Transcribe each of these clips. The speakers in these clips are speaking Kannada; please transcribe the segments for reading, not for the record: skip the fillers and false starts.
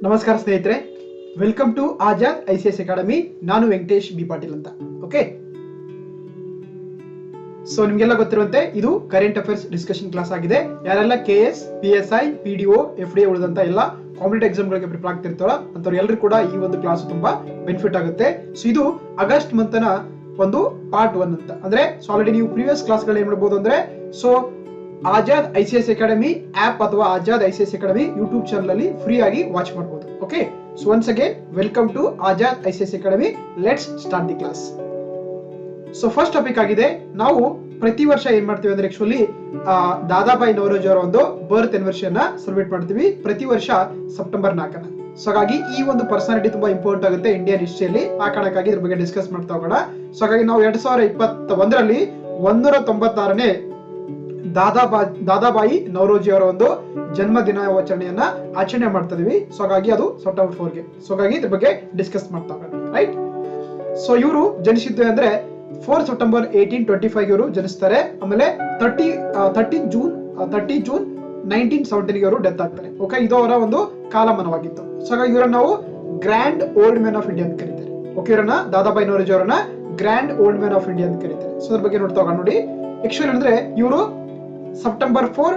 ನಮಸ್ಕಾರ ಸ್ನೇಹಿತರೆ, welcome to Azad ICS academy. ನಾನು ವೆಂಕಟೇಶ್ ಬಿ ಪಾಟೀಲ್ ಅಂತ. ಓಕೆ, ಸೊ ನಿಮಗೆಲ್ಲ ಗೊತ್ತಿರುವಂತೆ ಇದು ಕರೆಂಟ್ ಅಫೇರ್ಸ್ ಡಿಸ್ಕಷನ್ ಕ್ಲಾಸ್ ಆಗಿದೆ. ಯಾರೆಲ್ಲ KS, PSI, PDO, FDA ಉಳಿದಂತ ಎಲ್ಲ ಕಾಂಪಿಟೇಟಿವ್ ಎಕ್ಸಾಮ್ ಗಳಿಗೆ ಪ್ರಿಪೇರ್ ಆಗ್ತಿರ್ತಾರ ಅಂತವ್ರು ಎಲ್ಲರೂ ಕೂಡ ಈ ಒಂದು ಕ್ಲಾಸ್ ತುಂಬಾ ಬೆನಿಫಿಟ್ ಆಗುತ್ತೆ. ಸೊ ಇದು ಆಗಸ್ಟ್ ಮಂತನ ಒಂದು ಪಾರ್ಟ್ 1 ಅಂತ. ಅಂದ್ರೆ ಆಲ್ರೆಡಿ ನೀವು ಪ್ರೀವಿಯಸ್ ಕ್ಲಾಸ್ ಗಳು ಏನ್ ಮಾಡಬಹುದು ಅಂದ್ರೆ, so Azad ICS academy app ಅಥವಾ Azad ICS academy YouTube channel ಅಲ್ಲಿ ಫ್ರೀ ಆಗಿ ವಾಚ್ ಮಾಡಬಹುದು. Okay, so once again welcome to Azad ICS academy. Let's start the class. So first topic ಆಗಿದೆ, ನಾವು ಪ್ರತಿ ವರ್ಷ ಏನ್ ಮಾಡ್ತೀವಿ ಅಂದ್ರೆ ಆಕ್ಚುಲಿ ದಾದಾಬಾಯಿ ನವರೋಜಿ ಅವರ ಒಂದು ಬರ್ತ್ ಆನಿವರ್ಸರಿ ಸೆಲೆಬ್ರೇಟ್ ಮಾಡ್ತೀವಿ ಪ್ರತಿ ವರ್ಷ ಸೆಪ್ಟೆಂಬರ್ 4ನ. ಸೊ ಹಾಗಾಗಿ ಈ ಒಂದು ಪರ್ಸನಾಲಿಟಿ ತುಂಬಾ ಇಂಪಾರ್ಟೆಂಟ್ ಆಗುತ್ತೆ ಇಂಡಿಯನ್ ಹಿಸ್ಟ್ರಿಯಲ್ಲಿ. ಆ ಕಾರಣಕ್ಕಾಗಿ ಇದ್ರ ಬಗ್ಗೆ ಡಿಸ್ಕಸ್ ಮಾಡ್ತಾ ಹೋಗೋಣ. ಸೊ ಹಾಗಾಗಿ ನಾವು 2021ರಲ್ಲಿ 196ನೇ ದಾದಾಬಾಯಿ ನವರೋಜಿ ಅವರ ಒಂದು ಜನ್ಮ ದಿನಾಚರಣೆಯನ್ನ ಆಚರಣೆ ಮಾಡ್ತಾ ಇದೀವಿ. ಸೊ ಹಾಗಾಗಿ ಅದು ಸೆಪ್ಟೆಂಬರ್ 4ಗೆ. ಸೊ ಹಾಗಾಗಿ ಇದ್ರ ಬಗ್ಗೆ ಡಿಸ್ಕಸ್ ಮಾಡ್ತಾ ಹೋಗೋಣ. ರೈಟ್, ಸೊ ಇವರು ಜನಿಸಿದ್ದು ಅಂದ್ರೆ 4 ಸೆಪ್ಟೆಂಬರ್ 1825 ಇವರು ಜನಿಸ್ತಾರೆ. ಆಮೇಲೆ 30 ಜೂನ್ 1917 ಇವರು ಡೆತ್ ಆಗ್ತಾರೆ. ಓಕೆ, ಇದು ಅವರ ಒಂದು ಕಾಲಮಾನವಾಗಿತ್ತು. ಸೊ ಹಾಗಾಗಿ ಇವರನ್ನ ನಾವು grand old man of India ಅಂತ ಕರೀತಾರೆ. ಓಕೆ, ಇವರನ್ನ ದಾದಾಬಾಯಿ ನವರೋಜಿ ಅವರನ್ನ grand old man of India ಅಂತ ಕರೀತಾರೆ. ಸೊ ಅದ್ರ ಬಗ್ಗೆ ನೋಡ್ತಾ ಹೋಗೋಣ. ನೋಡಿ, ಆಕ್ಚುಲಿ ಅಂದ್ರೆ ಇವರು ಸೆಪ್ಟೆಂಬರ್ 4,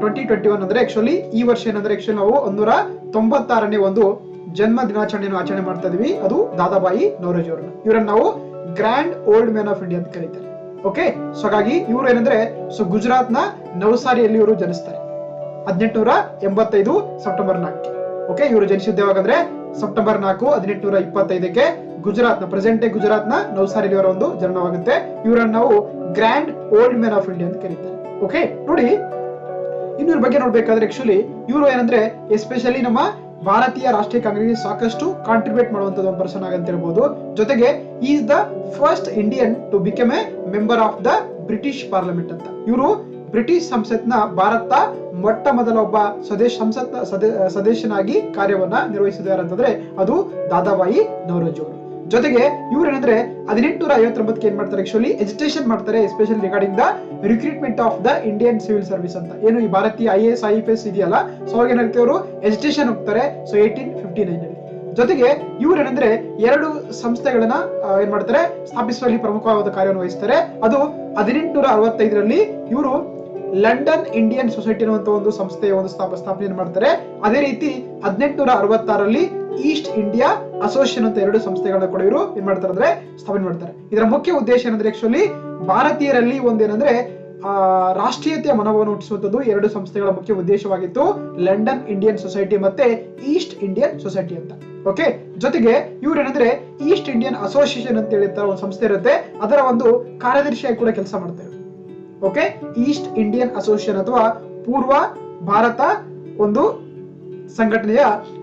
2021 ಅಂದ್ರೆ ಆಕ್ಚುಲಿ ಈ ವರ್ಷ ಏನಂದ್ರೆ ಆಕ್ಚುಲಿ ನಾವು 196ನೇ ಒಂದು ಜನ್ಮ ದಿನಾಚರಣೆಯನ್ನು ಆಚರಣೆ ಮಾಡ್ತಾ ಇದೀವಿ. ಅದು ದಾದಾಬಾಯಿ ನವರೋಜಿ ಅವರನ್ನ. ಇವರನ್ನ ನಾವು grand old man of India ಅಂತ ಕರೀತಾರೆ. ಓಕೆ, ಸೊ ಹಾಗಾಗಿ ಇವರು ಏನಂದ್ರೆ ಸೊ ಗುಜರಾತ್ ನ ನವಸಾರಿಯಲ್ಲಿ ಇವರು ಜನಿಸ್ತಾರೆ 1885 ಸೆಪ್ಟೆಂಬರ್ 4ಕ್ಕೆ. ಓಕೆ, ಇವರು ಜನಿಸಿದ್ದು ಯಾವಾಗಂದ್ರೆ ಸೆಪ್ಟೆಂಬರ್ 4, 1825ಕ್ಕೆ ಗುಜರಾತ್ ನ ಪ್ರೆಸೆಂಟ್ ಗುಜರಾತ್ ನ ನವಸಾರಿಯಲ್ಲಿ ಅವರ ಒಂದು ಜನನವಾಗುತ್ತೆ. ಇವರನ್ನ ನಾವು grand old man of India ಅಂತ ಕರೀತಾರೆ. ಓಕೆ, ನೋಡಿ ಇನ್ನು ಇವ್ರ ಬಗ್ಗೆ ನೋಡ್ಬೇಕಾದ್ರೆ ಆಕ್ಚುಲಿ ಇವರು ಏನಂದ್ರೆ ಎಸ್ಪೆಷಲಿ ನಮ್ಮ ಭಾರತೀಯ ರಾಷ್ಟ್ರೀಯ ಕಾಂಗ್ರೆಸ್ಗೆ ಸಾಕಷ್ಟು ಕಾಂಟ್ರಿಬ್ಯೂಟ್ ಮಾಡುವಂತದ್ದು ಒಂದು ಪರ್ಸನ್ ಆಗಂತ ಹೇಳ್ಬೋದು. ಜೊತೆಗೆ is the first Indian to become a member of the British parliament ಅಂತ. ಇವರು ಬ್ರಿಟಿಷ್ ಸಂಸತ್ನ ಭಾರತ ಮೊಟ್ಟ ಮೊದಲ ಒಬ್ಬ ಸದಸ್ಯನಾಗಿ ಕಾರ್ಯವನ್ನ ನಿರ್ವಹಿಸಿದ್ದಾರೆ ಅಂತಂದ್ರೆ ಅದು ದಾದಾಬಾಯಿ ನವರೋಜಿ ಅವರು. ಜೊತೆಗೆ ಇವ್ರು ಏನಂದ್ರೆ 1859ಕ್ಕೆ ಏನ್ ಮಾಡ್ತಾರೆ ಆಕ್ಚುಲಿ ಎಜುಕೇಶನ್ ಮಾಡ್ತಾರೆ, especially regarding the recruitment of the Indian civil service ಅಂತ. ಏನು ಈ ಭಾರತೀಯ IAS IPS ಇದೆಯಲ್ಲ, ಸೊ ಅವಾಗ ಏನಾಗುತ್ತೆ ಅವರು ಎಜುಕೇಶನ್ ಹೋಗ್ತಾರೆ. ಸೊ 1859 ಜೊತೆಗೆ ಇವ್ರು ಏನಂದ್ರೆ 2 ಸಂಸ್ಥೆಗಳನ್ನ ಏನ್ ಮಾಡ್ತಾರೆ ಸ್ಥಾಪಿಸುವಲ್ಲಿ ಪ್ರಮುಖವಾದ ಕಾರ್ಯವನ್ನು ವಹಿಸ್ತಾರೆ. ಅದು 1865ರಲ್ಲಿ ಇವರು ಲಂಡನ್ ಇಂಡಿಯನ್ ಸೊಸೈಟಿ ಅನ್ನುವಂತ ಒಂದು ಸಂಸ್ಥೆಯ ಒಂದು ಸ್ಥಾಪನೆ ಮಾಡ್ತಾರೆ. ಅದೇ ರೀತಿ 1866ರಲ್ಲಿ ಈಸ್ಟ್ ಇಂಡಿಯಾ ಅಸೋಸಿಯೇಷನ್ ಅಂತ 2 ಸಂಸ್ಥೆಗಳನ್ನ ಕೂಡ ಇವರು ಏನ್ ಮಾಡ್ತಾರೆ ಅಂದ್ರೆ ಸ್ಥಾಪನೆ ಮಾಡ್ತಾರೆ. ಇದರ ಮುಖ್ಯ ಉದ್ದೇಶ ಏನಂದ್ರೆ ಆಕ್ಚುಲಿ ಭಾರತೀಯರಲ್ಲಿ ಒಂದೇನಂದ್ರೆ ರಾಷ್ಟ್ರೀಯತೆಯ ಮನೋಭಾವವನ್ನು ಹುಟ್ಟಿಸುವಂತದ್ದು 2 ಸಂಸ್ಥೆಗಳ ಮುಖ್ಯ ಉದ್ದೇಶವಾಗಿತ್ತು, ಲಂಡನ್ ಇಂಡಿಯನ್ ಸೊಸೈಟಿ ಮತ್ತೆ ಈಸ್ಟ್ ಇಂಡಿಯನ್ ಸೊಸೈಟಿ ಅಂತ. ಓಕೆ, ಜೊತೆಗೆ ಇವ್ರು ಏನಂದ್ರೆ ಈಸ್ಟ್ ಇಂಡಿಯನ್ ಅಸೋಸಿಯೇಷನ್ ಅಂತ ಹೇಳಿರ್ತಾರೆ ಒಂದು ಸಂಸ್ಥೆ ಇರುತ್ತೆ, ಅದರ ಒಂದು ಕಾರ್ಯದರ್ಶಿಯಾಗಿ ಕೂಡ ಕೆಲಸ ಮಾಡ್ತಾರೆ. ಓಕೆ, ಈಸ್ಟ್ ಇಂಡಿಯನ್ ಅಸೋಸಿಯೇಷನ್ ಅಥವಾ ಪೂರ್ವ ಭಾರತ ಒಂದು ಸಂಘಟನೆಯ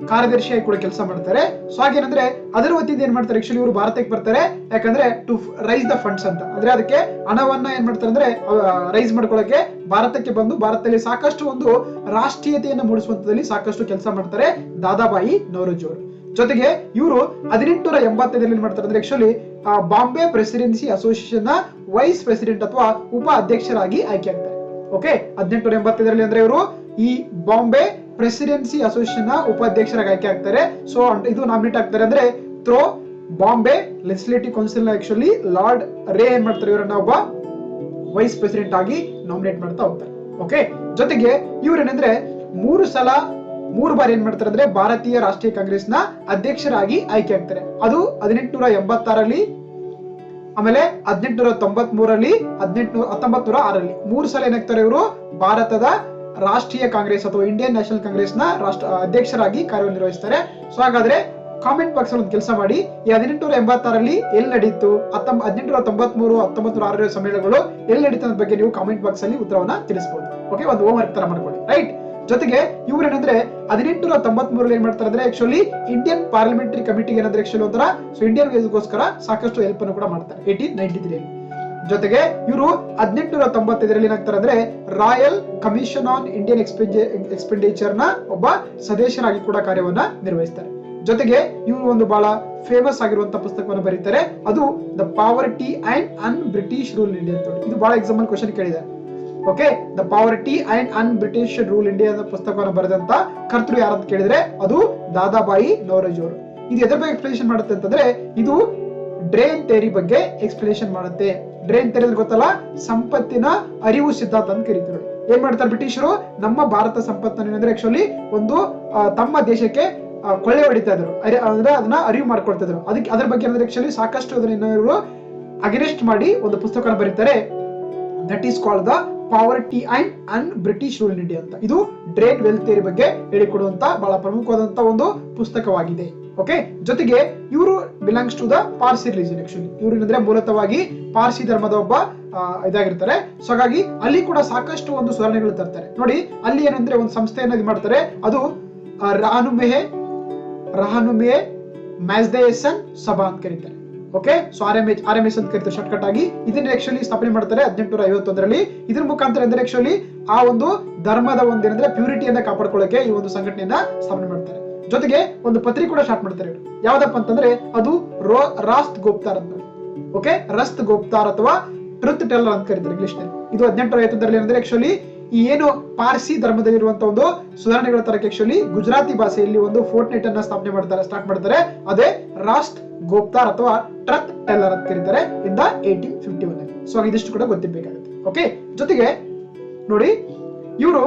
ಕಾರ್ಯದರ್ಶಿಯಾಗಿ ಕೂಡ ಕೆಲಸ ಮಾಡ್ತಾರೆ. ಸೊ ಹಾಗೇನಂದ್ರೆ ಅದರ ವತಿಯಿಂದ ಏನ್ ಮಾಡ್ತಾರೆ ಆಕ್ಚುಲಿ ಇವರು ಭಾರತಕ್ಕೆ ಬರ್ತಾರೆ. ಯಾಕಂದ್ರೆ ಟು ರೈಸ್ ದ ಫಂಡ್ಸ್ ಅಂತ, ಅಂದ್ರೆ ಅದಕ್ಕೆ ಹಣವನ್ನ ಏನ್ ಮಾಡ್ತಾರೆ ಅಂದ್ರೆ ರೈಸ್ ಮಾಡ್ಕೊಳ್ಳಕ್ಕೆ ಭಾರತಕ್ಕೆ ಬಂದು ಭಾರತದಲ್ಲಿ ಸಾಕಷ್ಟು ಒಂದು ರಾಷ್ಟ್ರೀಯತೆಯನ್ನು ಮೂಡಿಸುವಂತದಲ್ಲಿ ಸಾಕಷ್ಟು ಕೆಲಸ ಮಾಡ್ತಾರೆ ದಾದಾಬಾಯಿ ನವರೋಜಿ ಅವರು. ಜೊತೆಗೆ ಇವರು 1885 ಏನ್ ಮಾಡ್ತಾರೆ ಅಂದ್ರೆ ಆಕ್ಚುಲಿ ಬಾಂಬೆ ಪ್ರೆಸಿಡೆನ್ಸಿ ಅಸೋಸಿಯೇಷನ್ ನ ವೈಸ್ ಪ್ರೆಸಿಡೆಂಟ್ ಅಥವಾ ಉಪ ಅಧ್ಯಕ್ಷರಾಗಿ ಆಯ್ಕೆ ಆಗ್ತಾರೆ. ಓಕೆ, 1885 ಅಂದ್ರೆ ಇವರು ಈ ಬಾಂಬೆ ಪ್ರೆಸಿಡೆನ್ಸಿ ಅಸೋಸಿಯೇಷನ್ ನ ಉಪಾಧ್ಯಕ್ಷರಾಗಿ ಆಯ್ಕೆ ಆಗ್ತಾರೆ. ಸೊ ಇದು ನಾಮಿನೇಟ್ ಆಗ್ತಾರೆ ಅಂದ್ರೆ ಥ್ರೋ ಬಾಂಬೆ ಲೆಜಿಸ್ಲೇಟಿವ್ ಕೌನ್ಸಿಲ್ ನ ಆಕ್ಚುಲಿ ಲಾರ್ಡ್ ರೇ ಏನ್ ಮಾಡ್ತಾರೆ ಇವರನ್ನ ಒಬ್ಬ ವೈಸ್ ಪ್ರೆಸಿಡೆಂಟ್ ಆಗಿ ನಾಮಿನೇಟ್ ಮಾಡ್ತಾ ಹೋಗ್ತಾರೆ. ಓಕೆ, ಜೊತೆಗೆ ಇವ್ರೇನಂದ್ರೆ 3 ಬಾರಿ ಏನ್ ಮಾಡ್ತಾರೆ ಅಂದ್ರೆ ಭಾರತೀಯ ರಾಷ್ಟ್ರೀಯ ಕಾಂಗ್ರೆಸ್ ನ ಅಧ್ಯಕ್ಷರಾಗಿ ಆಯ್ಕೆ ಆಗ್ತಾರೆ. ಅದು 1886ರಲ್ಲಿ, ಆಮೇಲೆ 1893ರಲ್ಲಿ, 1906ರಲ್ಲಿ 3 ಸಲ ಏನಾಗ್ತಾರೆ ಇವರು ಭಾರತದ ರಾಷ್ಟ್ರೀಯ ಕಾಂಗ್ರೆಸ್ ಅಥವಾ ಇಂಡಿಯನ್ ನ್ಯಾಷನಲ್ ಕಾಂಗ್ರೆಸ್ ನ ಅಧ್ಯಕ್ಷರಾಗಿ ಕಾರ್ಯನಿರ್ವಹಿಸ್ತಾರೆ. ಸೊ ಹಾಗಾದ್ರೆ ಕಾಮೆಂಟ್ ಬಾಕ್ಸ್ ಅಲ್ಲಿ ಒಂದು ಕೆಲಸ ಮಾಡಿ, ಈ 1886ರಲ್ಲಿ ಎಲ್ಲಿ ನಡೀತು, 1893, 1906 ಸಮ್ಮೇಳನಗಳು ಎಲ್ಲಿ ನಡೀತು ಅನ್ನೋ ಬಗ್ಗೆ ನೀವು ಕಾಮೆಂಟ್ ಬಾಕ್ಸ್ ಅಲ್ಲಿ ಉತ್ತರವನ್ನ ತಿಳಿಸಬಹುದು. ಓಕೆ, ಒಂದು ಹೋಮ್ ವರ್ಕ್ ತರ ಮಾಡ್ಕೊಳ್ಳಿ. ರೈಟ್, ಜೊತೆಗೆ ಇವ್ರು ಏನಂದ್ರೆ 1893ರಲ್ಲಿ ಏನ್ ಮಾಡ್ತಾರೆ ಅಂದ್ರೆ ಆಕ್ಚುಲಿ ಇಂಡಿಯನ್ ಪಾರ್ಲಿಮೆಂಟರಿ ಕಮಿಟಿಗೆ ಏನಂದ್ರೆ ಆಕ್ಚುಲಿ ಒಂಥರ ಸೊ ಇಂಡಿಯನ್ ಗೋಸ್ಕರ ಸಾಕಷ್ಟು ಹೆಲ್ಪ್ ಅನ್ನು ಕೂಡ ಮಾಡ್ತಾರೆ 1893ರಲ್ಲಿ. ಜೊತೆಗೆ ಇವರು 1895ರಲ್ಲಿ ಏನಾಗ್ತಾರೆ ಅಂದ್ರೆ royal commission on Indian expenditure ನ ಒಬ್ಬ ಸದಸ್ಯನಾಗಿ ಕೂಡ ಕಾರ್ಯವನ್ನ ನಿರ್ವಹಿಸ್ತಾರೆ. ಜೊತೆಗೆ ಇವರು ಒಂದು ಬಹಳ ಫೇಮಸ್ ಆಗಿರುವಂತಹ ಪುಸ್ತಕವನ್ನು ಬರೀತಾರೆ, ಅದು the poverty and an British rule India ಅಂತ. ಇದು ಬಹಳ ಎಕ್ಸಾಂಪಲ್ ಕ್ವಶನ್ ಕೇಳಿದ್ದಾರೆ. Okay, the poverty and an British rule India ಪುಸ್ತಕವನ್ನು ಬರೆದಂತ ಕರ್ತೃ ಯಾರಂತ ಕೇಳಿದ್ರೆ ಅದು ದಾದಾಬಾಯಿ ನವರೋಜಿ ಅವರು. ಇದು ಎದ್ರ ಬಗ್ಗೆ ಎಕ್ಸ್ಪ್ಲನೇಷನ್ ಮಾಡುತ್ತೆ ಅಂತಂದ್ರೆ ಇದು ಡ್ರೇನ್ ಥಿಯರಿ ಬಗ್ಗೆ ಎಕ್ಸ್ಪ್ಲನೇಷನ್ ಮಾಡುತ್ತೆ. ಡ್ರೇನ್ ಥಿಯರಿ ಗೊತ್ತಲ್ಲ, ಸಂಪತ್ತಿನ ಅರಿವು ಸಿದ್ಧಾಂತ ಅಂತ ಕರೀತಾರೆ. ಏನ್ ಮಾಡ್ತಾರೆ ಬ್ರಿಟಿಷರು, ನಮ್ಮ ಭಾರತ ಸಂಪತ್ತನ್ನು ಅಂದ್ರೆ ಆಕ್ಚುಲಿ ಒಂದು ತಮ್ಮ ದೇಶಕ್ಕೆ ಕೊಳ್ಳೆ ಹೊಡಿತಾ ಇದ್ರು, ಅಂದ್ರೆ ಅದನ್ನ ಅರಿವು ಮಾಡ್ಕೊಳ್ತಾ ಇದ್ರು. ಅದಕ್ಕೆ ಅದ್ರ ಬಗ್ಗೆ ಅಂದ್ರೆ ಆಕ್ಚುಲಿ ಸಾಕಷ್ಟು ಅದನ್ನ ಇವರು ಅಗೇನೆಸ್ಟ್ ಮಾಡಿ ಒಂದು ಪುಸ್ತಕನ ಬರೀತಾರೆ. That is called the poverty and an British rule in India ಅಂತ. ಇದು ಡ್ರೇನ್ ವೆಲ್ತ್ ಥಿಯರಿ ಬಗ್ಗೆ ಹೇಳಿಕೊಡುವಂತ ಬಹಳ ಪ್ರಮುಖವಾದಂತ ಒಂದು ಪುಸ್ತಕವಾಗಿದೆ. ಓಕೆ, ಜೊತೆಗೆ ಇವರು belongs to the Parsi religion. Actually ಇವರು ಏನಂದ್ರೆ ಮೂಲತವಾಗಿ ಪಾರ್ಸಿ ಧರ್ಮದ ಒಬ್ಬ ಇದಾಗಿರ್ತಾರೆ. ಸೊ ಹಾಗಾಗಿ ಅಲ್ಲಿ ಕೂಡ ಸಾಕಷ್ಟು ಒಂದು ಸುಧಾರಣೆಗಳು ತರ್ತಾರೆ. ನೋಡಿ ಅಲ್ಲಿ ಏನಂದ್ರೆ ಒಂದು ಸಂಸ್ಥೆಯನ್ನ ಇದು ಮಾಡ್ತಾರೆ, ಅದು ರಹನುಮೆ ಮ್ಯಾಜ್ದೇಸನ್ ಸಭಾ ಅಂತ ಕರೀತಾರೆ. ಓಕೆ, ಸೊ RMS ಅಂತ ಕರೀತಾರೆ ಶಾರ್ಟ್ ಕಟ್ ಆಗಿ. ಇದನ್ನ ಆಕ್ಚುಲಿ ಸ್ಥಾಪನೆ ಮಾಡ್ತಾರೆ 1851ರಲ್ಲಿ. ಇದ್ರ ಮುಖಾಂತರ ಅಂದ್ರೆ ಆಕ್ಚುಲಿ ಆ ಒಂದು ಧರ್ಮದ ಒಂದು ಏನಂದ್ರೆ ಪ್ಯೂರಿಟಿಯನ್ನ ಕಾಪಾಡ್ಕೊಳ್ಳಕ್ಕೆ ಈ ಒಂದು ಸಂಘಟನೆಯನ್ನ ಸ್ಥಾಪನೆ ಮಾಡ್ತಾರೆ. ಜೊತೆಗೆ ಒಂದು ಪತ್ರಿಕೆ ಕೂಡ ಸ್ಟಾರ್ಟ್ ಮಾಡ್ತಾರೆ ಇವರು. ಯಾವ್ದಪ್ಪ ಅಂತಂದ್ರೆ ಅದು ರಾಸ್ತ್ ಗೋಪ್ತಾರ್ ಅಂತ. ಓಕೆ, ರಸ್ತ್ ಗೋಪ್ತಾರ್ ಅಥವಾ ಟ್ರುತ್ ಟೆಲ್ಲರ್ ಅಂತ ಕರೀತಾರೆ ಇಂಗ್ಲಿಷ್ ನಲ್ಲಿ. ಇದು 1851ರಲ್ಲಿ ಅಂದ್ರೆ ಆಕ್ಚುಲಿ ಈ ಏನು ಪಾರ್ಸಿ ಧರ್ಮದಲ್ಲಿರುವಂತ ಒಂದು ಸುಧಾರಣೆಗಳ ತರಕ್ಕೆ ಆಕ್ಚುಲಿ ಗುಜರಾತಿ ಭಾಷೆಯಲ್ಲಿ ಒಂದು ಫೋರ್ಟ್ ನೈಟ್ ಅನ್ನ ಸ್ಥಾಪನೆ ಮಾಡ್ತಾರೆ, ಸ್ಟಾರ್ಟ್ ಮಾಡ್ತಾರೆ. ಅದೇ ರಾಸ್ಟ್ ಗೋಪ್ತಾರ್ ಅಥವಾ ಟ್ರತ್ ಟೆಲ್ಲರ್ ಅಂತ ಕರೀತಾರೆ ಇಂದ 1851. ಸೊ ಇದಿಷ್ಟು ಕೂಡ ಗೊತ್ತಿರಬೇಕಾಗುತ್ತೆ. ಓಕೆ, ಜೊತೆಗೆ ನೋಡಿ ಇವರು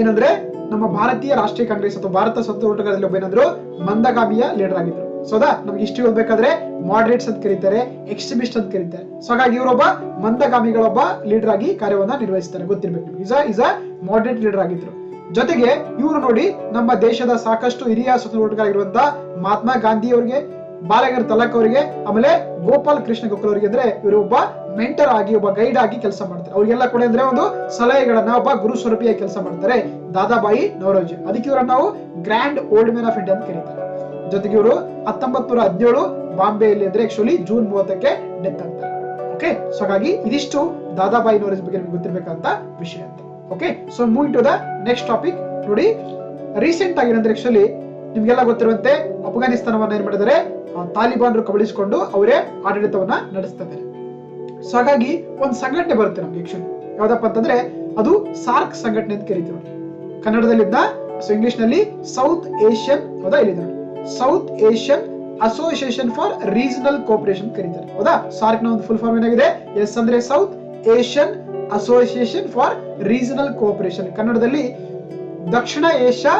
ಏನಂದ್ರೆ ನಮ್ಮ ಭಾರತೀಯ ರಾಷ್ಟ್ರೀಯ ಕಾಂಗ್ರೆಸ್ ಅಥವಾ ಭಾರತ ಸ್ವತಂತ್ರ ಹೋರಾಟಗಾರರಲ್ಲಿ ಒಬ್ಬ ಏನಾದ್ರು ಮಂದಗಾಮಿಯ ಲೀಡರ್ ಆಗಿದ್ರು. ಸೋದಾ ನಮ್ಗೆ ಇಷ್ಟು ಓದ್ಬೇಕಾದ್ರೆ ಮಾಡರೇಟ್ಸ್ ಅಂತ ಕರೀತಾರೆ, ಎಕ್ಸ್ಟ್ರೀಮಿಸ್ಟ್ ಅಂತ ಕರೀತಾರೆ. ಸೊ ಹಾಗಾಗಿ ಇವರೊಬ್ಬ ಮಂದಗಾಮಿಗಳೊಬ್ಬ ಲೀಡರ್ ಆಗಿ ಕಾರ್ಯವನ್ನ ನಿರ್ವಹಿಸ್ತಾರೆ, ಗೊತ್ತಿರ್ಬೇಕು. ಇಸ್ ಅ ಮಾಡರೇಟ್ ಲೀಡರ್ ಆಗಿದ್ರು. ಜೊತೆಗೆ ಇವರು ನೋಡಿ ನಮ್ಮ ದೇಶದ ಸಾಕಷ್ಟು ಹಿರಿಯ ಸ್ವತಂತ್ರ ಹೋರಾಟಗಾರರಿರುವಂತ ಮಹಾತ್ಮ ಗಾಂಧಿ ಅವರಿಗೆ, ಬಾಲಗಂಗಾಧರ ತಿಲಕ್ ಅವರಿಗೆ, ಆಮೇಲೆ ಗೋಪಾಲ್ ಕೃಷ್ಣ ಗೋಖಲೆ ಅವರಿಗೆ ಅಂದ್ರೆ ಇವರು ಒಬ್ಬ ಮೆಂಟರ್ ಆಗಿ ಒಬ್ಬ ಗೈಡ್ ಆಗಿ ಕೆಲಸ ಮಾಡ್ತಾರೆ. ಅವ್ರಿಗೆಲ್ಲ ಕೂಡ ಅಂದ್ರೆ ಒಂದು ಸಲಹೆಗಳನ್ನ ಒಬ್ಬ ಗುರು ಸ್ವರೂಪಿಯಾಗಿ ಕೆಲಸ ಮಾಡ್ತಾರೆ ದಾದಾಬಾಯಿ ನವರೋಜಿ. ಅದಕ್ಕೆ ಇವರನ್ನ ನಾವು grand old man of India ಅಂತ ಕರೀತಾರೆ. ಜೊತೆಗೆ ಇವರು 1917 ಬಾಂಬೆಯಲ್ಲಿ ಅಂದ್ರೆ ಆಕ್ಚುಲಿ ಜೂನ್ 30ಕ್ಕೆ ಡೆತ್ ಆಗ್ತಾರೆ. ಓಕೆ, ಸೊ ಹಾಗಾಗಿ ಇದಿಷ್ಟು ದಾದಾಬಾಯಿ ನವರೋಜಿ ಬಗ್ಗೆ ನಿಮ್ಗೆ ಗೊತ್ತಿರ್ಬೇಕಂತ ವಿಷಯ ಅಂತ. Okay, so moving to the next topic. ನೋಡಿ ರೀಸೆಂಟ್ ಆಗಿ ಅಂದ್ರೆ ಆಕ್ಚುಲಿ ನಿಮ್ಗೆಲ್ಲ ಗೊತ್ತಿರುವಂತೆ ಅಫ್ಘಾನಿಸ್ತಾನವನ್ನ ಏನ್ ಮಾಡಿದ್ದಾರೆ, ತಾಲಿಬಾನ್ರು ಕಬಳಿಸಿಕೊಂಡು ಅವರೇ ಆಡಳಿತವನ್ನ ನಡೆಸ್ತಾ ಇದ್ದಾರೆ. ಸೊ ಹಾಗಾಗಿ ಒಂದು ಸಂಘಟನೆ ಬರುತ್ತೆ ನಮ್ಗೆ ಆಕ್ಚುಲಿ, ಯಾವ್ದಪ್ಪ ಅಂತಂದ್ರೆ ಅದು ಸಾರ್ಕ್ ಸಂಘಟನೆ ಅಂತ ಕರೀತೀವಿ. ಕನ್ನಡದಲ್ಲಿದ್ದ ಸೊ ಇಂಗ್ಲಿಷ್ ನಲ್ಲಿ ಸೌತ್ ಏಷ್ಯನ್, ಹೌದಾ, ಇಲ್ಲಿ south Asian association for regional cooperation ಕರೀತಾರೆ. ಹೌದಾ, ಸಾರ್ಕ್ ನ ಒಂದು ಫುಲ್ ಫಾರ್ಮ್ ಏನಾಗಿದೆ, ಎಸ್ ಅಂದ್ರೆ south Asian association for regional cooperation, ಕನ್ನಡದಲ್ಲಿ ದಕ್ಷಿಣ ಏಷ್ಯಾ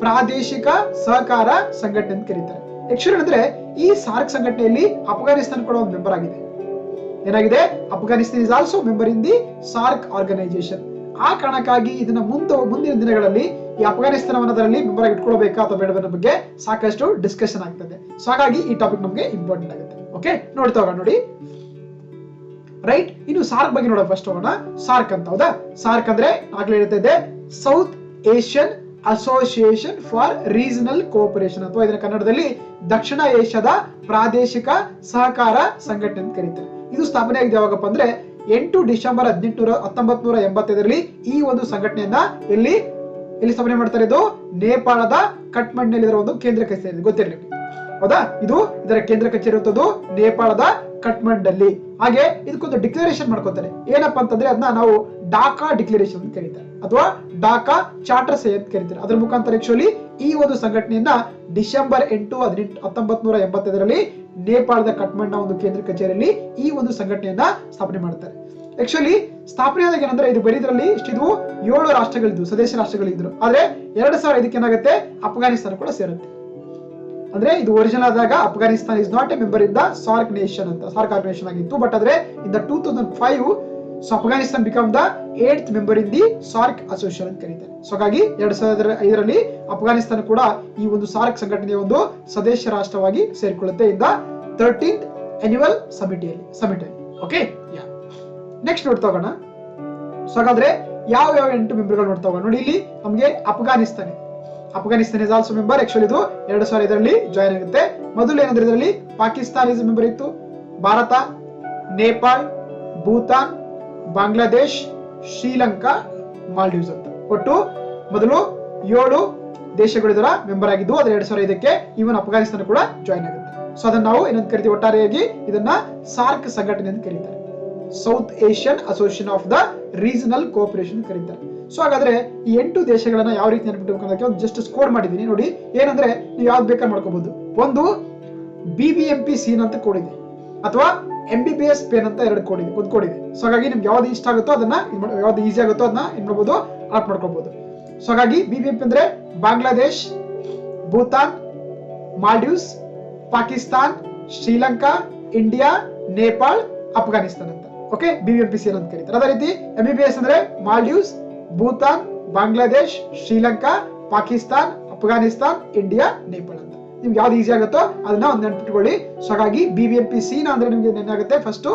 ಪ್ರಾದೇಶಿಕ ಸಹಕಾರ ಸಂಘಟನೆ ಅಂತ ಕರೀತಾರೆ. ಆಕ್ಚುಲಿ ಅಂದ್ರೆ ಈ ಸಾರ್ಕ್ ಸಂಘಟನೆಯಲ್ಲಿ ಅಫ್ಘಾನಿಸ್ತಾನ ಕೂಡ ಒಂದು ಮೆಂಬರ್ ಆಗಿದೆ. ಏನಾಗಿದೆ, Afghanistan is also member in the SAARC organisation. ಆ ಕಾರಣಕ್ಕಾಗಿ ಇದನ್ನ ಮುಂದಿನ ದಿನಗಳಲ್ಲಿ ಈ ಅಫ್ಘಾನಿಸ್ತಾನವನ್ನು ಅದರಲ್ಲಿ ಮೆಂಬರ್ ಆಗಿ ಇಟ್ಕೊಳ್ಬೇಕಾ ಅಥವಾ ಬೇಡವನ್ನ ಬಗ್ಗೆ ಸಾಕಷ್ಟು ಡಿಸ್ಕಷನ್ ಆಗ್ತದೆ. ಸೊ ಹಾಗಾಗಿ ಈ ಟಾಪಿಕ್ ನಮಗೆ ಇಂಪಾರ್ಟೆಂಟ್ ಆಗುತ್ತೆ. ಓಕೆ, ನೋಡ್ತಾ ಹೋಗೋಣ. ನೋಡಿ ರೈಟ್, ಇನ್ನು ಸಾರ್ಕ್ ಬಗ್ಗೆ ನೋಡೋಣ. ಫಸ್ಟ್ ಹೋಗೋಣ ಸಾರ್ಕ್ ಅಂತ. ಹೌದಾ, ಸಾರ್ಕ್ ಅಂದ್ರೆ ಆಗ್ಲೇ ಹೇಳ್ತಾ ಇದ್ದೆ south Asian association for regional cooperation ಅಥವಾ ಇದನ್ನ ಕನ್ನಡದಲ್ಲಿ ದಕ್ಷಿಣ ಏಷ್ಯಾದ ಪ್ರಾದೇಶಿಕ ಸಹಕಾರ ಸಂಘಟನೆ ಅಂತ ಕರೀತಾರೆ. ಇದು ಸ್ಥಾಪನೆ ಆಗಿದೆ ಯಾವಾಗಪ್ಪ ಅಂದ್ರೆ 8 ಡಿಸೆಂಬರ್ 1985 ಈ ಒಂದು ಸಂಘಟನೆಯನ್ನ ಎಲ್ಲಿ ಸ್ಥಾಪನೆ ಮಾಡ್ತಾರೆ, ಇದು ನೇಪಾಳದ ಕಠ್ಮಂಡ್ನಲ್ಲಿ ಇದರ ಒಂದು ಕೇಂದ್ರ ಕಚೇರಿ ಗೊತ್ತಿರಲಿ. ಹೌದಾ, ಇದರ ಕೇಂದ್ರ ಕಚೇರಿ ಇರುತ್ತದೆ ನೇಪಾಳದ ಕಠ್ಮಂಡಲ್ಲಿ. ಹಾಗೆ ಇದಕ್ಕೊಂದು ಡಿಕ್ಲರೇಷನ್ ಮಾಡ್ಕೋತಾರೆ. ಏನಪ್ಪಾ ಅಂತಂದ್ರೆ ಅದನ್ನ ನಾವು ಢಾಕಾ ಡಿಕ್ಲರೇಷನ್ ಅಂತ ಕರೀತಾರೆ ಅಥವಾ ಢಾಕಾ ಚಾರ್ಟರ್ ಸಹಿ ಅಂತ ಕರೀತಾರೆ. ಅದ್ರ ಮುಖಾಂತರ ಆಕ್ಚುಲಿ ಈ ಒಂದು ಸಂಘಟನೆಯನ್ನ ಡಿಸೆಂಬರ್ 8, 1985 ನೇಪಾಳದ ಕಠ್ಮಂಡ್ನ ಒಂದು ಕೇಂದ್ರ ಕಚೇರಿಯಲ್ಲಿ ಈ ಒಂದು ಸಂಘಟನೆಯನ್ನ ಸ್ಥಾಪನೆ ಮಾಡ್ತಾರೆ. ಆಕ್ಚುಲಿ ಸ್ಥಾಪನೆ ಆದಾಗ ಏನಂದ್ರೆ ಇದು ಬರೀದ್ರಲ್ಲಿ ಇಷ್ಟಿದ್ವು 7 ರಾಷ್ಟ್ರಗಳಿದ್ವು, ಸದಸ್ಯ ರಾಷ್ಟ್ರಗಳಿದ್ರು. ಆದ್ರೆ 2005 ಏನಾಗುತ್ತೆ, ಅಫ್ಘಾನಿಸ್ತಾನ ಕೂಡ ಸೇರುತ್ತೆ. ಅಂದ್ರೆ ಇದು ಒರಿಜಿನಲ್ ಆದಾಗ Afghanistan is not A member in the SAARC nation ಅಂತ, ಸಾರ್ಕ್ ಆರ್ಗನೈಸೇಷನ್ ಆಗಿತ್ತು. ಬಟ್ ಆದ್ರೆ in the 2005 so Afghanistan become the 8th member in the SAARC association ಅಂತ ಕರೀತಾರೆ. ಸೊ ಹಾಗಾಗಿ 2005 ಅಫ್ಘಾನಿಸ್ತಾನ ಕೂಡ ಈ ಒಂದು ಸಾರ್ಕ್ ಸಂಘಟನೆಯ ಒಂದು ಸದಸ್ಯ ರಾಷ್ಟ್ರವಾಗಿ ಸೇರಿಕೊಳ್ಳುತ್ತೆ in the 13th annual summit ಅಲ್ಲಿ. ಓಕೆ, ನೆಕ್ಸ್ಟ್ ನೋಡ್ತಾ ಹೋಗೋಣ. ಸೊ ಹಾಗಾದ್ರೆ ಯಾವ 8 ಮೆಂಬರ್ಗಳು ನೋಡ್ತಾ ಹೋಗೋಣ. ನೋಡಿ ಇಲ್ಲಿ ನಮಗೆ Afghanistan is also member. Actually ಇದು 2005 ಜಾಯಿನ್ ಆಗುತ್ತೆ. ಮೊದಲು ಏನಂದ್ರೆ ಇದರಲ್ಲಿ ಪಾಕಿಸ್ತಾನ ಇಸ್ ಮೆಂಬರ್ ಇತ್ತು, ಭಾರತ, ನೇಪಾಳ, ಭೂತಾನ್, ಬಾಂಗ್ಲಾದೇಶ್, ಶ್ರೀಲಂಕಾ, ಮಾಲ್ಡೀವ್ಸ್ ಅಂತ ಒಟ್ಟು ಮೊದಲು 7 ದೇಶಗಳು ಇದರ ಮೆಂಬರ್ ಆಗಿದ್ದು. ಅದ್ರ 2005 ಇವನ್ ಅಫ್ಘಾನಿಸ್ತಾನ ಕೂಡ ಜಾಯಿನ್ ಆಗುತ್ತೆ. ಸೊ ಅದನ್ನ ನಾವು ಏನಂತ ಕರಿತೀವಿ, ಒಟ್ಟಾರೆಯಾಗಿ ಇದನ್ನ ಸಾರ್ಕ್ ಸಂಘಟನೆ ಅಂತ ಕರೀತಾರೆ. South Asian association of the regional cooperation ಕರೀತಾರೆ. ಸೊ ಹಾಗಾದ್ರೆ ಈ 8 ದೇಶಗಳನ್ನ ಯಾವ ರೀತಿ ನೆನಪಿಟ್ಬೇಕು ಅನ್ನೋದಕ್ಕೆ ಒಂದು ಜಸ್ಟ್ ಸ್ಕೋರ್ ಮಾಡಿದೀನಿ ನೋಡಿ. ಏನಂದ್ರೆ ನೀವು ಯಾವ್ದು ಬೇಕಾದ್ರೆ ಮಾಡ್ಕೋಬಹುದು. ಒಂದು BBMP ಸೀನ್ ಅಂತ ಕೋಡ್ ಇದೆ, ಅಥವಾ MBBS ಪೇನ್ ಅಂತ ಎರಡು ಕೋಡ್ ಇದೆ, ಒಂದು ಕೋಡ್ ಇದೆ. ಸೊ ಹಾಗಾಗಿ ನಿಮ್ಗೆ ಯಾವ್ದು ಇಷ್ಟ ಆಗುತ್ತೋ ಅದನ್ನ, ಯಾವ್ದು ಈಸಿ ಆಗುತ್ತೋ ಅದನ್ನ ಏನ್ ಮಾಡ್ಬೋದು, ಆಪ್ ಮಾಡ್ಕೋಬಹುದು. ಸೊ ಹಾಗಾಗಿ BBMP ಅಂದ್ರೆ ಬಾಂಗ್ಲಾದೇಶ್, ಭೂತಾನ್, ಮಾಲ್ಡೀವ್ಸ್, ಪಾಕಿಸ್ತಾನ್, ಶ್ರೀಲಂಕಾ, ಇಂಡಿಯಾ, ನೇಪಾಳ್, ಅಫ್ಘಾನಿಸ್ತಾನ್ ಅಂತ. ಓಕೆ, BBMP ಸೀನ್ ಅಂತ ಕರೀತಾರೆ. ಅದೇ ರೀತಿ MBBS ಅಂದ್ರೆ ಮಾಲ್ಡೀವ್ಸ್, ಭೂತಾನ್, ಬಾಂಗ್ಲಾದೇಶ್, ಶ್ರೀಲಂಕಾ, ಪಾಕಿಸ್ತಾನ್, ಅಫ್ಘಾನಿಸ್ತಾನ್, ಇಂಡಿಯಾ, ನೇಪಾಳ ಅಂತ. ನಿಮ್ಗೆ ಯಾವ್ದು ಈಸಿ ಆಗುತ್ತೋ ಅದನ್ನ ಒಂದು ನೆನಪಿಟ್ಕೊಳ್ಳಿ. ಸೊ ಹಾಗಾಗಿ BBMP ಸೀನ್ ಅಂದ್ರೆ ನಿಮ್ಗೆ ನೆನಪಾಗುತ್ತೆ ಫಸ್ಟ್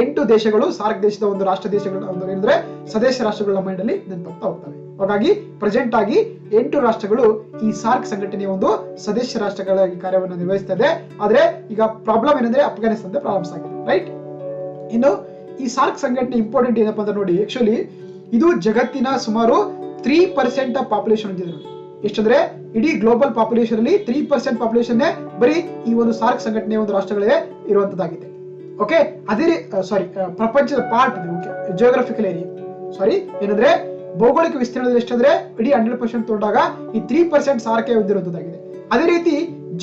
8 ದೇಶಗಳು ಸಾರ್ಕ್ ದೇಶದ ಒಂದು ರಾಷ್ಟ್ರ ದೇಶಗಳ ಒಂದು ಏನಂದ್ರೆ ಸದಸ್ಯ ರಾಷ್ಟ್ರಗಳ ಮೈಂಡ್ ಅಲ್ಲಿ ನೆನಪಾಗ್ತಾ ಹೋಗ್ತವೆ. ಹಾಗಾಗಿ ಪ್ರೆಸೆಂಟ್ ಆಗಿ 8 ರಾಷ್ಟ್ರಗಳು ಈ ಸಾರ್ಕ್ ಸಂಘಟನೆಯ ಒಂದು ಸದಸ್ಯ ರಾಷ್ಟ್ರಗಳಾಗಿ ಕಾರ್ಯವನ್ನು ನಿರ್ವಹಿಸ್ತಾ ಇದೆ. ಆದ್ರೆ ಈಗ ಪ್ರಾಬ್ಲಮ್ ಏನಂದ್ರೆ ಅಫ್ಘಾನಿಸ್ತಾನದ ಪ್ರಾಬ್ಲಮ್ಸ್ ಆಗಿದೆ, ರೈಟ್. ಇನ್ನು ಈ ಸಾರ್ಕ್ ಸಂಘಟನೆ ಇಂಪಾರ್ಟೆಂಟ್ ಏನಪ್ಪಾ ಅಂತ ನೋಡಿ, ಆಕ್ಚುಲಿ ಇದು ಜಗತ್ತಿನ ಸುಮಾರು 3% ಆಫ್ ಪಾಪ್ಯುಲೇಷನ್ ಹೊಂದಿದೆ ನೋಡಿ. ಎಷ್ಟಂದ್ರೆ ಇಡೀ ಗ್ಲೋಬಲ್ ಪಾಪ್ಯುಲೇಷನ್ ಅಲ್ಲಿ 3% ಪಾಪ್ಯುಲೇಷನ್ ಬರೀ ಈ ಒಂದು ಸಾರ್ಕ್ ಸಂಘಟನೆಯ ಒಂದು ರಾಷ್ಟ್ರಗಳೇ ಇರುವಂತದ್ದಾಗಿದೆ. ಓಕೆ, ಅದೇ ಸಾರಿ ಪ್ರಪಂಚದ ಪಾರ್ಟ್ ಇದೆ. ಓಕೆ, ಜಿಯೋಗ್ರಫಿಕಲ್ ಏರಿಯಾ ಸಾರಿ ಏನಂದ್ರೆ ಭೌಗೋಳಿಕ ವಿಸ್ತೀರ್ಣದಲ್ಲಿ ಎಷ್ಟಂದ್ರೆ ಇಡೀ 100% ತೊಗೊಂಡಾಗ ಈ 3% ಸಾರ್ಕೆ ಹೊಂದಿರುವಂತದ್ದಾಗಿದೆ. ಅದೇ ರೀತಿ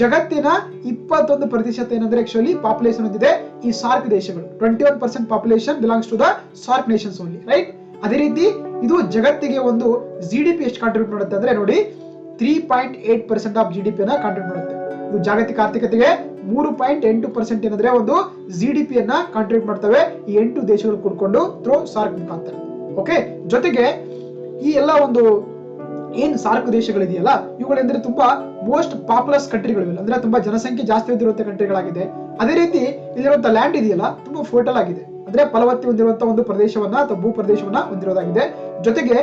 ಜಗತ್ತಿನ 21% ಏನಂದ್ರೆ ಆಕ್ಚುಲಿ ಪಾಪ್ಯುಲೇಷನ್ ಹೊಂದಿದೆ ಈ ಸಾರ್ಕ್ ದೇಶಗಳು. 21% population belongs to the SAARC nations only, right. ಅದೇ ರೀತಿ ಇದು ಜಗತ್ತಿಗೆ ಒಂದು GDP ಎಷ್ಟು ಕಾಂಟ್ರಿಬ್ಯೂಟ್ ಮಾಡುತ್ತೆ ಅಂದ್ರೆ ನೋಡಿ 3.8% ಆಫ್ GDP ನ ಕಾಂಟ್ರಿಬ್ಯೂಟ್ ಮಾಡುತ್ತೆ. ಇದು ಜಾಗತಿಕ ಆರ್ಥಿಕತೆಗೆ 3.8% ಏನಂದ್ರೆ ಒಂದು GDP ಯನ್ನ ಕಾಂಟ್ರಿಬ್ಯೂಟ್ ಮಾಡ್ತವೆ ಈ 8 ದೇಶಗಳು ಕೂಡ್ಕೊಂಡು ಥ್ರೂ ಸಾರ್ಕ್ ಮುಖಾಂತರ. ಓಕೆ, ಜೊತೆಗೆ ಈ ಎಲ್ಲ ಒಂದು ಏನ್ ಸಾರ್ಕ್ ದೇಶಗಳಿದೆಯಲ್ಲ ಇವುಗಳೆಂದ್ರೆ ತುಂಬಾ ಮೋಸ್ಟ್ ಪಾಪ್ಯುಲಸ್ ಕಂಟ್ರಿಗಳಿವೆ, ಅಂದ್ರೆ ತುಂಬಾ ಜನಸಂಖ್ಯೆ ಜಾಸ್ತಿ ಹೊಂದಿರುವಂತ ಕಂಟ್ರಿಗಳಾಗಿದೆ. ಅದೇ ರೀತಿ ಇಲ್ಲಿರುವಂತ ಲ್ಯಾಂಡ್ ಇದೆಯಲ್ಲ ತುಂಬಾ ಫರ್ಟೈಲ್ ಆಗಿದೆ, ಅಂದ್ರೆ ಫಲವತ್ತಿ ಹೊಂದಿರುವಂತಹ ಒಂದು ಪ್ರದೇಶವನ್ನ ಅಥವಾ ಭೂ ಪ್ರದೇಶವನ್ನ ಹೊಂದಿರೋದಾಗಿದೆ. ಜೊತೆಗೆ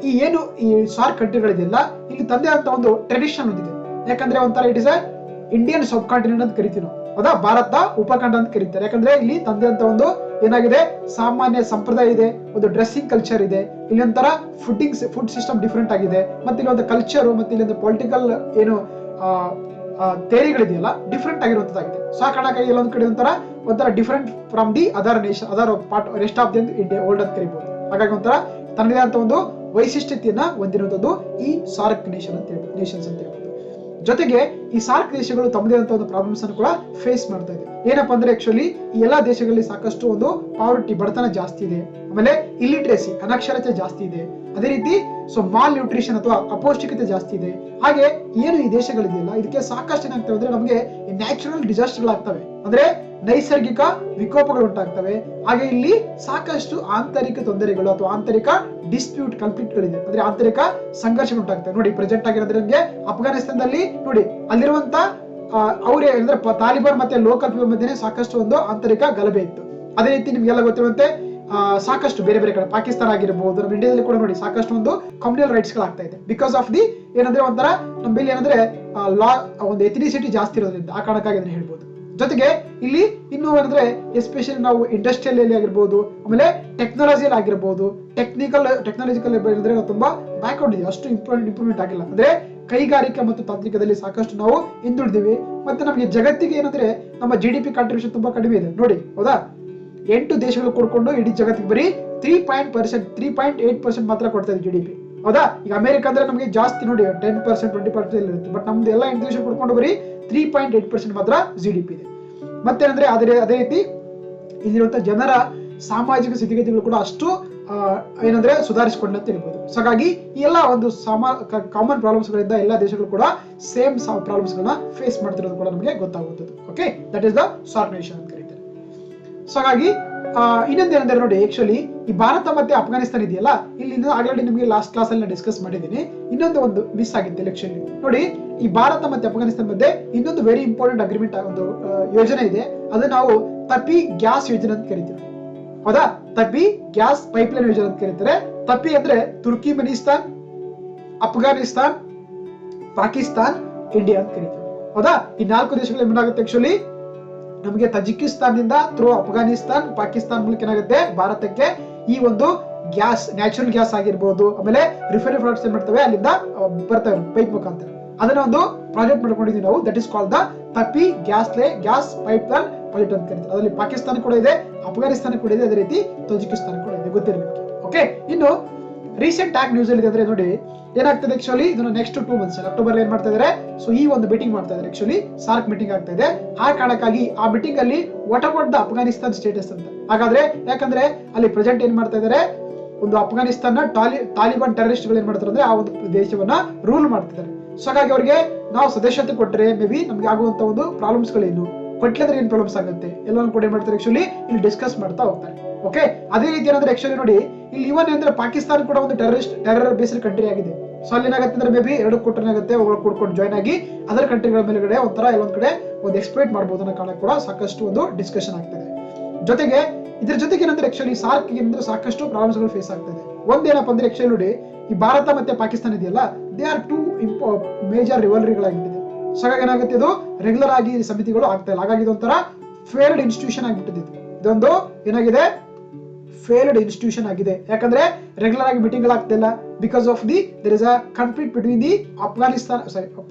ಈ ಏನು ಈ ಸಾರ್ಕ್ ಕಂಟ್ರಿಗಳಿದೆಯಲ್ಲ ಇಲ್ಲಿ ತಂದೆ ಅಂತ ಒಂದು ಟ್ರೆಡಿಷನ್ ಹೊಂದಿದೆ. ಯಾಕಂದ್ರೆ ಒಂಥರ it is Indian sub continent ಅಂತ ಕರಿತೀವಿ ನಾವು, ಹೌದಾ, ಭಾರತ ಉಪಖಂಡ ಅಂತ ಕರೀತಾರೆ. ಯಾಕಂದ್ರೆ ಇಲ್ಲಿ ತಂದೆ ಅಂತ ಒಂದು ಏನಾಗಿದೆ ಸಾಮಾನ್ಯ ಸಂಪ್ರದಾಯ ಇದೆ, ಒಂದು ಡ್ರೆಸ್ಸಿಂಗ್ ಕಲ್ಚರ್ ಇದೆ, ಇಲ್ಲಿ ಒಂಥರ ಫುಡ್ ಸಿಸ್ಟಮ್ ಡಿಫ್ರೆಂಟ್ ಆಗಿದೆ, ಮತ್ತೆ ಇಲ್ಲಿ ಒಂದು ಕಲ್ಚರ್ ಮತ್ತೆ ಇಲ್ಲಿ ಒಂದು ಪೊಲಿಟಿಕಲ್ ಏನು ಥಿಯರಿಗಳಿದೆಯಲ್ಲ ಡಿಫ್ರೆಂಟ್ ಆಗಿರುವಂತದ್ದಾಗಿದೆ. ಸೊ ಆ ಕಾರಣಕ್ಕಾಗಿ ಎಲ್ಲೊಂದ್ ಕಡೆ ಒಂಥರ different from the other nation, other part rest of the India world ಅಂತ ಕರಿಬಹುದು. ಹಾಗಾಗಿ ಒಂಥರ ತನ್ನದೇ ಅಂತ ಒಂದು ವೈಶಿಷ್ಟ್ಯತೆಯನ್ನ ಹೊಂದಿರುವಂತದ್ದು ಈ ಸಾರ್ಕ್ ನೇಷನ್ಸ್ ಅಂತ ಹೇಳ್ಬೋದು. ಜೊತೆಗೆ ಈ ಸಾರ್ಕ್ ದೇಶಗಳು ತಮ್ಮದೇ ಅಂತ ಒಂದು ಪ್ರಾಬ್ಲಮ್ಸ್ ಅನ್ನು ಕೂಡ ಫೇಸ್ ಮಾಡ್ತಾ ಇದೆ. ಏನಪ್ಪಾ ಅಂದ್ರೆ ಆಕ್ಚುಲಿ ಈ ಎಲ್ಲಾ ದೇಶಗಳಲ್ಲಿ ಸಾಕಷ್ಟು ಒಂದು ಪಾವರ್ಟಿ ಬಡತನ ಜಾಸ್ತಿ ಇದೆ, ಆಮೇಲೆ ಇಲ್ಲಿಟ್ರೇಸಿ ಅನಕ್ಷರತೆ ಜಾಸ್ತಿ ಇದೆ, ಅದೇ ರೀತಿ ಸೊ ಮಾಲ್ ನ್ಯೂಟ್ರಿಷನ್ ಅಥವಾ ಅಪೌಷ್ಟಿಕತೆ ಜಾಸ್ತಿ ಇದೆ. ಹಾಗೆ ಏನು ಈ ದೇಶಗಳಿದೆಯಲ್ಲ ಇದಕ್ಕೆ ಸಾಕಷ್ಟು ಏನಾಗ್ತವೆ ಅಂದ್ರೆ ನಮಗೆ ನ್ಯಾಚುರಲ್ ಡಿಸಾಸ್ಟರ್ಗಳಾಗ್ತವೆ, ಅಂದ್ರೆ ನೈಸರ್ಗಿಕ ವಿಕೋಪಗಳು ಉಂಟಾಗ್ತವೆ. ಹಾಗೆ ಇಲ್ಲಿ ಸಾಕಷ್ಟು ಆಂತರಿಕ ತೊಂದರೆಗಳು ಅಥವಾ ಆಂತರಿಕ ಡಿಸ್ಪ್ಯೂಟ್ ಕಾನ್ಫ್ಲಿಕ್ಟ್ಗಳಿದೆ, ಅಂದ್ರೆ ಆಂತರಿಕ ಸಂಘರ್ಷಗಳು ಉಂಟಾಗ್ತವೆ. ನೋಡಿ ಪ್ರೆಸೆಂಟ್ ಆಗಿರೋದ್ರೆ ನಮಗೆ ಅಫ್ಘಾನಿಸ್ತಾನದಲ್ಲಿ ನೋಡಿ ಅಲ್ಲಿರುವಂತ ಅವರೇ ಅಂದ್ರೆ ತಾಲಿಬಾನ್ ಮತ್ತೆ ಲೋಕಲ್ ಪೀಪಲ್ ಮಧ್ಯೆ ಸಾಕಷ್ಟು ಒಂದು ಆಂತರಿಕ ಗಲಭೆ ಇತ್ತು. ಅದೇ ರೀತಿ ನಿಮ್ಗೆಲ್ಲ ಗೊತ್ತಿರುವಂತೆ ಸಾಕಷ್ಟು ಬೇರೆ ಬೇರೆ ಕಡೆ ಪಾಕಿಸ್ತಾನ ಆಗಿರಬಹುದು, ನಮ್ಮ ಇಂಡಿಯಾದಲ್ಲಿ ಕೂಡ ನೋಡಿ ಸಾಕಷ್ಟು ಒಂದು ಕಮ್ಯುನಲ್ ರೈಟ್ಸ್ ಗಳಾಗ್ತಾ ಇದೆ ಬಿಕಾಸ್ ಆಫ್ ದಿ ಏನಂದ್ರೆ ಒಂಥರ ನಮ್ಮಲ್ಲಿ ಏನಂದ್ರೆ ಲಾ ಒಂದು ಎಥಿನಿಸಿಟಿ ಜಾಸ್ತಿ ಇರೋದ್ರಿಂದ ಆ ಕಾರಣಕ್ಕಾಗಿ ಅದನ್ನ ಹೇಳ್ಬೋದು. ಜೊತೆಗೆ ಇಲ್ಲಿ ಇನ್ನು ಏನಂದ್ರೆ ಎಸ್ಪೆಷಲಿ ನಾವು ಇಂಡಸ್ಟ್ರಿಯಲ್ ಅಲ್ಲಿ ಆಗಿರ್ಬೋದು, ಆಮೇಲೆ ಟೆಕ್ನಾಲಜಿಯಲ್ಲಿ ಆಗಿರ್ಬೋದು, ಟೆಕ್ನಾಲಜಿಕಲ್ ಅಂದ್ರೆ ತುಂಬಾ ಬ್ಯಾಕ್ವರ್ಡ್ ಇದೆ, ಅಷ್ಟು ಇಂಪ್ರೂವ್ಮೆಂಟ್ ಆಗಿಲ್ಲ. ಅಂದ್ರೆ ಕೈಗಾರಿಕೆ ಮತ್ತು ತಾಂತ್ರಿಕದಲ್ಲಿ ಸಾಕಷ್ಟು ನಾವು ಹಿಂದುಳಿದಿವಿ. ಮತ್ತೆ ನಮಗೆ ಜಗತ್ತಿಗೆ ಏನಂದ್ರೆ ನಮ್ಮ GDP ಕಾಂಟ್ರಿಬ್ಯೂಷನ್ ತುಂಬಾ ಕಡಿಮೆ ಇದೆ ನೋಡಿ, ಹೌದಾ. 8 ದೇಶಗಳು ಕೊಡ್ಕೊಂಡು ಇಡೀ ಜಗತ್ತಿಗೆ ಬರೀ 3.8% ಮಾತ್ರ ಕೊಡ್ತಾ ಇದೆ GDP, ಹೌದಾ. ಈಗ ಅಮೆರಿಕ ಅಂದ್ರೆ ನಮಗೆ ಜಾಸ್ತಿ ನೋಡಿ 10% 20% ಇರುತ್ತೆ, ಬಟ್ ನಮ್ದು ಎಲ್ಲ 8 ದೇಶ ಕೊಡ್ಕೊಂಡು ಬರೀ 3.8% ಮಾತ್ರ GDP ಇದೆ. ಮತ್ತೇನಂದ್ರೆ ಅದೇ ರೀತಿ ಇಲ್ಲಿರುವಂತ ಜನರ ಸಾಮಾಜಿಕ ಸ್ಥಿತಿಗತಿಗಳು ಕೂಡ ಅಷ್ಟು ಏನಂದ್ರೆ ಸುಧಾರಿಸಿಕೊಂಡ ಅಂತ ಹೇಳ್ಬೋದು. ಸೊ ಹಾಗಾಗಿ ಈ ಎಲ್ಲ ಒಂದು ಕಾಮನ್ ಪ್ರಾಬ್ಲಮ್ಸ್ ಗಳಿಂದ ಎಲ್ಲ ದೇಶಗಳು ಕೂಡ ಸೇಮ್ ಪ್ರಾಬ್ಲಮ್ಸ್ ಗಳನ್ನ ಫೇಸ್ ಮಾಡ್ತಿರೋದು ಕೂಡ ನಮಗೆ ಗೊತ್ತಾಗುತ್ತದೆ. Okay, that is the SAARC nation ಅಂತ ಕರೀತಾರೆ. ಸೊ ಹಾಗಾಗಿ ಇನ್ನೊಂದೇನಂದ್ರೆ ನೋಡಿ ಆಕ್ಚುಲಿ ಈ ಭಾರತ ಮತ್ತೆ ಅಫ್ಘಾನಿಸ್ತಾನ ಇದೆಯಲ್ಲ ಇಲ್ಲಿ ಆಲ್ರೆಡಿ ನಿಮಗೆ ಲಾಸ್ಟ್ ಕ್ಲಾಸ್ ಅಲ್ಲಿ ಡಿಸ್ಕಸ್ ಮಾಡಿದ್ದೀನಿ. ಇನ್ನೊಂದು ಮಿಸ್ ಆಗಿತ್ತು ಎಲೆಕ್ಷನ್ ನೋಡಿ, ಈ ಭಾರತ ಮತ್ತೆ ಅಫ್ಘಾನಿಸ್ತಾನ ಮಧ್ಯೆ ಇನ್ನೊಂದು ವೆರಿ ಇಂಪಾರ್ಟೆಂಟ್ ಅಗ್ರಿಮೆಂಟ್ ಒಂದು ಯೋಜನೆ ಇದೆ, ಅದು ನಾವು ತಪಿ ಗ್ಯಾಸ್ ಯೋಜನೆ ಅಂತ ಕರಿತೀವಿ, ಹೌದಾ. ತಪಿ ಗ್ಯಾಸ್ ಪೈಪ್ಲೈನ್ ಯೋಜನೆ ಅಂತ ಕರೀತಾರೆ. ತಪಿ ಅಂದ್ರೆ ತುರ್ಕಿಮೆನಿಸ್ತಾನ್, ಅಫ್ಘಾನಿಸ್ತಾನ್, ಪಾಕಿಸ್ತಾನ್, ಇಂಡಿಯಾ ಅಂತ ಕರಿತೀವಿ, ಹೌದಾ. ಈ 4 ದೇಶಗಳು ಏನಾಗುತ್ತೆ ಆಕ್ಚುಲಿ ನಮಗೆ ತಜಿಕಿಸ್ತಾನದಿಂದ ಥ್ರೂ ಅಫ್ಘಾನಿಸ್ತಾನ್ ಪಾಕಿಸ್ತಾನ ಮೂಲಕ ಏನಾಗುತ್ತೆ ಭಾರತಕ್ಕೆ ಈ ಒಂದು ಗ್ಯಾಸ್ ನ್ಯಾಚುರಲ್ ಗ್ಯಾಸ್ ಆಗಿರ್ಬೋದು, ಆಮೇಲೆ ರಿಫೈನರಿ ಪ್ರಾಡಕ್ಟ್ಸ್ ಏನ್ ಮಾಡ್ತವೆ ಅಲ್ಲಿಂದ ಬರ್ತವೆ ಪೈಪ್ ಮುಖಾಂತರ. ಅದನ್ನ ಒಂದು ಪ್ರಾಜೆಕ್ಟ್ ಮಾಡ್ಕೊಂಡಿದ್ದೀವಿ ನಾವು, that is called the ತಪಿ gas pipe line project ಅಂತ ಕರೀತಾರೆ. ಅದರಲ್ಲಿ ಪಾಕಿಸ್ತಾನ ಕೂಡ ಇದೆ, ಅಫ್ಘಾನಿಸ್ತಾನ ಕೂಡ ಇದೆ, ಅದೇ ರೀತಿ ತಜಿಕಿಸ್ತಾನ ಕೂಡ ಇದೆ, ಗೊತ್ತಿರಬೇಕು. ಓಕೆ, ಇನ್ನು ರೀಸೆಂಟ್ ಆಗಿ ನ್ಯೂಸ್ ಅಲ್ಲಿ ಅಂದ್ರೆ ನೋಡಿ ಏನಾಗ್ತದೆ ಆಕ್ಚುಲಿ ಇದನ್ನ ನೆಕ್ಸ್ಟ್ 2 ಮಂತ್ಸ್ ಅಕ್ಟೋಬರ್ ಏನ್ ಮಾಡ್ತಾ ಇದಾರೆ, ಸೊ ಈ ಒಂದು ಮೀಟಿಂಗ್ ಮಾಡ್ತಾ ಇದಾರೆ. ಆಕ್ಚುಲಿ ಸಾರ್ಕ್ ಮೀಟಿಂಗ್ ಆಗ್ತಾ ಇದೆ. ಆ ಕಾರಣಕ್ಕಾಗಿ ಆ ಮೀಟಿಂಗ್ ಅಲ್ಲಿ what about the Afghanistan status ಅಂತ. ಹಾಗಾದ್ರೆ ಯಾಕಂದ್ರೆ ಅಲ್ಲಿ ಪ್ರೆಸೆಂಟ್ ಏನ್ ಮಾಡ್ತಾ ಇದಾರೆ, ಒಂದು ಅಫ್ಘಾನಿಸ್ತಾನ ತಾಲಿಬಾನ್ ಟೆರರಿಸ್ಟ್ ಗಳು ಏನ್ ಮಾಡ್ತಾರೆ ಅಂದ್ರೆ ಆ ಒಂದು ದೇಶವನ್ನ ರೂಲ್ ಮಾಡ್ತಿದ್ದಾರೆ. ಸೊ ಹಾಗಾಗಿ ಅವ್ರಿಗೆ ನಾವು ಸದಸ್ಯತೆ ಕೊಟ್ಟರೆ ಮೇ ಬಿ ನಮ್ಗೆ ಆಗುವಂತ ಒಂದು ಪ್ರಾಬ್ಲಮ್ಸ್ ಗಳೇನು, ಕೊಟ್ಲಿದ್ರೆ ಏನ್ ಪ್ರಾಬ್ಲಮ್ಸ್ ಆಗುತ್ತೆ ಎಲ್ಲವನ್ನು ಕೂಡ ಏನ್ ಮಾಡ್ತಾರೆ ಆಕ್ಚುಲಿ ಇಲ್ಲಿ ಡಿಸ್ಕಸ್ ಮಾಡ್ತಾ ಹೋಗ್ತಾರೆ. ಓಕೆ, ಅದೇ ರೀತಿ ಏನಂದ್ರೆ ಆಕ್ಚುಲಿ ನೋಡಿ ಇಲ್ಲಿ ಇವನ್ ಅಂದ್ರೆ ಪಾಕಿಸ್ತಾನ ಕೂಡ ಒಂದು ಟೆರರ್ ಬೇಸ್ಡ್ ಕಂಟ್ರಿ ಆಗಿದೆ. ಸೊ ಅಲ್ಲಿ ಏನಾಗುತ್ತೆ ಅಂದ್ರೆ ಮೇ ಬಿ 2 ಕೂಟರ್ ಆಗುತ್ತೆ, ಅವುಗಳು ಕೂಡ್ಕೊಂಡು ಜಾಯ್ನ್ ಆಗಿ ಅದರ ಕಂಟ್ರಿಗಳ ಮೇಲೆಗಡೆ ಒಂಥರ ಎಲ್ಲೊಂದ್ ಕಡೆ ಒಂದು ಎಕ್ಸ್ಪ್ಲೋಯ್ಟ್ ಮಾಡಬಹುದು ಅನ್ನೋ ಕಾರಣ ಕೂಡ ಸಾಕಷ್ಟು ಒಂದು ಡಿಸ್ಕಷನ್ ಆಗ್ತದೆ. ಜೊತೆಗೆ ಇದ್ರ ಜೊತೆಗೆ ಏನಂದ್ರೆ ಆಕ್ಚುಲಿ ಸಾರ್ಕ್ ಏನಂದ್ರೆ ಸಾಕಷ್ಟು ಪ್ರಾಬ್ಲಮ್ಸ್ ಗಳು ಫೇಸ್ ಆಗ್ತದೆ. ಒಂದೇನಪ್ಪ ಅಂದ್ರೆ ಆಕ್ಚುಲಿ ನೋಡಿ ಈ ಭಾರತ ಮತ್ತೆ ಪಾಕಿಸ್ತಾನ ಇದೆಯಲ್ಲ, ದೇ ಆರ್ 2 ಮೇಜರ್ ರಿವಲ್ರಿಗಳಾಗಿಬಿಟ್ಟಿದೆ. ಸೊ ಹಾಗಾಗಿ ಏನಾಗುತ್ತೆ, ಇದು ರೆಗ್ಯುಲರ್ ಆಗಿ ಸಮಿತಿಗಳು ಆಗ್ತಾ ಇಲ್ಲ. ಹಾಗಾಗಿ ಇದೊಂಥರ ಫೇಲ್ಡ್ ಇನ್ಸ್ಟಿಟ್ಯೂಷನ್ ಆಗಿಬಿಟ್ಟಿದೆ. ಇದೊಂದು ಏನಾಗಿದೆ, ಫೇಲ್ಡ್ ಇನ್ಸ್ಟಿಟ್ಯೂಷನ್ ಆಗಿದೆ. ಯಾಕಂದ್ರೆ ರೆಗ್ಯುಲರ್ ಆಗಿ ಮೀಟಿಂಗ್ ಆಗ್ತಿಲ್ಲ, because of their is a conflict between the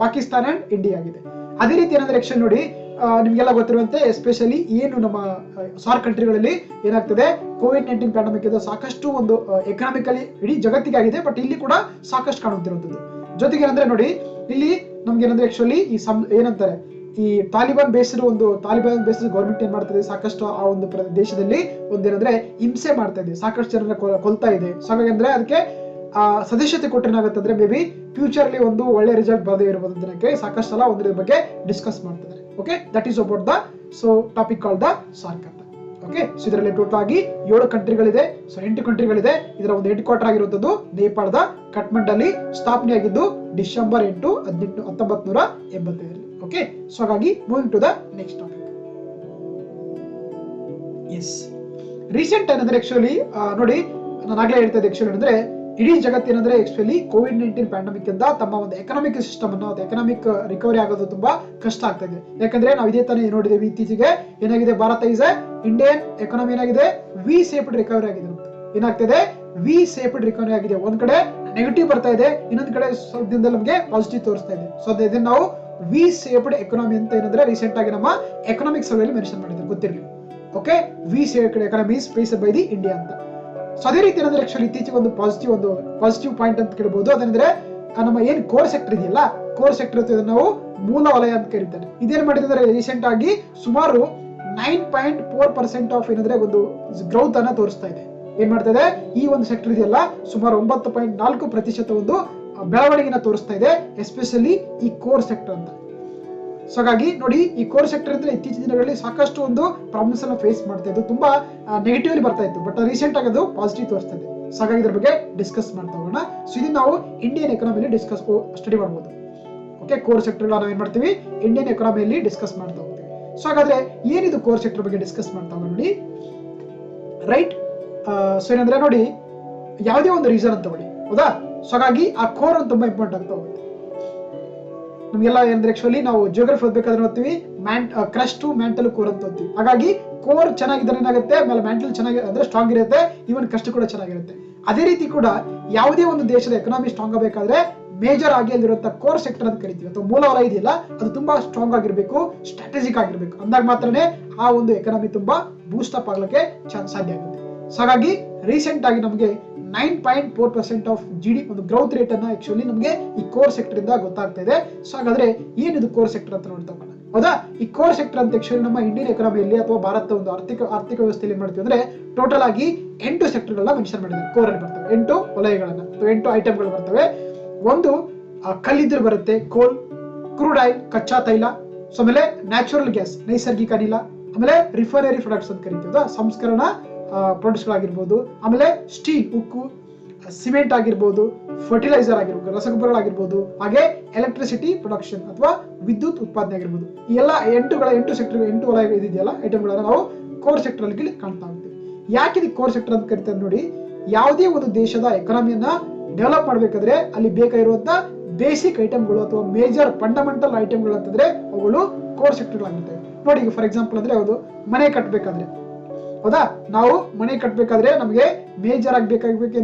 Pakistan and India ಆಗಿದೆ. ಅದೇ ರೀತಿ ಏನಂದ್ರೆ ಆಕ್ಚುಲಿ ನೋಡಿ ನಿಮ್ಗೆಲ್ಲ ಗೊತ್ತಿರುವಂತೆ ಎಸ್ಪೆಷಲಿ ಏನು ನಮ್ಮ ಸಾರ್ಕ್ ಕಂಟ್ರಿಗಳಲ್ಲಿ ಏನಾಗ್ತದೆ, ಕೋವಿಡ್-19 ಪ್ಯಾಂಡಮಿಕ್ ಇದೆ, ಸಾಕಷ್ಟು ಒಂದು ಎಕನಾಮಿಕಲಿ ಇಡೀ ಜಗತ್ತಿಗೆ ಆಗಿದೆ, ಬಟ್ ಇಲ್ಲಿ ಕೂಡ ಸಾಕಷ್ಟು ಕಾಣುತ್ತಿರುವಂತದ್ದು. ಜೊತೆಗೆ ಏನಂದ್ರೆ ನೋಡಿ ಇಲ್ಲಿ ನಮ್ಗೆ ಏನಂದ್ರೆ ಆಕ್ಚುಲಿ ಈ ಏನಂತಾರೆ ಈ ತಾಲಿಬಾನ್ ಬೇಸ್ಡ್ ಗೌರ್ಮೆಂಟ್ ಏನ್ ಮಾಡ್ತದೆ, ಸಾಕಷ್ಟು ಆ ಒಂದು ದೇಶದಲ್ಲಿ ಒಂದೇನಂದ್ರೆ ಹಿಂಸೆ ಮಾಡ್ತಾ ಇದೆ, ಸಾಕಷ್ಟು ಜನರ ಕೊಲ್ತಾ ಇದೆ. ಸೊ ಹಾಗಾಗಿ ಅಂದ್ರೆ ಅದಕ್ಕೆ ಸದಸ್ಯತೆ ಕೊಟ್ಟರೆ ಏನಾಗುತ್ತೆ ಅಂದ್ರೆ ಮೇ ಬಿ ಫ್ಯೂಚರ್ ಅಲ್ಲಿ ಒಂದು ಒಳ್ಳೆ ರಿಸಲ್ಟ್ ಬರದೇ ಇರಬಹುದು ಅಂತ ಸಾಕಷ್ಟು ಸಲ ಒಂದ್ರ ಬಗ್ಗೆ ಡಿಸ್ಕಸ್ ಮಾಡ್ತಿದ್ದಾರೆ. Okay, that is about the topic call the SAARC ಅಂತ. ಓಕೆ, ಸೊ ಇದರಲ್ಲಿ ಟೋಟಲ್ ಆಗಿ 7 ಕಂಟ್ರಿಗಳಿದೆ. ಸೊ 8 ಕಂಟ್ರಿಗಳಿದೆ. ಇದರ ಒಂದು ಹೆಡ್ ಕ್ವಾರ್ಟರ್ ಆಗಿರುವಂತದ್ದು ನೇಪಾಳದ ಕಠ್ಮಂಡಲ್ಲಿ ಸ್ಥಾಪನೆ ಆಗಿದ್ದು ಡಿಸೆಂಬರ್ 8, 1985. ಓಕೆ, ಸೊ ಹಾಗಾಗಿ moving to the next topic. Yes, recent ಏನಂದ್ರೆ ಆಕ್ಚುಲಿ ನೋಡಿ ನಾನು ಆಗ್ಲೇ ಹೇಳ್ತಾ ಇದ್ದೆ ಆಕ್ಚುಲಿ ಅಂದ್ರೆ ಇಡೀ ಜಗತ್ತೇನಂದ್ರೆ ಆಕ್ಚುಲಿ ಕೋವಿಡ್-19 ಪ್ಯಾಂಡಮಿಕ್ ಇಂದ ತಮ್ಮ ಒಂದು ಎಕನಾಮಿಕ್ ಸಿಸ್ಟಮ್ ಅನ್ನು ಎಕನಾಮಿಕ್ ರಿಕವರಿ ಆಗೋದು ತುಂಬಾ ಕಷ್ಟ ಆಗ್ತಾ ಇದೆ. ಯಾಕಂದ್ರೆ ನಾವು ಇದೇ ತಾನೇ ನೋಡಿದ್ದೇವೆ ಇತ್ತೀಚೆಗೆ ಏನಾಗಿದೆ, ಭಾರತ ಇಂಡಿಯನ್ ಎಕಾನಮಿ ಏನಾಗಿದೆ, ವಿ ಸೇಪ್ಡ್ ರಿಕವರಿ ಆಗಿದೆ. ಏನಾಗ್ತಿದೆ, ವಿ ಸೇಪ್ಡ್ ರಿಕವರಿ ಆಗಿದೆ. ಒಂದ್ ಕಡೆ ನೆಗೆಟಿವ್ ಬರ್ತಾ ಇದೆ, ಇನ್ನೊಂದ್ ಕಡೆ ಸ್ವಲ್ಪ ದಿನದಲ್ಲಿ ನಮಗೆ ಪಾಸಿಟಿವ್ ತೋರಿಸ್ತಾ ಇದೆ. ಸೊ ಇದನ್ನ ನಾವು ವಿ ಸೇಪ್ಡ್ ಎಕಾನಮಿ ಅಂತ ಏನಂದ್ರೆ ರೀಸೆಂಟ್ ಆಗಿ ನಮ್ಮ ಎಕನಾಮಿಕ್ ಸರ್ವೆಯಲ್ಲಿ ಮೆನ್ಷನ್ ಮಾಡಿದ್ದಾರೆ, ಗೊತ್ತಿರಲಿ. Okay, V shaped economy spaced by the India ಅಂತ. ಸೊ ಅದೇ ರೀತಿ ಏನಂದ್ರೆ ಆಕ್ಚುಲಿ ಇತ್ತೀಚೆಗೆ ಒಂದು ಪಾಸಿಟಿವ್ ಪಾಯಿಂಟ್ ಅಂತ ಕೇಳಬಹುದು. ಅದಂದ್ರೆ ನಮ್ಮ ಏನ್ ಕೋರ್ ಸೆಕ್ಟರ್ ಇದೆಯಲ್ಲ, ಕೋರ್ ಸೆಕ್ಟರ್ ಇದನ್ನ ನಾವು ಮೂಲ ವಲಯ ಅಂತ ಕರೀತಾರೆ. ಇದೇನ್ ಮಾಡಿದ್ರೆ ರೀಸೆಂಟ್ ಆಗಿ ಸುಮಾರು 9.4% ಆಫ್ ಏನಂದ್ರೆ ಒಂದು ಗ್ರೌತ್ ಅನ್ನ ತೋರಿಸ್ತಾ ಇದೆ. ಏನ್ ಮಾಡ್ತಾ ಇದೆ, ಈ ಒಂದು ಸೆಕ್ಟರ್ ಇದೆಯಲ್ಲ ಸುಮಾರು 9.4% ಒಂದು ಬೆಳವಣಿಗೆನ ತೋರಿಸ್ತಾ ಇದೆ, ಎಸ್ಪೆಷಲಿ ಈ ಕೋರ್ ಸೆಕ್ಟರ್ ಅಂತ. ಸೊ ಹಾಗಾಗಿ ನೋಡಿ ಈ ಕೋರ್ ಸೆಕ್ಟರ್ ಅಂದ್ರೆ ಇತ್ತೀಚಿನ ದಿನಗಳಲ್ಲಿ ಸಾಕಷ್ಟು ಒಂದು ಪ್ರಾಬ್ಲಮ್ಸ್ ಅನ್ನ ಫೇಸ್ ಮಾಡ್ತಾ ಇದ್ದು, ತುಂಬಾ ನೆಗೆಟಿವ್ಲಿ ಬರ್ತಾ ಇತ್ತು, ಬಟ್ ರೀಸೆಂಟ್ ಆಗಿ ಅದು ಪಾಸಿಟಿವ್ ತೋರಿಸ್ತಾ ಇದೆ. ಸೊ ಹಾಗಾಗಿ ಇದ್ರ ಬಗ್ಗೆ ಡಿಸ್ಕಸ್ ಮಾಡ್ತಾ ಹೋಗೋಣ. ಸೊ ಇದನ್ನ ನಾವು ಇಂಡಿಯನ್ ಎಕಾನಮಿಲಿ ಸ್ಟಡಿ ಮಾಡಬಹುದು. ಓಕೆ, ಕೋರ್ ಸೆಕ್ಟರ್ ನಾವು ಏನ್ ಮಾಡ್ತೀವಿ, ಇಂಡಿಯನ್ ಎಕಾನಮಿಯಲ್ಲಿ ಡಿಸ್ಕಸ್ ಮಾಡ್ತಾ ಹೋಗ್ತೀವಿ. ಸೊ ಹಾಗಾದ್ರೆ ಏನಿದು ಕೋರ್ ಸೆಕ್ಟರ್ ಬಗ್ಗೆ ಡಿಸ್ಕಸ್ ಮಾಡ್ತಾ ಹೋಗೋಣ ನೋಡಿ. ರೈಟ್, ಸೊ ಏನಂದ್ರೆ ನೋಡಿ ಯಾವುದೇ ಒಂದು ರೀಸನ್ ಅಂತ ತಗೊಳ್ಳಿ, ಹೌದಾ. ಸೊ ಹಾಗಾಗಿ ಆ ಕೋರ್ ಅಂತ ತುಂಬಾ ಇಂಪಾರ್ಟೆಂಟ್ ಅಂತ ಹೋಗುತ್ತೆ ನಮ್ಗೆಲ್ಲ. ಏನಂದ್ರೆ ಆಕ್ಚುಲಿ ನಾವು ಜಿಯೋಗ್ರಫಿ ಓದ್ಬೇಕಾದ್ರೆ ನೋಡ್ತೀವಿ ಕ್ರಸ್ಟ್ ಟು ಮ್ಯಾಂಟಲ್ ಕೋರ್ ಅಂತ ಓದ್ತೀವಿ. ಹಾಗಾಗಿ ಕೋರ್ ಚೆನ್ನಾಗಿದ್ರೆ ಏನಾಗುತ್ತೆ, ಆಮೇಲೆ ಮ್ಯಾಂಟಲ್ ಚೆನ್ನಾಗಿ ಅಂದ್ರೆ ಸ್ಟ್ರಾಂಗ್ ಇರುತ್ತೆ, ಈವನ್ ಕ್ರಸ್ಟ್ ಕೂಡ ಚೆನ್ನಾಗಿರುತ್ತೆ. ಅದೇ ರೀತಿ ಕೂಡ ಯಾವುದೇ ಒಂದು ದೇಶದ ಎಕನಾಮಿ ಸ್ಟ್ರಾಂಗ್ ಆಗಬೇಕಾದ್ರೆ ಮೇಜರ್ ಆಗಿ ಅಲ್ಲಿರುವಂತಹ ಕೋರ್ ಸೆಕ್ಟರ್ ಅಂತ ಕರಿತೀವಿ, ಅಥವಾ ಮೂಲ ವಲಯ ಇದೆಯಲ್ಲ ಅದು ತುಂಬಾ ಸ್ಟ್ರಾಂಗ್ ಆಗಿರ್ಬೇಕು, ಸ್ಟ್ರಾಟಜಿಕ್ ಆಗಿರ್ಬೇಕು. ಅಂದಾಗ ಮಾತ್ರನೇ ಆ ಒಂದು ಎಕನಾಮಿ ತುಂಬಾ ಬೂಸ್ಟ್ ಅಪ್ ಆಗ್ಲಿಕ್ಕೆ ಸಾಧ್ಯ ಆಗುತ್ತೆ. ಸೊ ಹಾಗಾಗಿ ರೀಸೆಂಟ್ ಆಗಿ ನಮಗೆ 9.4% ಆಫ್ GDP ಒಂದು ಗ್ರೋತ್ ರೇಟ್ ಅನ್ನ ಆಕ್ಚುಲಿ ನಮಗೆ ಈ ಕೋರ್ ಸೆಕ್ಟರ್ ಇಂದ ಗೊತ್ತಾಗ್ತಾ ಇದೆ. ಸೊ ಹಾಗಾದ್ರೆ ಏನಿದು ಕೋರ್ ಸೆಕ್ಟರ್ ಅಂತ ನೋಡ್ತಾ ಹೋಗೋಣ, ಹೌದಾ. ಈ ಕೋರ್ ಸೆಕ್ಟರ್ ಅಂತ ಆಕ್ಚುಲಿ ನಮ್ಮ ಇಂಡಿಯನ್ ಎಕಾನಮಿಯಲ್ಲಿ ಅಥವಾ ಭಾರತ ಒಂದು ಆರ್ಥಿಕ ವ್ಯವಸ್ಥೆಯಲ್ಲಿ ಮಾಡ್ತೀವಿ ಅಂದ್ರೆ ಟೋಟಲ್ ಆಗಿ 8 ಸೆಕ್ಟರ್ಗಳನ್ನ ಮೆನ್ಷನ್ ಮಾಡಿದ್ದಾರೆ. ಕೋರ್ ಅಲ್ಲಿ ಬರ್ತವೆ 8 ವಲಯಗಳನ್ನ, 8 ಐಟಮ್ಗಳು ಬರ್ತವೆ. ಒಂದು ಕಲ್ಲಿದ್ದಲು ಬರುತ್ತೆ, ಕೋಲ್, ಕ್ರೂಡ್ ಆಯಿಲ್ ಕಚ್ಚಾ ತೈಲ, ಸೊ ಆಮೇಲೆ ನ್ಯಾಚುರಲ್ ಗ್ಯಾಸ್ ನೈಸರ್ಗಿಕ ಅನಿಲ, ಆಮೇಲೆ ರಿಫೈನರಿ ಪ್ರೊಡಕ್ಟ್ಸ್ ಅಂತ ಕರಿತೀವಿ, ಸಂಸ್ಕರಣಾ ಪ್ರಾಡಕ್ಟ್ಸ್ ಗಳಾಗಿರ್ಬೋದು, ಆಮೇಲೆ ಸ್ಟೀಲ್ ಉಕ್ಕು, ಸಿಮೆಂಟ್ ಆಗಿರ್ಬೋದು, ಫರ್ಟಿಲೈಸರ್ ಆಗಿರ್ಬೋದು, ರಸಗೊಬ್ಬರಗಳಾಗಿರ್ಬೋದು, ಹಾಗೆ ಎಲೆಕ್ಟ್ರಿಸಿಟಿ ಪ್ರೊಡಕ್ಷನ್ ಅಥವಾ ವಿದ್ಯುತ್ ಉತ್ಪಾದನೆ ಆಗಿರ್ಬೋದು. ಈ ಎಲ್ಲ 8 ಸೆಕ್ಟರ್ 8 ವಲಯ ಇದೆಯಲ್ಲ ಐಟಮ್ಗಳನ್ನ ನಾವು ಕೋರ್ ಸೆಕ್ಟರ್ ಅಲ್ಲಿ ಕಾಣ್ತಾ ಹೋಗ್ತೀವಿ. ಯಾಕೆ ಇದು ಕೋರ್ ಸೆಕ್ಟರ್ ಅಂತ ಕರಿತಾರೆ ನೋಡಿ, ಯಾವುದೇ ಒಂದು ದೇಶದ ಎಕಾನಮಿಯನ್ನ ಡೆವಲಪ್ ಮಾಡ್ಬೇಕಾದ್ರೆ ಅಲ್ಲಿ ಬೇಕಾಗಿರುವಂತ ಬೇಸಿಕ್ ಐಟಮ್ಗಳು ಅಥವಾ ಮೇಜರ್ ಫಂಡಮೆಂಟಲ್ ಐಟಮ್ಗಳು ಅಂತಂದ್ರೆ ಅವುಗಳು ಕೋರ್ ಸೆಕ್ಟರ್ಗಳಾಗಿರ್ತವೆ. ನೋಡಿ ಈಗ ಫಾರ್ ಎಕ್ಸಾಂಪಲ್ ಅಂದ್ರೆ ಯಾವುದು, ಮನೆ ಕಟ್ಟಬೇಕಾದ್ರೆ, ಹೌದಾ, ನಾವು ಮನೆ ಕಟ್ಟಬೇಕಾದ್ರೆ ನಮಗೆ ಮೇಜರ್ ಆಗಿ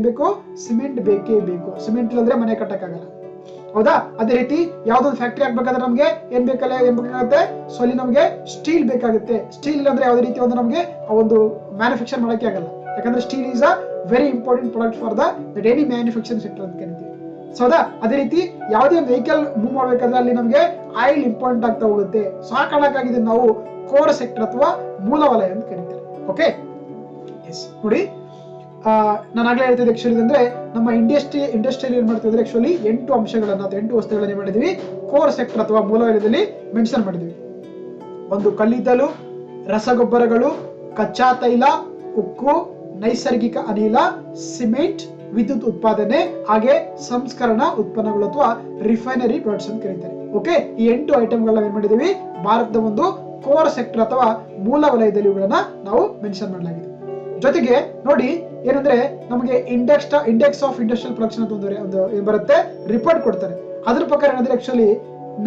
ಬೇಕು ಸಿಮೆಂಟ್ ಬೇಕೇ ಬೇಕು. ಸಿಮೆಂಟ್ ಇಲ್ಲಂದ್ರೆ ಮನೆ ಕಟ್ಟಕ್ಕಾಗಲ್ಲ. ಹೌದಾ? ಅದೇ ರೀತಿ ಯಾವ್ದೊಂದು ಫ್ಯಾಕ್ಟರಿ ಆಗ್ಬೇಕಾದ್ರೆ ನಮ್ಗೆ ಏನ್ ಬೇಕಾಗುತ್ತೆ? ಸೊ ಅಲ್ಲಿ ನಮ್ಗೆ ಸ್ಟೀಲ್ ಬೇಕಾಗುತ್ತೆ. ಸ್ಟೀಲ್ ಇಲ್ಲಂದ್ರೆ ಯಾವುದೇ ರೀತಿ ಒಂದು ನಮ್ಗೆ ಆ ಒಂದು ಮ್ಯಾನುಫ್ಯಾಕ್ಚರ್ ಮಾಡಕ್ಕೆ ಆಗಲ್ಲ. ಯಾಕಂದ್ರೆ steel is a very important product for the daily manufacturing sector ಅಂತ ಕರಿತೀವಿ. ಸೊ ಹೌದಾ? ಅದೇ ರೀತಿ ಯಾವುದೇ ವೆಹಿಕಲ್ ಮೂವ್ ಮಾಡ್ಬೇಕಾದ್ರೆ ಅಲ್ಲಿ ನಮ್ಗೆ ಆಯಿಲ್ ಇಂಪಾರ್ಟೆಂಟ್ ಆಗ್ತಾ ಹೋಗುತ್ತೆ. ಸೊ ಆ ಕಾರಣಕ್ಕಾಗಿ ನಾವು ಕೋರ್ ಸೆಕ್ಟರ್ ಅಥವಾ ಮೂಲ ವಲಯ ಅಂತ ಕರೀತಾರೆ. ಓಕೆ, ಎಸ್ ನೋಡಿ, ನಾನು ಆಗ್ಲೇ ಹೇಳ್ತಿದ್ದೆ ಆಕ್ಚುಲಿ ಅಂದ್ರೆ ನಮ್ಮ ಇಂಡಸ್ಟ್ರಿಯಲ್ಲಿ ಏನ್ ಮಾಡ್ತಿದ್ರೆ ಆಕ್ಚುಲಿ 8 ಅಂಶಗಳನ್ನ ಅಥವಾ 8 ವಸ್ತುಗಳನ್ನ ಏನ್ ಮಾಡಿದ್ವಿ? ಕೋರ್ ಸೆಕ್ಟರ್ ಅಥವಾ ಮೂಲ ವಲಯದಲ್ಲಿ ಮೆನ್ಷನ್ ಮಾಡಿದ್ವಿ. ಒಂದು ಕಲ್ಲಿದ್ದಲು, ರಸಗೊಬ್ಬರಗಳು, ಕಚ್ಚಾ ತೈಲ, ಉಕ್ಕು, ನೈಸರ್ಗಿಕ ಅನಿಲ, ಸಿಮೆಂಟ್, ವಿದ್ಯುತ್ ಉತ್ಪಾದನೆ, ಹಾಗೆ ಸಂಸ್ಕರಣಾ ಉತ್ಪನ್ನಗಳು ಅಥವಾ ರಿಫೈನರಿ ಪ್ರಾಡಕ್ಟ್ಸ್ ಅಂತ ಕರೀತಾರೆ. ಓಕೆ, ಈ 8 ಐಟಮ್ಗಳನ್ನ ಏನ್ ಮಾಡಿದೀವಿ? ಭಾರತದ ಒಂದು ಕೋರ್ ಸೆಕ್ಟರ್ ಅಥವಾ ಮೂಲ ವಲಯದಲ್ಲಿ ಇವುಗಳನ್ನ ನಾವು ಮೆನ್ಷನ್ ಮಾಡಲಾಗಿದೆ. ಜೊತೆಗೆ ನೋಡಿ ಏನಂದ್ರೆ ನಮಗೆ ಇಂಡೆಕ್ಸ್ ಆಫ್ ಇಂಡಸ್ಟ್ರಿಯಲ್ ಪ್ರೊಡಕ್ಷನ್ ಅಂತ ಒಂದು ಏನ್ ಬರುತ್ತೆ, ರಿಪೋರ್ಟ್ ಕೊಡ್ತಾರೆ. ಅದ್ರ ಪ್ರಕಾರ ಏನಂದ್ರೆ ಆಕ್ಚುಲಿ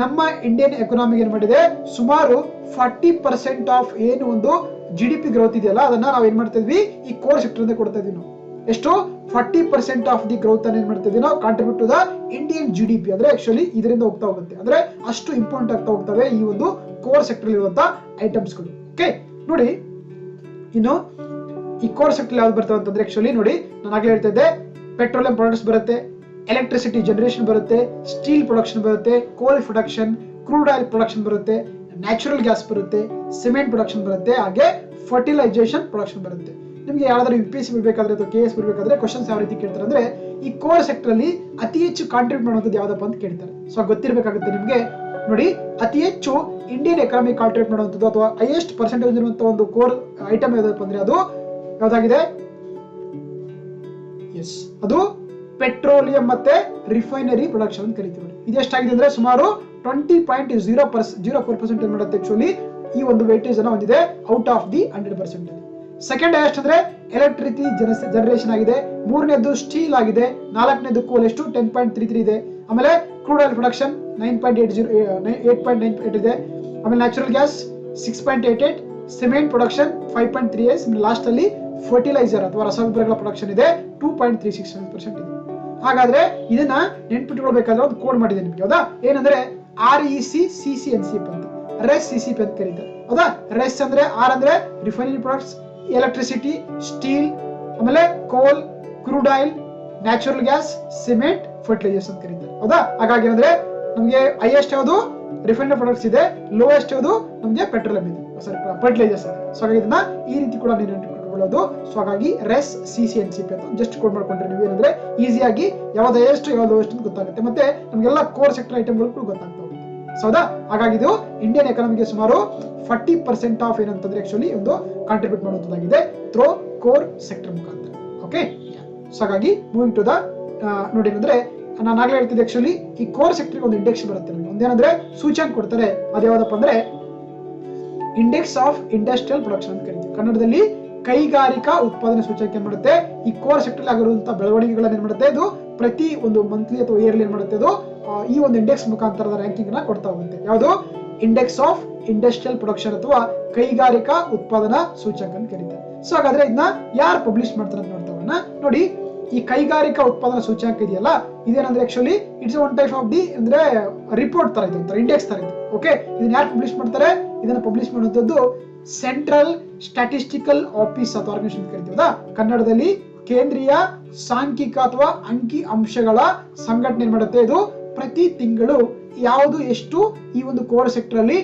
ನಮ್ಮ ಇಂಡಿಯನ್ ಎಕಾನಮಿಗೆ ಏನ್ ಮಾಡಿದೆ, ಸುಮಾರು 40% ಆಫ್ ಏನು ಒಂದು GDP ಗ್ರೋತ್ ಇದೆಯಲ್ಲ ಅದನ್ನ ನಾವು ಏನ್ ಮಾಡ್ತಾ ಇದ್ವಿ? ಈ ಕೋರ್ ಸೆಕ್ಟರ್ ಇಂದ ಕೊಡ್ತಾ ಇದೀವಿ ನಾವು. ಎಷ್ಟು? 40% ಆಫ್ ದಿ ಗ್ರೋತ್ ಅನ್ನು ಏನ್ ಮಾಡ್ತಾ ಇದೀವಿ ನಾವು? Contribute to the Indian GDP. ಅಂದ್ರೆ ಆಕ್ಚುಲಿ ಇದರಿಂದ ಹೋಗ್ತಾ ಹೋಗುತ್ತೆ. ಅಂದ್ರೆ ಅಷ್ಟು ಇಂಪಾರ್ಟೆಂಟ್ ಆಗ್ತಾ ಹೋಗ್ತವೆ ಈ ಒಂದು ಕೋರ್ ಸೆಕ್ಟರ್ ಇರುವಂತ ಐಟಮ್ಸ್ಗಳು. ಓಕೆ, ನೋಡಿ ಇನ್ನು ಈ ಕೋರ್ ಸೆಕ್ಟರ್ ಯಾವ್ದು ಬರ್ತವೆ ಅಂತಂದ್ರೆ ಆಕ್ಚುಲಿ ನೋಡಿ, ನಾನು ಆಗ್ಲೇ ಹೇಳ್ತಾ ಇದ್ದೆ, ಪೆಟ್ರೋಲಿಯಂ ಪ್ರಾಡಕ್ಟ್ಸ್ ಬರುತ್ತೆ, ಎಲೆಕ್ಟ್ರಿಸಿಟಿ ಜನರೇಷನ್ ಬರುತ್ತೆ, ಸ್ಟೀಲ್ ಪ್ರೊಡಕ್ಷನ್ ಬರುತ್ತೆ, ಕೋಲ್ ಪ್ರೊಡಕ್ಷನ್, ಕ್ರೂಡ್ ಆಯಿಲ್ ಪ್ರೊಡಕ್ಷನ್ ಬರುತ್ತೆ, ನ್ಯಾಚುರಲ್ ಗ್ಯಾಸ್ ಬರುತ್ತೆ, ಸಿಮೆಂಟ್ ಪ್ರೊಡಕ್ಷನ್ ಬರುತ್ತೆ, ಹಾಗೆ ಫರ್ಟಿಲೈಸೇಷನ್ ಪ್ರೊಡಕ್ಷನ್ ಬರುತ್ತೆ. ನಿಮ್ಗೆ ಯಾವ್ದಾದ್ರು UPSC ಬಿಡ್ಬೇಕಾದ್ರೆ ಅಥವಾ KS ಬಿಡ್ಬೇಕಾದ್ರೆ ಕ್ವಶನ್ಸ್ ಯಾವ ರೀತಿ ಕೇಳ್ತಾರೆ ಅಂದ್ರೆ, ಈ ಕೋರ್ ಸೆಕ್ಟರ್ ಅಲ್ಲಿ ಅತಿ ಹೆಚ್ಚು ಕಾಂಟ್ರಿಬ್ಯೂಟ್ ಮಾಡುವಂತದ್ದು ಯಾವ್ದಪ್ಪ ಅಂತ ಕೇಳ್ತಾರೆ. ಸೊ ಗೊತ್ತಿರ್ಬೇಕಾಗುತ್ತೆ ನಿಮ್ಗೆ. ನೋಡಿ, ಅತಿ ಹೆಚ್ಚು ಇಂಡಿಯನ್ ಎಕಾನಮಿ ಕಾಂಟ್ರಿಬ್ಯೂಟ್ ಮಾಡುವಂತದ್ದು ಅಥವಾ ಹೈಯೆಸ್ಟ್ ಪರ್ಸೆಂಟೇಜ್ ಇರುವಂತ ಒಂದು ಕೋರ್ ಐಟಮ್ ಯಾವ್ದಪ್ಪ ಅಂದ್ರೆ ಅದು ಯಾವ್ದಾಗಿದೆ? ಎಸ್, ಅದು ಪೆಟ್ರೋಲಿಯಂ ಮತ್ತೆ ರಿಫೈನರಿ ಪ್ರೊಡಕ್ಷನ್ ಅಂತ ಕರಿತೀವಿ. ಇದೆಷ್ಟಾಗಿದೆ ಅಂದ್ರೆ ಸುಮಾರು 20.04% ಏನ್ ಮಾಡುತ್ತೆ ಆಕ್ಚುಲಿ ಈ ಒಂದು ವೇಟೇಜ್ ಅನ್ನ ಹೊಂದಿದೆ out of the 100%. Second highest ಅಂದ್ರೆ ಎಲೆಕ್ಟ್ರಿಸಿಟಿ ಜನರೇಷನ್ ಆಗಿದೆ. ಮೂರನೇದು ಸ್ಟೀಲ್ ಆಗಿದೆ. ನಾಲ್ಕನೇದು ಕೋಲ್ ಎಷ್ಟು 10.33 ಇದೆ. ಆಮೇಲೆ ಕ್ರೂಡ್ ಆಯಿಲ್ ಪ್ರೊಡಕ್ಷನ್ 8.98 ಇದೆ. ಆಮೇಲೆ natural gas 6.88, cement production 5.38, last ಅಲ್ಲಿ ಫರ್ಟಿಲೈಸರ್ ಅಥವಾ ರಸಗೊಬ್ಬರಗಳ ಪ್ರೊಡಕ್ಷನ್ ಇದೆ 2.36% ಇದೆ. ಹಾಗಾದ್ರೆ ಇದನ್ನ ನೆನ್ಪಿಟ್ಕೊಳ್ಬೇಕಾದ್ರೆ ಒಂದು ಕೋಡ್ ಮಾಡಿದೆ ನಿಮ್ಗೆ, ಹೌದಾ? ಏನಂದ್ರೆ RECCCNCP ಅಂತ, ರೆಸ್ CCP ಅಂತ ಕರೀತಾರೆ. ಹೌದಾ? ರೆಸ್ ಅಂದ್ರೆ R ಅಂದ್ರೆ ರಿಫೈನರಿ ಪ್ರಾಡಕ್ಟ್ಸ್, ಎಲೆಕ್ಟ್ರಿಸಿಟಿ, ಸ್ಟೀಲ್, ಆಮೇಲೆ ಕೋಲ್, crude oil, natural gas, cement, fertilisers ಅಂತ ಕರೀತಾರೆ. ಹೌದಾ? ಹಾಗಾಗಿ ಅಂದ್ರೆ ನಮಗೆ ಹೈಯೆಸ್ಟ್ ಯಾವುದು ರಿಫೈನರಿ ಪ್ರಾಡಕ್ಟ್ಸ್ ಇದೆ, ಲೋಯೆಸ್ಟ್ ಯಾವುದು ನಮಗೆ ಪೆಟ್ರೋಲಿಯಂ ಇದೆ, ಸಾರಿ ಫರ್ಟಿಲೈಸರ್ಸ್ ಇದೆ. ಸೊ ಹಾಗಾಗಿ ಇದನ್ನ ಈ ರೀತಿ ಕೂಡ ನೀವು ನೆನಪಿಟ್ಕೊಳ್ಳೋದು. ಸೊ ಹಾಗಾಗಿ ರೆಸ್ CCNCP ಅಂತ ಜಸ್ಟ್ ಕೋಡ್ ಮಾಡ್ಕೊಂಡ್ರೆ ನೀವು ಏನಂದ್ರೆ ಈಸಿಯಾಗಿ ಯಾವ್ದು ಹೈಯೆಸ್ಟ್ ಯಾವ್ದು ಲೋಯೆಸ್ಟ್ ಅಂತ ಗೊತ್ತಾಗುತ್ತೆ. ಮತ್ತೆ ನಮಗೆಲ್ಲ ಕೋರ್ ಸೆಕ್ಟರ್ ಐಟಮ್ಗಳು ಕೂಡ ಗೊತ್ತಾಗ್ತಾ ಹೋಗುತ್ತೆ. ಹೌದಾ? ಹಾಗಾಗಿ ಇದು ಇಂಡಿಯನ್ ಎಕಾನಮಿಗೆ ಸುಮಾರು 40% ಆಫ್ ಏನಂತಂದ್ರೆ ಆಕ್ಚುಲಿ ಒಂದು ಕಾಂಟ್ರಿಬ್ಯೂಟ್ ಮಾಡುವಂತದ್ದಾಗಿದೆ ಥ್ರೂ ಕೋರ್ ಸೆಕ್ಟರ್ ಮುಖಾಂತರ. ಓಕೆ, ಸೊ ಹಾಗಾಗಿ ಮೂವಿಂಗ್ ಟು ದ ನೋಡಿ ಅಂದ್ರೆ ನಾನು ಆಗ್ಲೇ ಹೇಳ್ತಿದ್ದೆ ಆಕ್ಚುಲಿ ಈ ಕೋರ್ ಸೆಕ್ಟರ್ ಒಂದು ಇಂಡೆಕ್ಸ್ ಬರುತ್ತೆ. ಒಂದೇನಂದ್ರೆ ಸೂಚ್ಯಂಕ ಕೊಡ್ತಾರೆ, ಅದ್ಯಾವ್ದಪ್ಪ ಅಂದ್ರೆ ಇಂಡೆಕ್ಸ್ ಆಫ್ ಇಂಡಸ್ಟ್ರಿಯಲ್ ಪ್ರೊಡಕ್ಷನ್ ಅಂತ ಕರೀತೀವಿ. ಕನ್ನಡದಲ್ಲಿ ಕೈಗಾರಿಕಾ ಉತ್ಪಾದನೆ ಸೂಚ್ಯಂಕ ಏನ್ ಮಾಡುತ್ತೆ, ಈ ಕೋರ್ ಸೆಕ್ಟರ್ ಆಗಿರುವಂತಹ ಬೆಳವಣಿಗೆಗಳನ್ನ ಏನ್ ಮಾಡುತ್ತೆ, ಇದು ಪ್ರತಿ ಒಂದು ಮಂತ್ಲಿ ಅಥವಾ ಇಯರ್ಲಿ ಏನ್ ಮಾಡುತ್ತೆ, ಅದು ಈ ಒಂದು ಇಂಡೆಕ್ಸ್ ಮುಖಾಂತರದ ರ್ಯಾಂಕಿಂಗ್ ನ ಕೊಡ್ತಾ ಹೋಗುತ್ತೆ. ಯಾವುದು? ಇಂಡೆಕ್ಸ್ ಆಫ್ ಇಂಡಸ್ಟ್ರಿಯಲ್ ಪ್ರೊಡಕ್ಷನ್ ಅಥವಾ ಕೈಗಾರಿಕಾ ಉತ್ಪಾದನಾ ಸೂಚ್ಯಂಕ ಅಂತ ಕರೀತಾರೆ. ಸೊ ಹಾಗಾದ್ರೆ ಇದನ್ನ ಯಾರು ಪಬ್ಲಿಷ್ ಮಾಡ್ತಾರೆ ಅಂತ ನೋಡ್ತಾ ಹೋಗೋಣ. ನೋಡಿ, ಈ ಕೈಗಾರಿಕಾ ಉತ್ಪಾದನಾ ಸೂಚ್ಯಂಕ ಇದೆಯಲ್ಲ, ಇದೇನಂದ್ರೆ actually it's one type of the ಅಂದ್ರೆ ರಿಪೋರ್ಟ್ ತರ ಇದೆ, ಒಂಥರ ಇಂಡೆಕ್ಸ್ ತರ ಇದೆ. ಓಕೆ, ಇದನ್ನ ಯಾರು ಪಬ್ಲಿಷ್ ಮಾಡ್ತಾರೆ? ಇದನ್ನ ಪಬ್ಲಿಷ್ ಮಾಡುವಂತದ್ದು ಸೆಂಟ್ರಲ್ ಸ್ಟ್ಯಾಟಿಸ್ಟಿಕಲ್ ಆಫೀಸ್ ಅಥವಾ ಆರ್ಗನೈಸೇಷನ್ ಕರಿತೀವಿ. ಕನ್ನಡದಲ್ಲಿ ಕೇಂದ್ರೀಯ ಸಾಂಖ್ಯಿಕ ಅಥವಾ ಅಂಕಿ ಅಂಶಗಳ ಸಂಘಟನೆ ಏನ್ ಮಾಡುತ್ತೆ, ಇದು ಪ್ರತಿ ತಿಂಗಳು ಯಾವುದು ಎಷ್ಟು ಈ ಒಂದು ಕೋರ್ ಸೆಕ್ಟರ್ ಅಲ್ಲಿ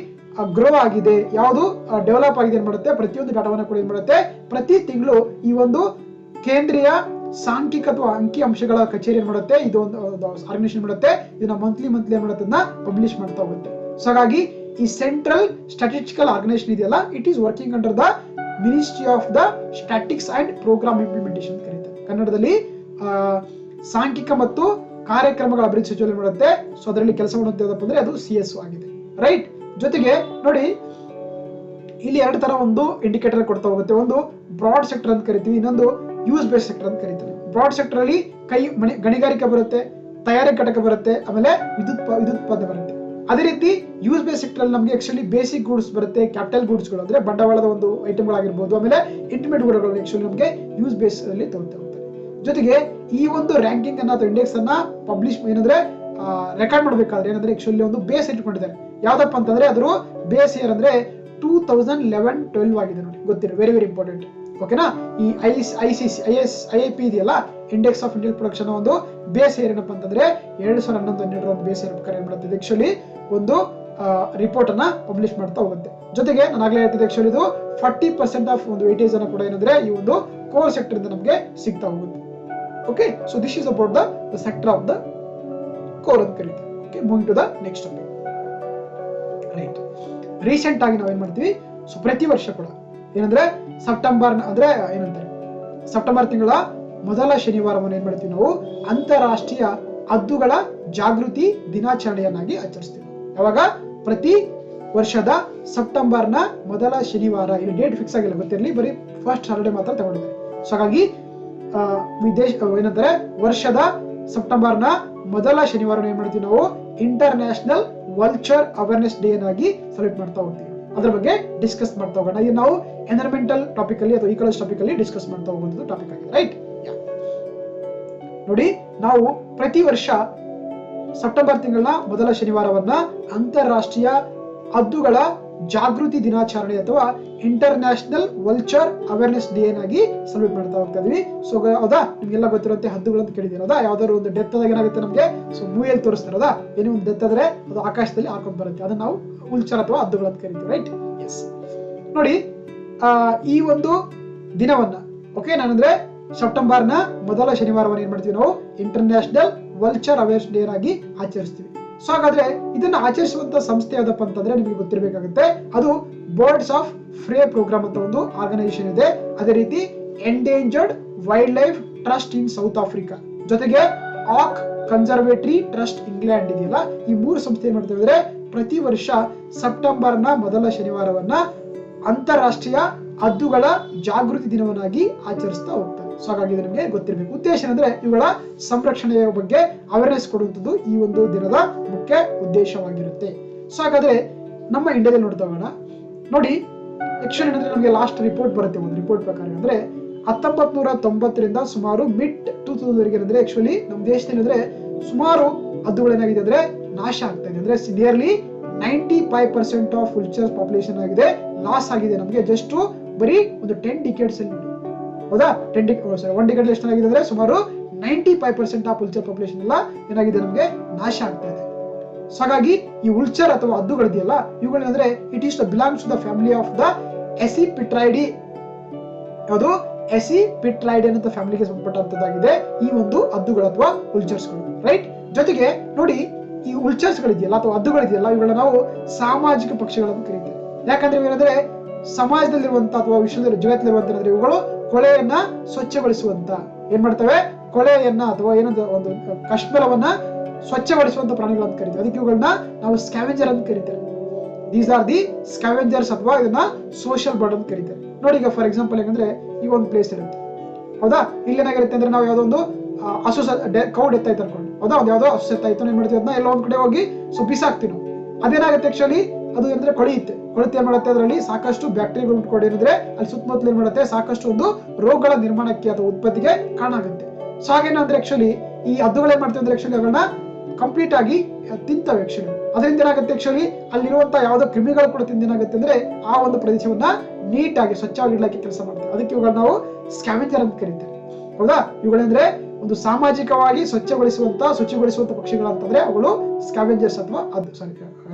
ಗ್ರೋ ಆಗಿದೆ, ಯಾವುದು ಡೆವಲಪ್ ಆಗಿದೆ ಏನ್ ಮಾಡುತ್ತೆ, ಪ್ರತಿಯೊಂದು ಡಾಟಾವನ್ನು ಕೂಡ ಏನ್ ಮಾಡುತ್ತೆ, ಪ್ರತಿ ತಿಂಗಳು ಈ ಒಂದು ಕೇಂದ್ರೀಯ ಸಾಂಖ್ಯಿಕ ಅಥವಾ ಅಂಕಿ ಅಂಶಗಳ ಕಚೇರಿ ಏನ್ ಮಾಡುತ್ತೆ, ಇದು ಒಂದು ಆರ್ಗನೈಸೇಷನ್ ಮಾಡುತ್ತೆ, ಇದನ್ನ ಮಂತ್ಲಿ ಏನ್ ಮಾಡುತ್ತೆ, ಪಬ್ಲಿಷ್ ಮಾಡ್ತಾ ಹೋಗುತ್ತೆ. ಸೊ ಹಾಗಾಗಿ ಈ ಸೆಂಟ್ರಲ್ ಸ್ಟ್ಯಾಟಿಸ್ಟಿಕಲ್ ಆರ್ಗನೈಸೇಷನ್ ಇದೆಯಲ್ಲ, it is working under the ministry of the statistics and programme implementation ಕರೀತಾರೆ. ಕನ್ನಡದಲ್ಲಿ ಸಾಂಖ್ಯಿಕ ಮತ್ತು ಕಾರ್ಯಕ್ರಮಗಳ ಅಭಿವೃದ್ಧಿ ಸಚಿವಾಲಯ ಮಾಡುತ್ತೆ. ಸೊ ಅದರಲ್ಲಿ ಕೆಲಸ ಮಾಡುವಂತದ್ದಪ್ಪ ಅಂದ್ರೆ ಅದು CSO ಆಗಿದೆ, ರೈಟ್? ಜೊತೆಗೆ ನೋಡಿ, ಇಲ್ಲಿ ಎರಡು ತರ ಒಂದು ಇಂಡಿಕೇಟರ್ ಕೊಡ್ತಾ ಹೋಗುತ್ತೆ. ಒಂದು ಬ್ರಾಡ್ ಸೆಕ್ಟರ್ ಅಂತ ಕರಿತೀವಿ, ಇನ್ನೊಂದು ಯೂಸ್ ಬೇಸ್ಡ್ ಸೆಕ್ಟರ್ ಅಂತ ಕರಿತೀವಿ. ಬ್ರಾಡ್ ಸೆಕ್ಟರ್ ಅಲ್ಲಿ ಗಣಿಗಾರಿಕೆ ಬರುತ್ತೆ, ತಯಾರಿಕಾ ಘಟಕ ಬರುತ್ತೆ, ಆಮೇಲೆ ವಿದ್ಯುತ್ ಉತ್ಪಾದನೆ ಬರುತ್ತೆ. ಅದೇ ರೀತಿ ಯೂಸ್ ಬೇಸ್ ಸೆಕ್ಟರ್ ಅಲ್ಲಿ ನಮಗೆ ಆಕ್ಚುಲಿ ಬೇಸಿಕ್ ಗೂಡ್ಸ್ ಬರುತ್ತೆ, ಕ್ಯಾಪಿಟಲ್ ಗೂಡ್ಸ್ ಗಳು ಅಂದ್ರೆ ಬಂಡವಾಳದ ಒಂದು ಐಟಮ್ಗಳಾಗಿರ್ಬೋದು, ಆಮೇಲೆ ಇಂಟಿಮೇಟ್ ಗೂಡ್ಗಳು ಆಕ್ಚುಲಿ ನಮಗೆ ಯೂಸ್ ಬೇಸ್ ಅಲ್ಲಿ ತಗೊಳ್ತಾ ಹೋಗ್ತಾರೆ. ಜೊತೆಗೆ ಈ ಒಂದು ರ್ಯಾಂಕಿಂಗ್ ಅನ್ನ ಅಥವಾ ಇಂಡೆಕ್ಸ್ ಅನ್ನ ಪಬ್ಲಿಷ್ ಏನಂದ್ರೆ ರೆಕಾರ್ಡ್ ಮಾಡಬೇಕಾದ್ರೆ ಏನಂದ್ರೆ ಆಕ್ಚುಲಿ ಒಂದು ಬೇಸ್ ಇಟ್ಕೊಂಡಿದ್ದಾರೆ. ಯಾವ್ದಪ್ಪ ಅಂತಂದ್ರೆ ಅದ್ರ ಬೇಸ್ ಇಯರ್ ಅಂದ್ರೆ 2011-12 ಆಗಿದೆ ನೋಡಿ, ಗೊತ್ತಿರೋ ವೆರಿ ವೆರಿ ಇಂಪಾರ್ಟೆಂಟ್. ಓಕೆನಾ. ಈ IIP ಇದೆಯಲ್ಲ, ಇಂಡೆಕ್ಸ್ ಆಫ್ ಇಂಡಿಯನ್ ಪ್ರೊಡಕ್ಷನ್ ಒಂದು ಬೇಸ್ ಇಯರ್ ಏನಪ್ಪ ಅಂತಂದ್ರೆ 2011-12 ಒಂದು ಬೇಸ್ ಇಯರ್ ಕರೆ ಮಾಡುತ್ತೆ. ಆಕ್ಚುಲಿ ಒಂದು ರಿಪೋರ್ಟ್ ಅನ್ನ ಪಬ್ಲಿಷ್ ಮಾಡ್ತಾ ಹೋಗುತ್ತೆ. ಜೊತೆಗೆ ನಾನು ಆಗ್ಲೇ ಹೇಳ್ತಿದ್ದೆ ಆಕ್ಚುಲಿ ಇದು 40% ಆಫ್ ಒಂದು ವೇಟೇಜ್ ಅನ್ನ ಕೂಡ ಏನಂದ್ರೆ ಈ ಒಂದು ಕೋರ್ ಸೆಕ್ಟರ್ ಇಂದ ನಮಗೆ ಸಿಗ್ತಾ ಹೋಗುತ್ತೆ. Okay, so this is about the sector of the core ಅಂತ ಕರೀತೀವಿ. Okay, moving to the next topic. Right, recent ಆಗಿ ನಾವೇನ್ ಮಾಡ್ತೀವಿ, ಸೊ ಪ್ರತಿ ವರ್ಷ ಕೂಡ ಏನಂದ್ರೆ ಸೆಪ್ಟೆಂಬರ್ ಅಂದ್ರೆ ಏನಂತಾರೆ ಸೆಪ್ಟೆಂಬರ್ ತಿಂಗಳ ಮೊದಲ ಶನಿವಾರವನ್ನು ಏನ್ ಮಾಡ್ತೀವಿ ನಾವು ಅಂತಾರಾಷ್ಟ್ರೀಯ ಹದ್ದುಗಳ ಜಾಗೃತಿ ದಿನಾಚರಣೆಯನ್ನಾಗಿ ಆಚರಿಸ್ತೀವಿ. ಯಾವಾಗ? ಪ್ರತಿ ವರ್ಷದ ಸೆಪ್ಟೆಂಬರ್ನ ಮೊದಲ ಶನಿವಾರ. ಇಲ್ಲಿ ಡೇಟ್ ಫಿಕ್ಸ್ ಆಗಿಲ್ಲ, ಗೊತ್ತಿರಲಿ, ಬರೀ ಫಸ್ಟ್ ಸಾಟರ್ಡೆ ಮಾತ್ರ ತಗೊಂಡಿದ್ದಾರೆ. ಸೊ ಹಾಗಾಗಿ ಏನಂತಾರೆ ವರ್ಷದ ಸೆಪ್ಟೆಂಬರ್ನ ಮೊದಲ ಶನಿವಾರ ಏನ್ ಮಾಡ್ತೀವಿ ನಾವು ಇಂಟರ್ನ್ಯಾಷನಲ್ ವಲ್ಚರ್ ಅವೇರ್ನೆಸ್ ಡೇ ಆಗಿ ಸೆಲೆಬ್ರೇಟ್ ಮಾಡ್ತಾ ಹೋಗ್ತೀವಿ. ಅದ್ರ ಬಗ್ಗೆ ಡಿಸ್ಕಸ್ ಮಾಡ್ತಾ ಹೋಗೋಣ. ಇದು ನಾವು ಎನ್ವೈರನ್ಮೆಂಟಲ್ ಟಾಪಿಕ್ ಅಲ್ಲಿ ಅಥವಾ ಈಕಾಲಜಿ ಟಾಪಿಕ್ ಅಲ್ಲಿ ಡಿಸ್ಕಸ್ ಮಾಡ್ತಾ ಹೋಗುವಂತ ಟಾಪಿಕ್ ಆಗಿದೆ. ರೈಟ್, ನೋಡಿ, ನಾವು ಪ್ರತಿ ವರ್ಷ ಸೆಪ್ಟೆಂಬರ್ ತಿಂಗಳ ಮೊದಲ ಶನಿವಾರವನ್ನ ಅಂತಾರಾಷ್ಟ್ರೀಯ ಹದ್ದುಗಳ ಜಾಗೃತಿ ದಿನಾಚರಣೆ ಅಥವಾ ಇಂಟರ್ನ್ಯಾಷನಲ್ ವಲ್ಚರ್ ಅವೇರ್ನೆಸ್ ಡೇ ಆಗಿ ಸೆಲೆಬ್ರೇಟ್ ಮಾಡ್ತಾ ಹೋಗ್ತಾ ಇದೀವಿ. ಸೊ ಹೌದಾ, ನಿಮ್ಗೆಲ್ಲ ಗೊತ್ತಿರುತ್ತೆ ಹದ್ದುಗಳಂತ ಕೇಳಿದಿರೋದಾ? ಯಾವ್ದಾದ್ರು ಒಂದು ಡೆತ್ ಆದಾಗ ಏನಾಗುತ್ತೆ ನಮಗೆ, ಸೊ ಮೂವಿಯಲ್ಲಿ ತೋರಿಸ್ತಾರದಾ, ಏನೋ ಒಂದು ಡೆತ್ ಆದ್ರೆ ಅದು ಆಕಾಶದಲ್ಲಿ ಹಾಕೊಂಡ್ ಬರುತ್ತೆ, ಅದನ್ನ ನಾವು ಉಲ್ಚರ್ ಅಥವಾ ಹದ್ದುಗಳಂತ ಕರಿತೀವಿ. Right, yes. ನೋಡಿ, ಈ ಒಂದು ದಿನವನ್ನ ಓಕೆ ನಾನಂದ್ರೆ ಸೆಪ್ಟೆಂಬರ್ನ ಮೊದಲ ಶನಿವಾರವನ್ನು ಏನ್ ಮಾಡ್ತೀವಿ ನಾವು ಇಂಟರ್ನ್ಯಾಷನಲ್ ವಲ್ಚರ್ ಅವೇರ್ನೆಸ್ ಡೇ ಆಗಿ ಆಚರಿಸ್ತೀವಿ. ಸೊ ಹಾಗಾದ್ರೆ ಇದನ್ನ ಆಚರಿಸುವಂತ ಸಂಸ್ಥೆ ಯಾವ್ದಪ್ಪ ಅಂತಂದ್ರೆ ನಿಮಗೆ ಗೊತ್ತಿರಬೇಕಾಗುತ್ತೆ, ಅದು ಬರ್ಡ್ಸ್ ಆಫ್ ಫ್ರೇ ಪ್ರೋಗ್ರಾಮ್ ಅಂತ ಒಂದು ಆರ್ಗನೈಸೇಷನ್ ಇದೆ. ಅದೇ ರೀತಿ endangered wild life trust in south Africa, ಜೊತೆಗೆ ಆಕ್ ಕನ್ಸರ್ವೇಟರಿ ಟ್ರಸ್ಟ್ ಇಂಗ್ಲೆಂಡ್ ಇದೆಯಲ್ಲ, ಈ ಮೂರು ಸಂಸ್ಥೆ ಏನ್ ಮಾಡ್ತವೆ ಅಂದ್ರೆ ಪ್ರತಿ ವರ್ಷ ಸೆಪ್ಟೆಂಬರ್ನ ಮೊದಲ ಶನಿವಾರವನ್ನ ಅಂತಾರಾಷ್ಟ್ರೀಯ ಹದ್ದುಗಳ ಜಾಗೃತಿ ದಿನವನ್ನಾಗಿ ಆಚರಿಸ್ತಾ ಹೋಗ್ತಾರೆ. ಸೊ ಹಾಗಾಗಿ ನಿಮಗೆ ಗೊತ್ತಿರಬೇಕು. ಉದ್ದೇಶ ಏನಂದ್ರೆ ಇವುಗಳ ಸಂರಕ್ಷಣೆಯ ಬಗ್ಗೆ ಅವೇರ್ನೆಸ್ ಕೊಡುವಂಥದ್ದು ಈ ಒಂದು ದಿನದ ಮುಖ್ಯ ಉದ್ದೇಶವಾಗಿರುತ್ತೆ. ಸೊ ಹಾಗಾದ್ರೆ ನಮ್ಮ ಇಂಡಿಯಾದಲ್ಲಿ ನೋಡ್ತಾ ಹೋಗೋಣ. ನೋಡಿ, ಆಕ್ಚುಲಿ ಏನಂದ್ರೆ ನಮಗೆ ಲಾಸ್ಟ್ ರಿಪೋರ್ಟ್ ಬರುತ್ತೆ, ಒಂದು ರಿಪೋರ್ಟ್ ಪ್ರಕಾರ ಅಂದ್ರೆ 1990ರಿಂದ ಸುಮಾರು ಮಿಡ್ 2000 ಅಂದ್ರೆ ಆಕ್ಚುಲಿ ನಮ್ಮ ದೇಶದಲ್ಲಿ ಅಂದ್ರೆ ಸುಮಾರು ಹದ್ದುಗಳೇನಾಗಿದೆ ಅಂದ್ರೆ ನಾಶ ಆಗ್ತಾ ಇದೆ. ಅಂದ್ರೆ ನಿಯರ್ಲಿ 95% ಆಫ್ ವಲ್ಚರ್ಸ್ ಪಾಪ್ಯುಲೇಷನ್ ಆಗಿದೆ, ಲಾಸ್ ಆಗಿದೆ ನಮಗೆ ಜಸ್ಟ್ ಬರೀ ಒಂದು 10 ಡಿಕೇಡ್ಸ್ ಅಲ್ಲಿ. ಹೌದಾ, 1 ಡಿಕೇಡ್ ಎಷ್ಟಾಗಿದೆ ಅಂದ್ರೆ ಸುಮಾರು 95% ಆಫ್ ವಲ್ಚರ್ ಪಾಪ್ಯುಲೇಷನ್ ಎಲ್ಲ ಏನಾಗಿದೆ ನಮಗೆ ನಾಶ ಆಗ್ತಾ ಇದೆ. ಸೊ ಹಾಗಾಗಿ ಈ ಉಲ್ಚರ್ ಅಥವಾ ಹದ್ದುಗಳಿದೆಯಲ್ಲ ಇವುಗಳೇನಂದ್ರೆ it is belongs to the family of the Accipitridae. ಯಾವುದು? ಎಸಿಪಿಟ್ರೈಡಿ ಅಂತ ಫ್ಯಾಮಿಲಿಗೆ ಸಂಬಂಧಪಟ್ಟಂತದ್ದಾಗಿದೆ ಈ ಒಂದು ಹದ್ದುಗಳು ಅಥವಾ ಉಲ್ಚರ್ಸ್ಗಳು. ರೈಟ್, ಜೊತೆಗೆ ನೋಡಿ, ಈ ಉಲ್ಚರ್ಸ್ಗಳಿದೆಯಲ್ಲ ಅಥವಾ ಹದ್ದುಗಳಿದೆಯಲ್ಲ ಇವುಗಳನ್ನ ನಾವು ಸಾಮಾಜಿಕ ಪಕ್ಷಗಳನ್ನು ಕರೀತೇವೆ. ಯಾಕಂದ್ರೆ ಏನಂದ್ರೆ ಸಮಾಜದಲ್ಲಿರುವಂತ ಅಥವಾ ವಿಶ್ವದಲ್ಲಿ ಜಗತ್ತಲ್ಲಿರುವಂತ ಇವುಗಳು ಕೊಳೆಯನ್ನ ಸ್ವಚ್ಛಗೊಳಿಸುವಂತ ಏನ್ ಮಾಡ್ತವೆ, ಕೊಳೆಯನ್ನ ಅಥವಾ ಏನಂತ ಒಂದು ಕಶ್ಮಲವನ್ನ ಸ್ವಚ್ಛಗೊಳಿಸುವಂತ ಪ್ರಾಣಿಗಳು ಅಂತ ಕರಿತೀವಿ. ಅದಕ್ಕೆ ಇವುಗಳನ್ನ ನಾವು ಸ್ಕ್ಯಾವೆಂಜರ್ ಅಂತ ಕರಿತೇವೆ. ದೀಸ್ ಆರ್ ದಿ ಸ್ಕ್ಯಾವೆಂಜರ್ಸ್ ಅಥವಾ ಇದನ್ನ ಸೋಷಿಯಲ್ ಬರ್ಡ್ ಅಂತ ಕರಿತೇವೆ. ನೋಡಿ, ಈಗ ಫಾರ್ ಎಕ್ಸಾಂಪಲ್ ಹೆಂಗಂದ್ರೆ ಈ ಒಂದು ಪ್ಲೇಸ್ ಇರುತ್ತೆ, ಹೌದಾ, ಇಲ್ಲಿ ಏನಾಗಿರುತ್ತೆ ಅಂದ್ರೆ ನಾವು ಯಾವ್ದೋ ಒಂದು ಹಸು ಕೌಡ್ ಎತ್ತಾಯ್ತು ಅನ್ಕೊಂಡು, ಹೌದಾ, ಒಂದು ಯಾವ್ದೋ ಹಸು ಎತ್ತಾಯ್ತು ಏನ್ ಮಾಡ್ತೀವಿ ಅದನ್ನ ಎಲ್ಲ ಒಂದ್ ಕಡೆ ಹೋಗಿ ಸೊ ಬಿಸಾಕ್ತಿವಿ ನಾವು. ಅದೇನಾಗುತ್ತೆ ಆಕ್ಚುಲಿ ಅದು ಏನಂದ್ರೆ ಕೊಳೆಯುತ್ತೆ. ಕೊಳೆತು ಏನ್ ಮಾಡುತ್ತೆ, ಅದರಲ್ಲಿ ಸಾಕಷ್ಟು ಬ್ಯಾಕ್ಟೀರಿಯಾಗಳು ಉಟ್ಕೊಂಡು ಏನಂದ್ರೆ ಅಲ್ಲಿ ಸುತ್ತಮುತ್ತಲು ಏನ್ ಮಾಡುತ್ತೆ ಸಾಕಷ್ಟು ಒಂದು ರೋಗಗಳ ನಿರ್ಮಾಣಕ್ಕೆ ಅಥವಾ ಉತ್ಪತ್ತಿಗೆ ಕಾರಣ ಆಗುತ್ತೆ. ಸೊ ಹಾಗೇನಂದ್ರೆ ಆಕ್ಚುಲಿ ಈ ಹದ್ದುಗಳು ಏನ್ ಮಾಡ್ತೀವಿ ಅಂದ್ರೆ ಆಕ್ಚುಲಿ ಅವುಗಳನ್ನ ಕಂಪ್ಲೀಟ್ ಆಗಿ ತಿಂತವೆ. ಆಕ್ಚುಲಿ ಅದರಿಂದ ಏನಾಗುತ್ತೆ, ಆಕ್ಚುಲಿ ಅಲ್ಲಿರುವಂತ ಯಾವ್ದೋ ಕ್ರಿಮಿಗಳು ಕೂಡ ತಿಂದೇನಾಗುತ್ತೆ ಅಂದ್ರೆ ಆ ಒಂದು ಪ್ರದೇಶವನ್ನ ನೀಟಾಗಿ ಸ್ವಚ್ಛವಾಗಿ ಇಡ್ಲಿಕ್ಕೆ ಕೆಲಸ ಮಾಡ್ತವೆ. ಅದಕ್ಕೆ ಇವುಗಳನ್ನ ನಾವು ಸ್ಕ್ಯಾವೆಂಜರ್ ಅಂತ ಕರೀತೇವೆ. ಹೌದಾ, ಇವುಗಳಂದ್ರೆ ಒಂದು ಸಾಮಾಜಿಕವಾಗಿ ಶುಚಿಗೊಳಿಸುವಂತ ಪಕ್ಷಿಗಳು ಅಂತಂದ್ರೆ ಅವುಗಳು ಸ್ಕ್ಯಾವೆಂಜರ್ಸ್ ಅಥವಾ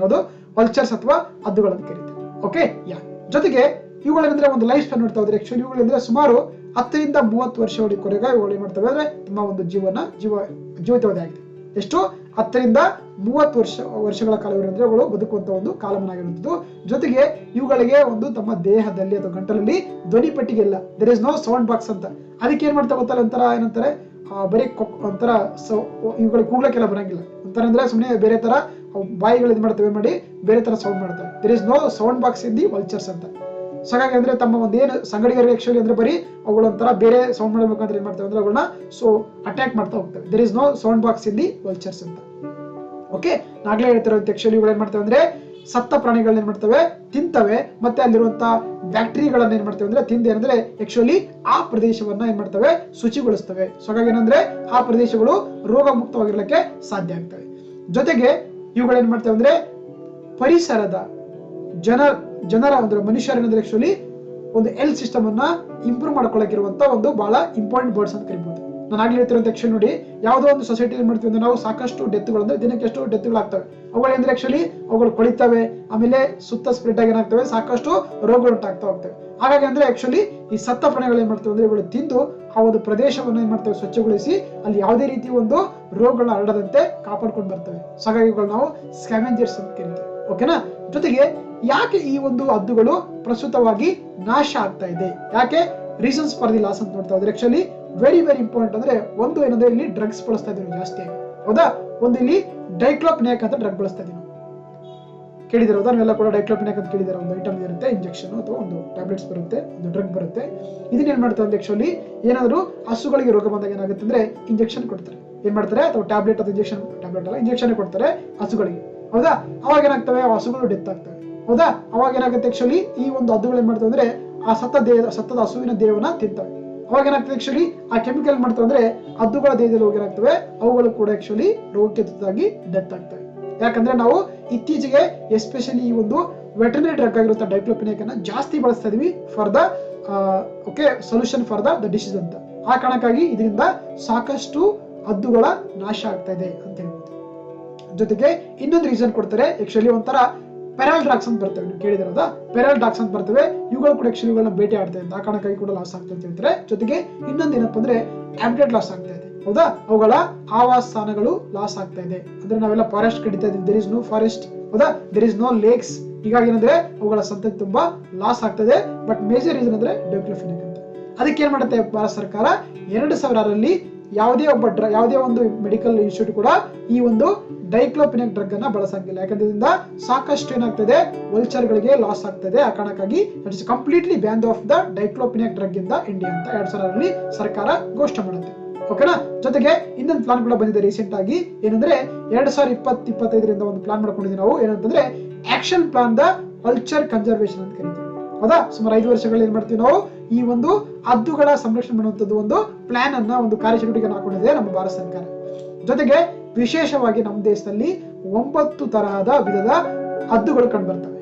ಯಾವುದು ವಲ್ಚರ್ಸ್ ಅಥವಾ ಹದ್ದುಗಳನ್ನು ಕರೀತಾರೆ. ಓಕೆ, ಯಾ. ಜೊತೆಗೆ ಇವುಗಳೇನಂದ್ರೆ ಒಂದು ಲೈಫ್ ಸ್ಪ್ಯಾನ್ ನೋಡ್ತಾ ಹೋದ್ರೆ ಆಕ್ಚುಲಿ ಇವುಗಳಂದ್ರೆ ಸುಮಾರು 10 ರಿಂದ 30 ವರ್ಷಗಳವರೆಗೆ ಇವುಗಳು ಏನ್ ಮಾಡ್ತವೆ ಅಂದ್ರೆ ತಮ್ಮ ಒಂದು ಜೀವಿತಾವಧಿ ಆಗಿದೆ. ಎಷ್ಟು? 10 ರಿಂದ 30 ವರ್ಷಗಳ ಕಾಲವರೆಗೆ ಅಂದ್ರೆ ಅವುಗಳು ಬದುಕುವಂತ ಒಂದು ಕಾಲಮನಾಗಿರುವಂಥದ್ದು. ಜೊತೆಗೆ ಇವುಗಳಿಗೆ ಒಂದು ತಮ್ಮ ದೇಹದಲ್ಲಿ ಅಥವಾ ಗಂಟಲಲ್ಲಿ ಧ್ವನಿ ಪೆಟ್ಟಿಗೆ ಇಲ್ಲ, there is no sound box ಅಂತ. ಅದಕ್ಕೆ ಏನ್ ಮಾಡ್ತಾ ಗೊತ್ತಲ್ಲ, ಒಂಥರ ಏನಂತಾರೆ ಬರೀ ಒಂಥರ ಇವುಗಳಿಗೆ ಕೂಗ್ಲಕ್ಕೆಲ್ಲ ಬರಂಗಿಲ್ಲ. ಒಂಥರ ಅಂದ್ರೆ ಸುಮ್ಮನೆ ಬೇರೆ ತರ ಬಾಯಿಗಳು ಇದು ಮಾಡ್ತವೆ ಮಾಡಿ ಬೇರೆ ತರ ಸೌಂಡ್ ಮಾಡ್ತವೆ. There is no sound box in the vultures ಅಂತ. ಸೊ ಹಾಗಾಗಿ ಅಂದ್ರೆ ತಮ್ಮ ಒಂದೇನು ಸಂಗಡಿಗರಿಗೆ ಆಕ್ಚುಲಿ ಅಂದ್ರೆ ಬರೀ ಅವುಗಳು ಒಂಥರ ಬೇರೆ ಸೌಂಡ್ ಮಾಡಬೇಕಂದ್ರೆ ಏನ್ ಮಾಡ್ತವೆ ಅಂದ್ರೆ ಅವುಗಳನ್ನ ಸೊ ಅಟ್ಯಾಕ್ ಮಾಡ್ತಾ ಹೋಗ್ತವೆ. There is no sound box in the vultures ಅಂತ. ಓಕೆ, ನಾಗ್ಲೇ ಹೇಳ್ತಿರೋದು ಆಕ್ಚುಲಿ ಇವುಗಳು ಏನ್ ಮಾಡ್ತವೆ ಅಂದ್ರೆ ಸತ್ತ ಪ್ರಾಣಿಗಳನ್ನ ಏನ್ ಮಾಡ್ತವೆ ತಿಂತವೆ, ಮತ್ತೆ ಅಲ್ಲಿರುವಂತ ಬ್ಯಾಕ್ಟೀರಿಯಾಗಳನ್ನ ಏನ್ ಮಾಡ್ತವೆ ಅಂದ್ರೆ ತಿಂದ ಏನಂದ್ರೆ ಆಕ್ಚುಲಿ ಆ ಪ್ರದೇಶವನ್ನ ಏನ್ ಮಾಡ್ತವೆ ಶುಚಿಗೊಳಿಸ್ತವೆ. ಸೊ ಹಾಗಾಗಿ ಏನಂದ್ರೆ ಆ ಪ್ರದೇಶಗಳು ರೋಗ ಮುಕ್ತವಾಗಿರ್ಲಿಕ್ಕೆ ಸಾಧ್ಯ ಆಗ್ತವೆ. ಜೊತೆಗೆ ಇವುಗಳೇನ್ ಮಾಡ್ತವೆ ಅಂದ್ರೆ ಪರಿಸರದ ಜನರ ಅಂದ್ರೆ ಮನುಷ್ಯರ ಆಕ್ಚುಲಿ ಒಂದು ಹೆಲ್ತ್ ಸಿಸ್ಟಮ್ ಅನ್ನ ಇಂಪ್ರೂವ್ ಮಾಡ್ಕೊಳ್ಳೋಕಿರುವಂತ ಒಂದು ಬಹಳ ಇಂಪಾರ್ಟೆಂಟ್ ಬರ್ಡ್ಸ್ ಅಂತ ಕರಿಬಹುದು. ನಾನು ಆಗ್ಲಿ ಹೇಳ್ತಿರೋ ಆಕ್ಚುಲಿ ನೋಡಿ, ಯಾವುದೋ ಒಂದು ಸೊಸೈಟಿ ಏನ್ ಮಾಡ್ತೀವಿ ಅಂದ್ರೆ ನಾವು ಸಾಕಷ್ಟು ಡೆತ್ಗಳು ಅಂದ್ರೆ ದಿನಕ್ಕೆ ಎಷ್ಟು ಡೆತ್ಗಳಾಗ್ತವೆ. ಅವುಗಳು ಅಂದ್ರೆ ಆಕ್ಚುಲಿ ಅವುಗಳು ಕೊಳಿತವೆ, ಆಮೇಲೆ ಸುತ್ತ ಸ್ಪ್ರೆಡ್ ಆಗಿ ಏನಾಗ್ತವೆ, ಸಾಕಷ್ಟು ರೋಗಗಳು ಉಂಟಾಗ್ತಾ ಹೋಗ್ತವೆ. ಹಾಗಾಗಿ ಅಂದ್ರೆ ಆಕ್ಚುಲಿ ಈ ಸತ್ತ ಪ್ರಾಣಿಗಳು ಏನ್ ಮಾಡ್ತವೆ ಅಂದ್ರೆ ಇವುಗಳು ತಿಂದು ಆ ಒಂದು ಪ್ರದೇಶವನ್ನು ಏನ್ ಮಾಡ್ತವೆ ಸ್ವಚ್ಛಗೊಳಿಸಿ ಅಲ್ಲಿ ಯಾವುದೇ ರೀತಿ ಒಂದು ರೋಗಗಳನ್ನ ಹರಡದಂತೆ ಕಾಪಾಡ್ಕೊಂಡು ಬರ್ತವೆ. ಸೊ ಹಾಗಾಗಿ ಇವುಗಳು ನಾವು ಸ್ಕ್ಯಾವೆಂಜರ್ಸ್ ಅಂತ ಕರಿತೀವಿ. ಓಕೆನಾ. ಜೊತೆಗೆ ಯಾಕೆ ಈ ಒಂದು ಹದ್ದುಗಳು ಪ್ರಸ್ತುತವಾಗಿ ನಾಶ ಆಗ್ತಾ ಇದೆ, ಯಾಕೆ ರೀಸನ್ಸ್ ಫಾರ್ ದಿ ಲಾಸ್ ಅಂತ ನೋಡ್ತಾ ಇದ್ರೆ ಆಕ್ಚುಲಿ ವೆರಿ ಇಂಪಾರ್ಟೆಂಟ್ ಅಂದ್ರೆ ಒಂದು ಏನಂದ್ರೆ ಇಲ್ಲಿ ಡ್ರಗ್ಸ್ ಬಳಸ್ತಾ ಇದ್ದೀವಿ ಜಾಸ್ತಿ ಆಗಿ, ಹೌದಾ. ಒಂದು ಇಲ್ಲಿ ಡೈಕ್ಲೋಫೆನಾಕ್ ಅಂತ ಡ್ರಗ್ ಬಳಸ್ತಾ ಇದೀವಿ, ಕೇಳಿದಿರೋ ನೀವೆಲ್ಲ ಕೂಡ ಡೈಕ್ಲೋಫೆನಾಕ್ ಅಂತ ಕೇಳಿದಾರೆ. ಒಂದು ಐಟಮ್ ಇರುತ್ತೆ, ಇಂಜೆಕ್ಷನ್ ಅಥವಾ ಒಂದು ಟ್ಯಾಬ್ಲೆಟ್ಸ್ ಬರುತ್ತೆ, ಒಂದು ಡ್ರಗ್ ಬರುತ್ತೆ. ಇದನ್ನ ಏನ್ ಮಾಡ್ತಾರೆ ಅಂದ್ರೆ ಆಕ್ಚುಲಿ ಏನಾದ್ರು ಹಸುಗಳಿಗೆ ರೋಗ ಬಂದಾಗ ಏನಾಗುತ್ತೆ ಅಂದ್ರೆ ಇಂಜೆಕ್ಷನ್ ಕೊಡ್ತಾರೆ, ಏನ್ ಮಾಡ್ತಾರೆ, ಅಥವಾ ಟ್ಯಾಬ್ಲೆಟ್ ಅಥವಾ ಟ್ಯಾಬ್ಲೆಟ್ ಅಲ್ಲ ಇಂಜೆಕ್ಷನ್ ಕೊಡ್ತಾರೆ ಹಸುಗಳಿಗೆ, ಹೌದಾ. ಅವಾಗ ಏನಾಗ್ತವೆ, ಹಸುಗಳು ಡೆತ್ ಆಗ್ತವೆ, ಹೌದಾ. ಅವಾಗ ಏನಾಗುತ್ತೆ ಆಕ್ಚುಲಿ ಈ ಒಂದು ಹದ್ದುಗಳು ಏನ್ ಮಾಡ್ತವೆ ಅಂದ್ರೆ ಆ ಸತ್ತದ ಹಸುವಿನ ದೇಹವನ್ನ ತಿಂತವೆ. ಅವಾಗ ಏನಾಗ್ತದೆ ಆಕ್ಚುಲಿ ಆ ಕೆಮಿಕಲ್ ಮಾಡ್ತವೆ ಅಂದ್ರೆ ಹದ್ದುಗಳ ದೇಹದಲ್ಲಿ ಹೋಗಿ ಏನಾಗ್ತವೆ, ಅವುಗಳು ಕೂಡ ಆಕ್ಚುಲಿ ರೋಗಕ್ಕೆ ತುತ್ತಾಗಿ ಡೆತ್ ಆಗ್ತವೆ. ಯಾಕಂದ್ರೆ ನಾವು ಇತ್ತೀಚೆಗೆ ಎಸ್ಪೆಷಲಿ ಈ ಒಂದು ವೆಟರ್ನರಿ ಡ್ರಗ್ ಆಗಿರುವಂತ ಡೈಕ್ಲೋಫೆನಾಕ್ ಅನ್ನ ಜಾಸ್ತಿ ಬಳಸ್ತಾ ಇದೀವಿ for the solution for the disease ಅಂತ. ಆ ಕಾರಣಕ್ಕಾಗಿ ಇದರಿಂದ ಸಾಕಷ್ಟು ಹದ್ದುಗಳ ನಾಶ ಆಗ್ತಾ ಇದೆ ಅಂತ ಹೇಳ್ಬೋದು. ಜೊತೆಗೆ ಇನ್ನೊಂದು ರೀಸನ್ ಕೊಡ್ತಾರೆ, ಆಕ್ಚುಲಿ ಒಂಥರ ಪೆರಲ್ ಡ್ರಾಗ್ಸ್ ಅಂತ ಬರ್ತವೆ, ನೀವು ಕೇಳಿದಿರೋದ ಪೆರಲ್ ಡ್ರಾಗ್ಸ್ ಅಂತ ಬರ್ತವೆ. ಇವುಗಳು ಕೂಡ ಆಕ್ಚುಲಿ ಇವುಗಳನ್ನ ಬೇಟೆ ಆಡ್ತಾ ಇದೆ, ಆ ಕಾರಣಕ್ಕಾಗಿ ಕೂಡ ಲಾಸ್ ಆಗ್ತಾ ಅಂತ ಹೇಳ್ತಾರೆ. ಜೊತೆಗೆ ಇನ್ನೊಂದು ಏನಪ್ಪ ಅಂದ್ರೆ ಹ್ಯಾಬಿಟೇಟ್ ಲಾಸ್ ಆಗ್ತಾ ಇದೆ, ಹೌದಾ. ಅವುಗಳ ಆವಾಸ ಸ್ಥಾನಗಳು ಲಾಸ್ ಆಗ್ತಾ ಇದೆ. ಅಂದ್ರೆ ನಾವೆಲ್ಲ ಫಾರೆಸ್ಟ್ ಕಡಿತಾ ಇದೀವಿ, ದೇರ್ ಇಸ್ ನೋ ಫಾರೆಸ್ಟ್, ಹೌದಾ, ದೇರ್ ಇಸ್ ನೋ ಲೇಕ್ಸ್. ಹೀಗಾಗಿ ಏನಂದ್ರೆ ಅವುಗಳ ಸಂತತಿ ತುಂಬಾ ಲಾಸ್ ಆಗ್ತದೆ. ಬಟ್ ಮೇಜರ್ ರೀಸನ್ ಅಂದ್ರೆ ಡೈಕ್ಲೋಫೆನಾಕ್ ಅಂತ. ಅದಕ್ಕೆ ಏನ್ ಮಾಡುತ್ತೆ ಭಾರತ ಸರ್ಕಾರ 2006ರಲ್ಲಿ ಯಾವುದೇ ಒಂದು ಮೆಡಿಕಲ್ ಇನ್ಸ್ಟಿಟ್ಯೂಟ್ ಕೂಡ ಈ ಒಂದು ಡೈಕ್ಲೋಫೆನಾಕ್ ಡ್ರಗ್ ಅನ್ನ ಬಳಸಂಗಿಲ್ಲ. ಯಾಕಂದ್ರೆ ಇದರಿಂದ ಸಾಕಷ್ಟು ಏನಾಗ್ತದೆ, ವಲ್ಚರ್ಗಳಿಗೆ ಲಾಸ್ ಆಗ್ತದೆ. ಆ ಕಾರಣಕ್ಕಾಗಿ it is completely ban of the diclofenac drug in the India ಅಂತ 2006ರಲ್ಲಿ ಸರ್ಕಾರ ಘೋಷಣೆ ಮಾಡುತ್ತೆ. ಓಕೆನಾ. ಜೊತೆಗೆ ಇನ್ನೊಂದು ಪ್ಲಾನ್ ಕೂಡ ಬಂದಿದೆ ರೀಸೆಂಟ್ ಆಗಿ, ಏನಂದ್ರೆ 2020-25ರಿಂದ ಒಂದು ಪ್ಲಾನ್ ಮಾಡ್ಕೊಂಡಿದ್ದೀವಿ ನಾವು, ಏನಂತಂದ್ರೆ action plan the culture conservation ಅಂತ ಕರೀತೀವಿ, ಹೌದಾ. ಸುಮಾರು 5 ವರ್ಷಗಳಲ್ಲಿ ಏನ್ ಮಾಡ್ತೀವಿ ನಾವು, ಈ ಒಂದು ಹದ್ದುಗಳ ಸಂರಕ್ಷಣೆ ಮಾಡುವಂತದ್ದು ಒಂದು ಪ್ಲಾನ್ ಅನ್ನ, ಒಂದು ಕಾರ್ಯಚಟುವಟಿಕೆ ಹಾಕೊಂಡಿದೆ ನಮ್ಮ ಭಾರತ ಸರ್ಕಾರ. ಜೊತೆಗೆ ವಿಶೇಷವಾಗಿ ನಮ್ಮ ದೇಶದಲ್ಲಿ 9 ತರಹದ ವಿಧದ ಹದ್ದುಗಳು ಕಂಡು ಬರ್ತವೆ,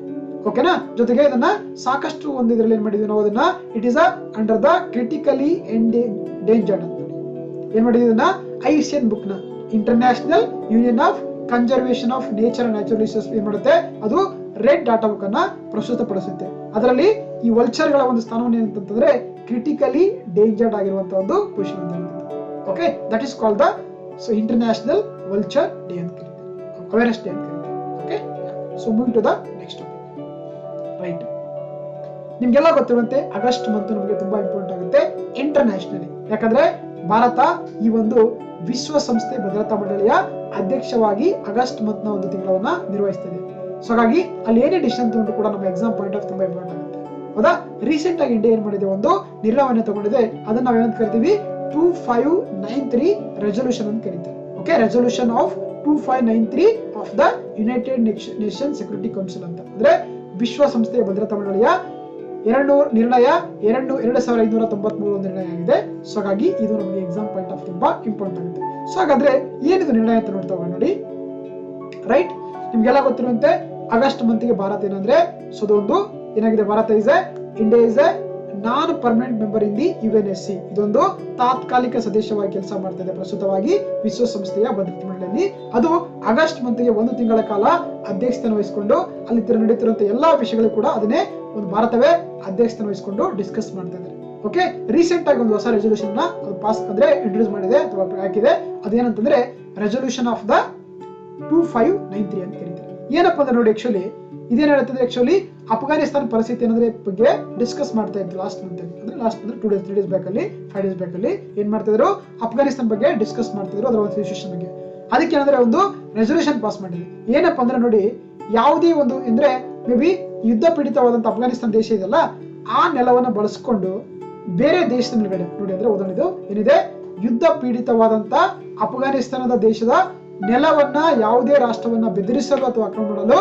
ಓಕೆನಾ. ಜೊತೆಗೆ ಇದನ್ನ ಸಾಕಷ್ಟು ಒಂದು ಇದರಲ್ಲಿ ಏನ್ ಮಾಡಿದ್ವಿ ನಾವು, ಅದನ್ನ it is under the critically endangered ಅಂತ ಏನ್ ಮಾಡಿದ್ವಿ, ಇದನ್ನ IUCN ಬುಕ್ ನ international union of conservation of nature and natural resources ಏನ್ ಮಾಡುತ್ತೆ, ಅದು ರೆಡ್ ಡಾಟಾ ಬುಕ್ ಅನ್ನ ಪ್ರಸ್ತುತಪಡಿಸುತ್ತೆ. ಅದರಲ್ಲಿ ಈ ವಲ್ಚರ್ಗಳ ಒಂದು ಸ್ಥಾನವನ್ನು ಏನಂತಂದ್ರೆ ಕ್ರಿಟಿಕಲಿ ಡೇಂಜರ್ಡ್ ಆಗಿರುವಂತಹ ಒಂದು ಪೊಸಿಷನ್ ಅಂತ. Okay, that is called the international vulture day ಅಂತ ಕರೀತಾರೆ, ಅವೇರ್ನೆಸ್ ಡೇ ಅಂತ ಕರೀತಾರೆ. Okay, so moving to the next topic. Right, ನಿಮ್ಗೆಲ್ಲ ಗೊತ್ತಿರುವಂತೆ ಆಗಸ್ಟ್ ಮಂತ್ ನಮಗೆ ತುಂಬಾ ಇಂಪಾರ್ಟೆಂಟ್ ಆಗುತ್ತೆ ಇಂಟರ್ನ್ಯಾಷನಲಿ. ಯಾಕಂದ್ರೆ ಭಾರತ ಈ ಒಂದು ವಿಶ್ವಸಂಸ್ಥೆ ಭದ್ರತಾ ಮಂಡಳಿಯ ಅಧ್ಯಕ್ಷವಾಗಿ ಆಗಸ್ಟ್ ಮಂತ್ ನ ಒಂದು ತಿಂಗಳನ್ನ ನಿರ್ವಹಿಸ್ತಿದೆ. ಸೊ ಹಾಗಾಗಿ ಅಲ್ಲಿ ಏನೇ ಡಿಸಿಷನ್ ತಗೊಂಡ್ರು ಕೂಡ ನಮ್ಮ ಎಕ್ಸಾಮ್ ಪಾಯಿಂಟ್ ಆಫ್ ತುಂಬಾ ಇಂಪಾರ್ಟೆಂಟ್ ಆಗುತ್ತೆ, ಹೌದಾ. ರೀಸೆಂಟ್ ಆಗಿ ಇಂಡಿಯಾ ಏನ್ ಮಾಡಿದೆ, ಒಂದು ನಿರ್ಣಯವನ್ನು ತಗೊಂಡಿದೆ. ಅದನ್ನ ನಾವೇನಂತ ಕರಿತೀವಿ, 2593 ರೆಸೊಲ್ಯೂಷನ್ ಅಂತ ಕರೀತಾರೆ. Okay, resolution of 2593 of the United Nation Security Council ಅಂತ. ಅಂದ್ರೆ ವಿಶ್ವಸಂಸ್ಥೆಯ ಭದ್ರತಾ ಮಂಡಳಿಯ 2593 ನಿರ್ಣಯ ಆಗಿದೆ. ಸೊ ಹಾಗಾಗಿ ಇದು ನಮಗೆ ಎಕ್ಸಾಮ್ ಪಾಯಿಂಟ್ ಆಫ್ ತುಂಬಾ ಇಂಪಾರ್ಟೆಂಟ್ ಆಗುತ್ತೆ. ಸೊ ಹಾಗಾದ್ರೆ ಏನಿದು ನಿರ್ಣಯ ಅಂತ ನೋಡ್ತಾ ಹೋಗೋಣ ನೋಡಿ. ರೈಟ್, ನಿಮ್ಗೆಲ್ಲ ಗೊತ್ತಿರುವಂತೆ ಆಗಸ್ಟ್ ಮಂತ್ಗೆ ಭಾರತ ಏನಂದ್ರೆ, ಸೊ ಒಂದು ಏನಾಗಿದೆ, Bharat India is A non permanent member in the UNSC. ಇದೊಂದು ತಾತ್ಕಾಲಿಕ ಸದಸ್ಯವಾಗಿ ಕೆಲಸ ಮಾಡ್ತಾ ಇದೆ ಪ್ರಸ್ತುತವಾಗಿ ವಿಶ್ವಸಂಸ್ಥೆಯ ಭದ್ರತಾ ಮಂಡಳಿಯಲ್ಲಿ. ಅದು ಆಗಸ್ಟ್ ಮಂತ್ಗೆ 1 ತಿಂಗಳ ಕಾಲ ಅಧ್ಯಕ್ಷತೆ ವಹಿಸಿಕೊಂಡು ಅಲ್ಲಿ ನಡೀತಿರುವಂತಹ ಎಲ್ಲಾ ವಿಷಯಗಳು ಕೂಡ ಅದನ್ನೇ ಒಂದು ಭಾರತವೇ ಅಧ್ಯಕ್ಷತೆ ವಹಿಸಿಕೊಂಡು ಡಿಸ್ಕಸ್ ಮಾಡ್ತಾ ಇದ್ದಾರೆ. ಓಕೆ, ರೀಸೆಂಟ್ ಆಗಿ ಒಂದು ಹೊಸ ರೆಸೊಲ್ಯೂಷನ್ ನ ಪಾಸ್ ಅಂದ್ರೆ ಇಂಟ್ರೊಡ್ಯೂಸ್ ಮಾಡಿದೆ ಅಥವಾ ಹಾಕಿದೆ. ಅದೇನಂತಂದ್ರೆ ರೆಸೊಲ್ಯೂಷನ್ ಆಫ್ ದ 2593 ಅಂತ ಕರೀತಾರೆ. ಏನಪ್ಪಾ ಅಂದ್ರೆ ನೋಡಿ, ಆಕ್ಚುಲಿ ಇದೇನ್ ಹೇಳ್ತದೆ, ಆಕ್ಚುಲಿ ಅಫ್ಘಾನಿಸ್ತಾನ ಪರಿಸ್ಥಿತಿ ಅನ್ನೋದ್ರ ಬಗ್ಗೆ ಡಿಸ್ಕಸ್ ಮಾಡ್ತಾ ಇದ್ರು ಲಾಸ್ಟ್ ಮಂತ್ ಅಂದ್ರೆ 2 ಡೇಸ್ 3 ಡೇಸ್ ಬ್ಯಾಕ್ ಅಲ್ಲಿ 5 ಡೇಸ್ ಬ್ಯಾಕ್ ಅಲ್ಲಿ ಏನ್ ಮಾಡ್ತಾ ಇದ್ರು, ಅಫ್ಘಾನಿಸ್ತಾನ ಬಗ್ಗೆ ಡಿಸ್ಕಸ್ ಮಾಡ್ತಿದ್ರು, ಅದರ ಒಂದು ಸಿಚುವೇಶನ್ ಬಗ್ಗೆ. ಅದಕ್ಕೆ ಏನಂದ್ರೆ ಒಂದು ರೆಸೊಲ್ಯೂಷನ್ ಪಾಸ್ ಮಾಡಿದೆ. ಏನಪ್ಪಾ ಅಂದ್ರೆ ನೋಡಿ, ಯಾವುದೇ ಒಂದು ಅಂದ್ರೆ ಮೇ ಬಿ ಯುದ್ಧ ಪೀಡಿತವಾದಂತ ಅಫ್ಘಾನಿಸ್ತಾನ ದೇಶ ಇದೆಯಲ್ಲ, ಆ ನೆಲವನ್ನ ಬಳಸ್ಕೊಂಡು ಬೇರೆ ದೇಶದ ಮೇಲ್ಗಡೆ ನೋಡಿ, ಅಂದ್ರೆ ಉದಾಹರಣೆ ಏನಿದೆ, ಯುದ್ಧ ಪೀಡಿತವಾದಂತ ಅಫ್ಘಾನಿಸ್ತಾನದ ದೇಶದ ನೆಲವನ್ನ ಯಾವುದೇ ರಾಷ್ಟ್ರವನ್ನ ಬೆದರಿಸಲು ಅಥವಾ ಆಕ್ರಮಣ ಮಾಡಲು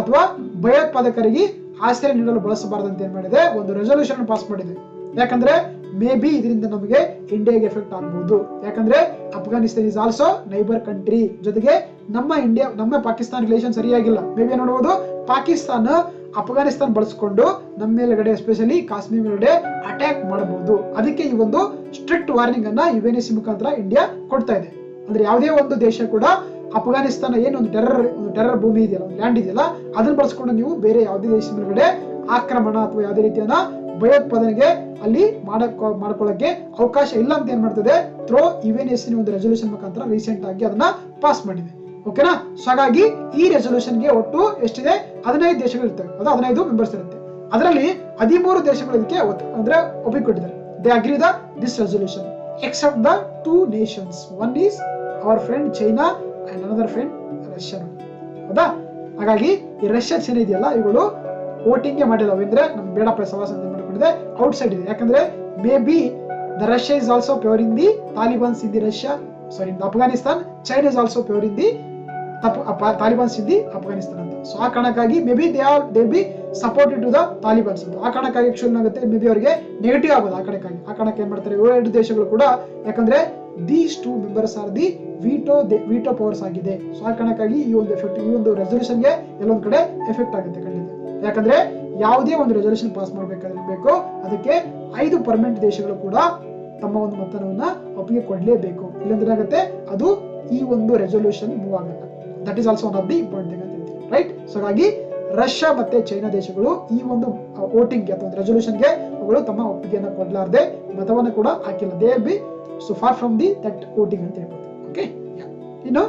ಅಥವಾ ಭಯೋತ್ಪಾದಕರಿಗೆ ಆಶ್ರಯ ನೀಡಲು ಬಳಸಬಾರದಂತ ಏನ್ ಮಾಡಿದೆ, ಒಂದು ರೆಸೊಲ್ಯೂಷನ್ ಪಾಸ್ ಮಾಡಿದೆ. ಯಾಕಂದ್ರೆ ಮೇ ಬಿ ಇದರಿಂದ ನಮಗೆ ಇಂಡಿಯಾಗೆ ಎಫೆಕ್ಟ್ ಆಗ್ಬಹುದು. ಯಾಕಂದ್ರೆ Afghanistan is also neighbour country. ಜೊತೆಗೆ ನಮ್ಮ ಪಾಕಿಸ್ತಾನ ರಿಲೇಷನ್ ಸರಿಯಾಗಿಲ್ಲ. ಮೇ ಬಿ ನೋಡಬಹುದು ಪಾಕಿಸ್ತಾನ ಅಫ್ಘಾನಿಸ್ತಾನ್ ಬಳಸಿಕೊಂಡು ನಮ್ಮ ಮೇಲ್ಗಡೆ ಎಸ್ಪೆಷಲಿ ಕಾಶ್ಮೀರ್ ಮೇಲ್ಗಡೆ ಅಟ್ಯಾಕ್ ಮಾಡಬಹುದು. ಅದಕ್ಕೆ ಈ ಒಂದು ಸ್ಟ್ರಿಕ್ಟ್ ವಾರ್ನಿಂಗ್ ಅನ್ನ UNSC ಮುಖಾಂತರ ಇಂಡಿಯಾ ಕೊಡ್ತಾ ಇದೆ. ಅಂದ್ರೆ ಯಾವುದೇ ಒಂದು ದೇಶ ಕೂಡ ಅಫ್ಘಾನಿಸ್ತಾನ ಏನೊಂದು ಟೆರರ್ ಭೂಮಿ ಇದೆಯಲ್ಲ, ಒಂದು ಲ್ಯಾಂಡ್ ಇದೆಯಲ್ಲ, ಅದನ್ನ ಬಳಸ್ಕೊಂಡು ನೀವು ಬೇರೆ ಯಾವುದೇ ದೇಶ ಮೇಲ್ಗಡೆ ಆಕ್ರಮಣ ಅಥವಾ ಯಾವುದೇ ರೀತಿಯ ಭಯೋತ್ಪಾದನೆಗೆ ಅಲ್ಲಿ ಮಾಡ್ಕೊಳ್ಳಕ್ಕೆ ಅವಕಾಶ ಇಲ್ಲ ಅಂತ ಏನ್ ಮಾಡ್ತದೆ ಥ್ರೋ UNSC ಒಂದು ರೆಸೊಲ್ಯೂಷನ್ ಮುಖಾಂತರ ರೀಸೆಂಟ್ ಆಗಿ ಅದನ್ನ ಪಾಸ್ ಮಾಡಿದೆ. ಓಕೆನಾ? ಸೊ ಹಾಗಾಗಿ ಈ ರೆಸೊಲ್ಯೂಷನ್ಗೆ ಒಟ್ಟು ಎಷ್ಟಿದೆ 15 ದೇಶಗಳು ಇರ್ತವೆ. ಅದು 15 ಮೆಂಬರ್ಸ್ ಇರುತ್ತೆ. ಅದರಲ್ಲಿ 13 ದೇಶಗಳು ಇದಕ್ಕೆ ಅಂದ್ರೆ ಒಪ್ಪಿಕೊಟ್ಟಿದ್ದಾರೆ. They agree this resolution except the 2 nations. One is our friend China and another friend Russia. ಹೌದಾ? ಹಾಗಾಗಿ ಈ ರಷ್ಯಾ ಚೈನಾ ಇದೆಯಲ್ಲ, ಇವುಗಳು ವೋಟಿಂಗ್ ಮಾಡಿಲ್ಲ. ಅಂದ್ರೆ ನಮ್ಗೆ ಬೇಡಪ್ಪ ಸವಾಸ ಅಂತ ಮಾಡ್ಕೊಂಡಿದೆ, ಔಟ್ ಸೈಡ್ ಇದೆ. ಯಾಕಂದ್ರೆ maybe the Russia is also favouring the Talibans in the Russia, sorry in Afghanistan. China is also favouring the Talibans in the Afghanistan ಅಂತ. ಸೊ ಆ ಕಾರಣಕ್ಕಾಗಿ maybe they be supported to the Talibans ಅಂತ. ಆ ಕಾರಣಕ್ಕಾಗಿ ಆಕ್ಚುಲಿ ಆಗುತ್ತೆ ಮೇ ಬಿ ಅವರಿಗೆ ನೆಗೆಟಿವ್ ಆಗೋದು. ಆ ಕಾರಣಕ್ಕೆ ಏನ್ ಮಾಡ್ತಾರೆ ಎರಡು ದೇಶಗಳು ಕೂಡ, ಯಾಕಂದ್ರೆ these 2 members are the veto powers ಆಗಿದೆ. ಸೊ ಆ ಕಾರಣಕ್ಕಾಗಿ ಈ ಒಂದು ಎಫೆಕ್ಟ್, ಈ ಒಂದು ರೆಸೊಲ್ಯೂಷನ್ಗೆ ಎಲ್ಲೊಂದ್ ಕಡೆ ಎಫೆಕ್ಟ್ ಆಗುತ್ತೆ ಖಂಡಿತ. ಯಾಕಂದ್ರೆ ಯಾವುದೇ ಒಂದು ರೆಸೊಲ್ಯೂಷನ್ ಪಾಸ್ ಮಾಡಬೇಕಾದ್ರೆ ಬೇಕು ಅದಕ್ಕೆ 5 ಪರ್ಮನೆಂಟ್ ದೇಶಗಳು ಕೂಡ ತಮ್ಮ ಒಂದು ಮತವನ್ನ ಒಪ್ಪಿಗೆ ಕೊಡ್ಲೇಬೇಕು. ಇಲ್ಲಂದ್ರೆ ಏನಾಗುತ್ತೆ ಅದು ಈ ಒಂದು ರೆಸೊಲ್ಯೂಷನ್ ಮೂವ್ ಆಗಲ್ಲ. That is also one of the important thing ಅಂತ ಹೇಳ್ತೀವಿ, ರೈಟ್? ಸೊ ಹಾಗಾಗಿ ರಷ್ಯಾ ಮತ್ತೆ ಚೈನಾ ದೇಶಗಳು ಈ ಒಂದು ವೋಟಿಂಗ್ ಅಥವಾ ರೆಸೊಲ್ಯೂಷನ್ಗೆ ಅವುಗಳು ತಮ್ಮ ಒಪ್ಪಿಗೆಯನ್ನು ಕೊಡಲಾರದೆ ಮತವನ್ನು ಕೂಡ ಹಾಕಿಲ್ಲ. They B so for from the that voting ಅಂತ ಹೇಳ್ಬೋದು. ಓಕೆ, ಇನ್ನು